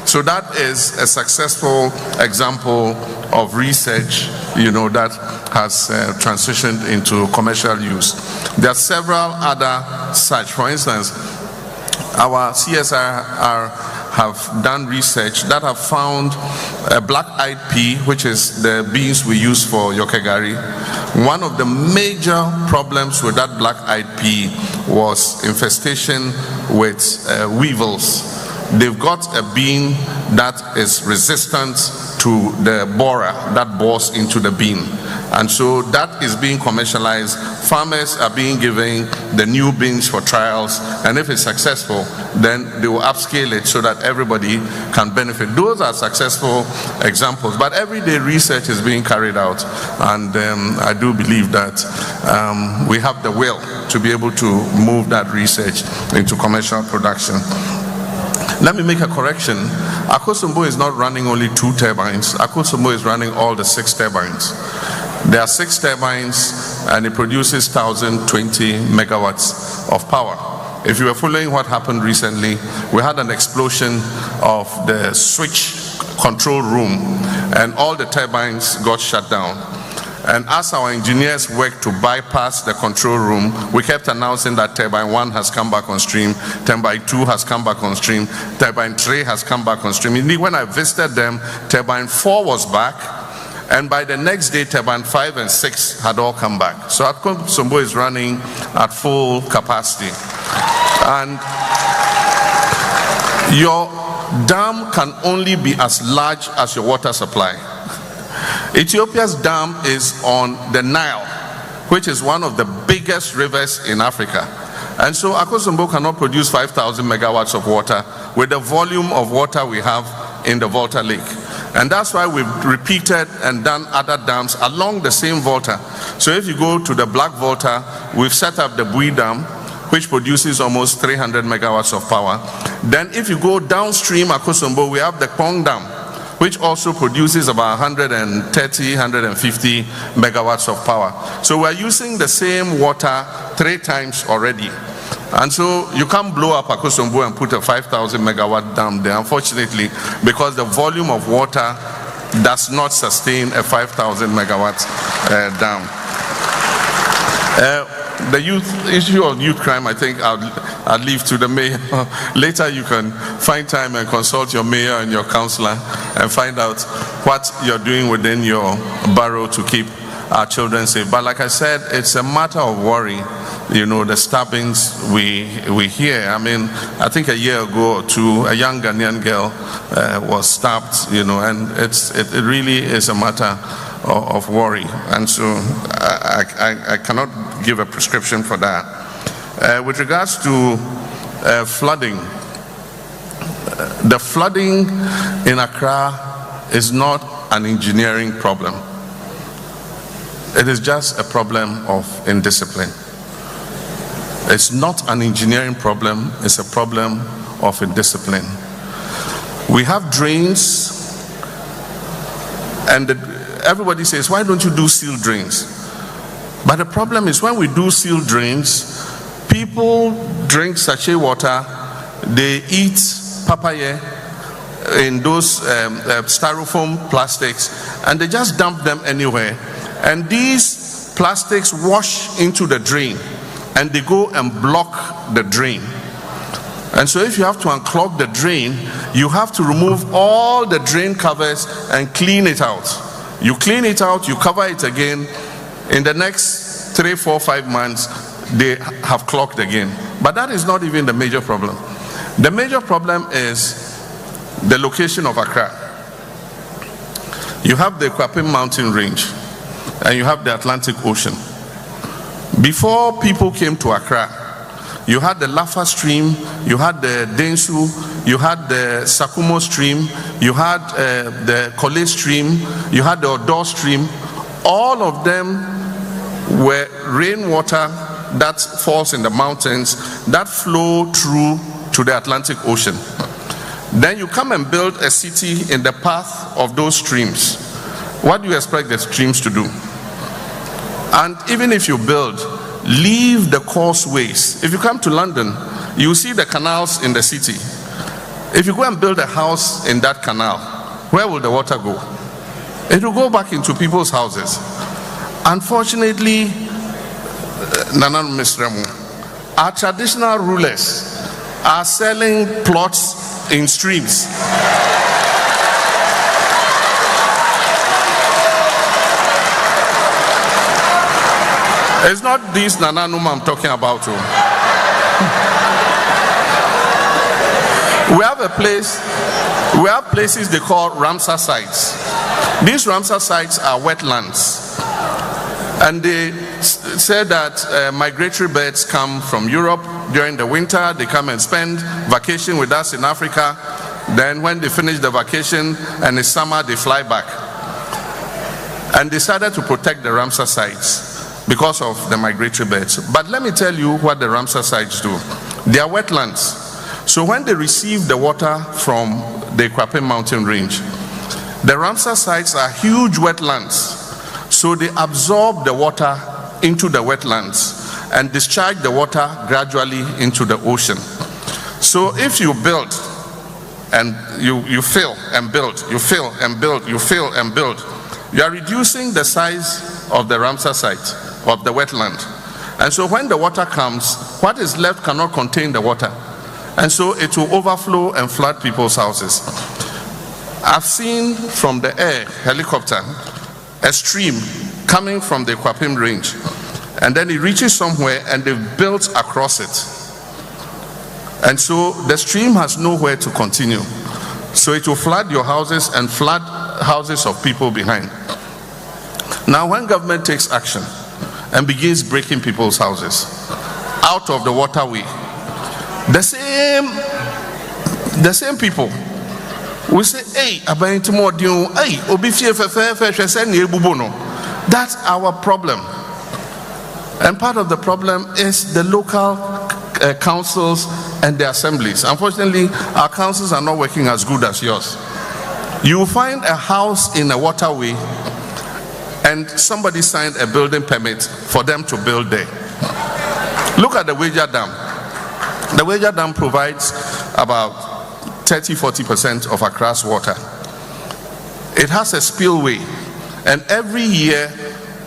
So that is a successful example of research, that has transitioned into commercial use. There are several other such. For instance, our CSIR have done research that have found a black-eyed pea, which is the beans we use for yokegari. One of the major problems with that black-eyed pea was infestation with weevils. They've got a bean that is resistant to the borer that bores into the bean. And so that is being commercialized. Farmers are being given the new beans for trials, and if it's successful, then they will upscale it so that everybody can benefit. Those are successful examples, but everyday research is being carried out, and I do believe that we have the will to be able to move that research into commercial production. Let me make a correction. Akosombo is not running only 2 turbines. Akosombo is running all the 6 turbines. There are 6 turbines, and it produces 1,020 megawatts of power. If you were following what happened recently, we had an explosion of the switch control room, and all the turbines got shut down. And as our engineers worked to bypass the control room, we kept announcing that turbine 1 has come back on stream, turbine 2 has come back on stream, turbine 3 has come back on stream. Indeed, when I visited them, turbine 4 was back, and by the next day, turbine 5 and 6 had all come back. So Akosombo is running at full capacity. And your dam can only be as large as your water supply. Ethiopia's dam is on the Nile, which is one of the biggest rivers in Africa. And so Akosombo cannot produce 5,000 megawatts of water with the volume of water we have in the Volta Lake. And that's why we've repeated and done other dams along the same Volta. So if you go to the Black Volta, we've set up the Bui Dam, which produces almost 300 megawatts of power. Then if you go downstream Akosombo, we have the Kpong Dam, which also produces about 130, 150 megawatts of power. So we're using the same water 3 times already. And so you can't blow up Akosombo and put a 5,000 megawatt dam there, unfortunately, because the volume of water does not sustain a 5,000 megawatt dam. The issue of youth crime, I think I'll leave to the mayor. Later you can find time and consult your mayor and your councillor and find out what you're doing within your borough to keep our children safe. But like I said, it's a matter of worry. You know, the stabbings we hear. I mean, I think a year ago or 2, a young Ghanaian girl was stabbed, you know, and it really is a matter of worry. And so I cannot give a prescription for that. With regards to flooding, the flooding in Accra is not an engineering problem. It is just a problem of indiscipline. It's not an engineering problem, it's a problem of indiscipline. We have drains, and everybody says, why don't you do sealed drains? But the problem is when we do sealed drains, people drink sachet water, they eat papaya in those styrofoam plastics, and they just dump them anywhere. And these plastics wash into the drain, and they go and block the drain. And so if you have to unclog the drain, you have to remove all the drain covers and clean it out. You clean it out, you cover it again. In the next 3, 4, 5 months, they have clogged again. But that is not even the major problem. The major problem is the location of Accra. You have the Kwapim Mountain Range, and you have the Atlantic Ocean. Before people came to Accra, you had the Lafa stream, you had the Densu, you had the Sakumo stream, you had the Kole stream, you had the Odo stream. All of them were rainwater that falls in the mountains that flow through to the Atlantic Ocean. Then you come and build a city in the path of those streams. What do you expect the streams to do? And even if you build, leave the causeways. If you come to London, you see the canals in the city. If you go and build a house in that canal, where will the water go? It will go back into people's houses. Unfortunately, Nanan Misremu, our traditional rulers are selling plots in streams. It's not this Nananuma I'm talking about. We have places they call Ramsar sites. These Ramsar sites are wetlands. And they say that migratory birds come from Europe during the winter. They come and spend vacation with us in Africa. Then when they finish the vacation and it's summer, they fly back. And they decided to protect the Ramsar sites because of the migratory birds. But let me tell you what the Ramsar sites do. They are wetlands. So when they receive the water from the Kwapim Mountain Range, the Ramsar sites are huge wetlands. So they absorb the water into the wetlands and discharge the water gradually into the ocean. So if you build and you fill and build, you fill and build, you fill and build, you are reducing the size of the Ramsar site, of the wetland. And so when the water comes, what is left cannot contain the water. And so it will overflow and flood people's houses. I've seen from the air, helicopter, a stream coming from the Kwapim range. And then it reaches somewhere and they've built across it. And so the stream has nowhere to continue. So it will flood your houses and flood houses of people behind. Now when government takes action and begins breaking people's houses out of the waterway, the same people will say, hey, that's our problem. And part of the problem is the local councils and the assemblies. Unfortunately, our councils are not working as good as yours. You will find a house in a waterway and somebody signed a building permit for them to build there. Look at the Weja Dam. The Weja Dam provides about 30-40% of Accra's water. It has a spillway, and every year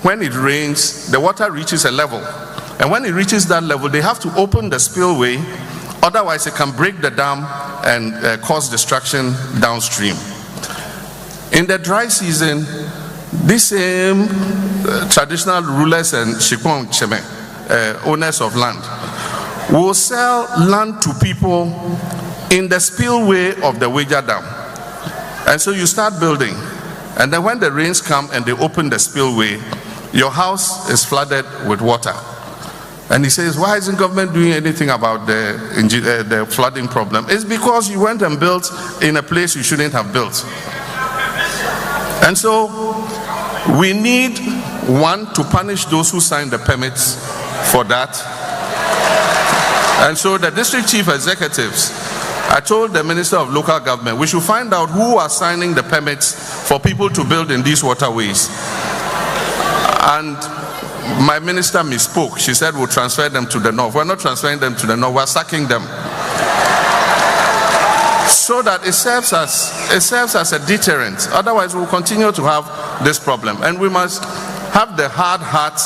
when it rains, the water reaches a level. And when it reaches that level, they have to open the spillway, otherwise it can break the dam and cause destruction downstream. In the dry season, these same traditional rulers and Shikong Cheme, owners of land, will sell land to people in the spillway of the Weja Dam. And so you start building, and then when the rains come and they open the spillway, your house is flooded with water. And he says, why isn't government doing anything about the flooding problem? It's because you went and built in a place you shouldn't have built. And so we need, one, to punish those who signed the permits for that. And so the district chief executives, I told the Minister of Local Government, we should find out who are signing the permits for people to build in these waterways. And my minister misspoke. She said we'll transfer them to the north. We're not transferring them to the north, we're sacking them. So that it serves as a deterrent. Otherwise we'll continue to have this problem. And we must have the hard heart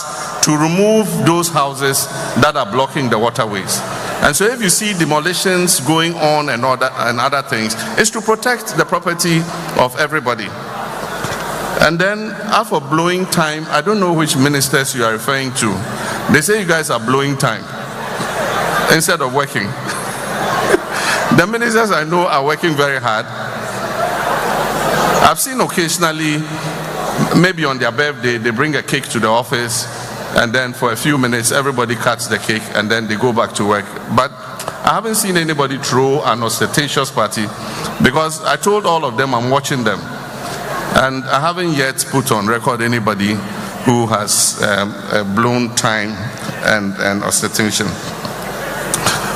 to remove those houses that are blocking the waterways. And so if you see demolitions going on and other things, it's to protect the property of everybody. And then, as for blowing time, I don't know which ministers you are referring to. They say you guys are blowing time instead of working. The ministers I know are working very hard. I've seen occasionally, maybe on their birthday, they bring a cake to the office, and then for a few minutes, everybody cuts the cake, and then they go back to work. But I haven't seen anybody throw an ostentatious party, because I told all of them I'm watching them. And I haven't yet put on record anybody who has blown time and ostentation.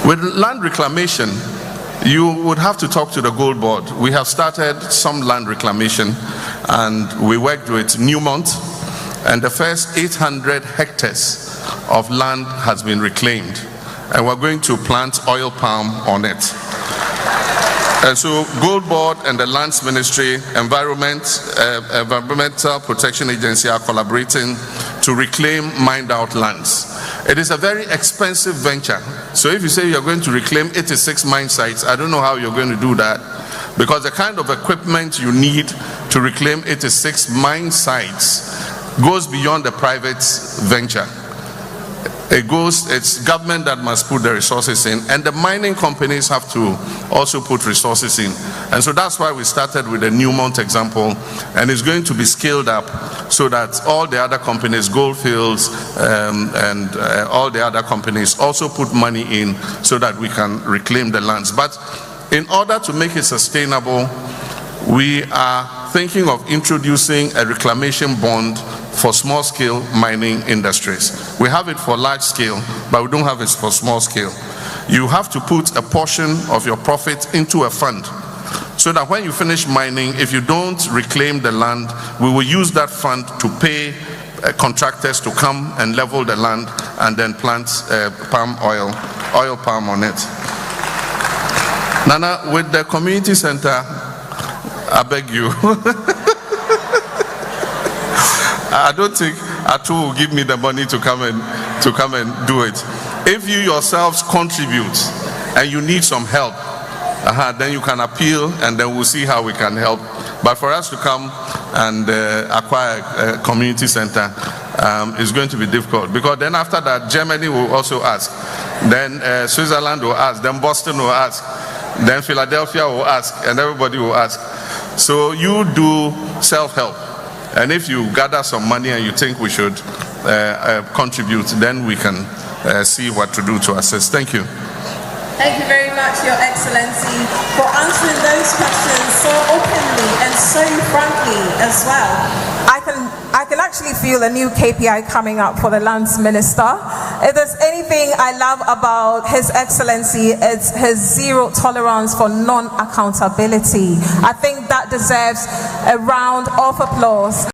With land reclamation, you would have to talk to the Gold Board. We have started some land reclamation, and we worked with Newmont, and the first 800 hectares of land has been reclaimed, and we're going to plant oil palm on it. And so Gold Board and the Lands Ministry, Environmental Protection Agency are collaborating to reclaim mined out lands. It is a very expensive venture. So if you say you're going to reclaim 86 mine sites, I don't know how you're going to do that, because the kind of equipment you need to reclaim 86 mine sites goes beyond the private venture. It's government that must put the resources in, and the mining companies have to also put resources in. And so that's why we started with the Newmont example, and it's going to be scaled up so that all the other companies, Goldfields and all the other companies also put money in so that we can reclaim the lands. But in order to make it sustainable, we are thinking of introducing a reclamation bond for small-scale mining industries. We have it for large scale, but we don't have it for small scale. You have to put a portion of your profit into a fund, so that when you finish mining, if you don't reclaim the land, we will use that fund to pay contractors to come and level the land and then plant oil palm on it. Nana, with the community center, I beg you. I Atu will give me the money to come and do it. If you yourselves contribute and you need some help, then you can appeal, and then we'll see how we can help. But for us to come and acquire a community center is going to be difficult, because then after that, Germany will also ask, then Switzerland will ask, then Boston will ask, then Philadelphia will ask, and everybody will ask. So you do self-help, and if you gather some money and you think we should contribute, then we can see what to do to assist. Thank you. Thank you very much, Your Excellency, for answering those questions so openly and so frankly as well. I can actually feel a new KPI coming up for the Lands Minister. If there's anything I love about His Excellency, it's his zero tolerance for non-accountability. I think that deserves a round of applause.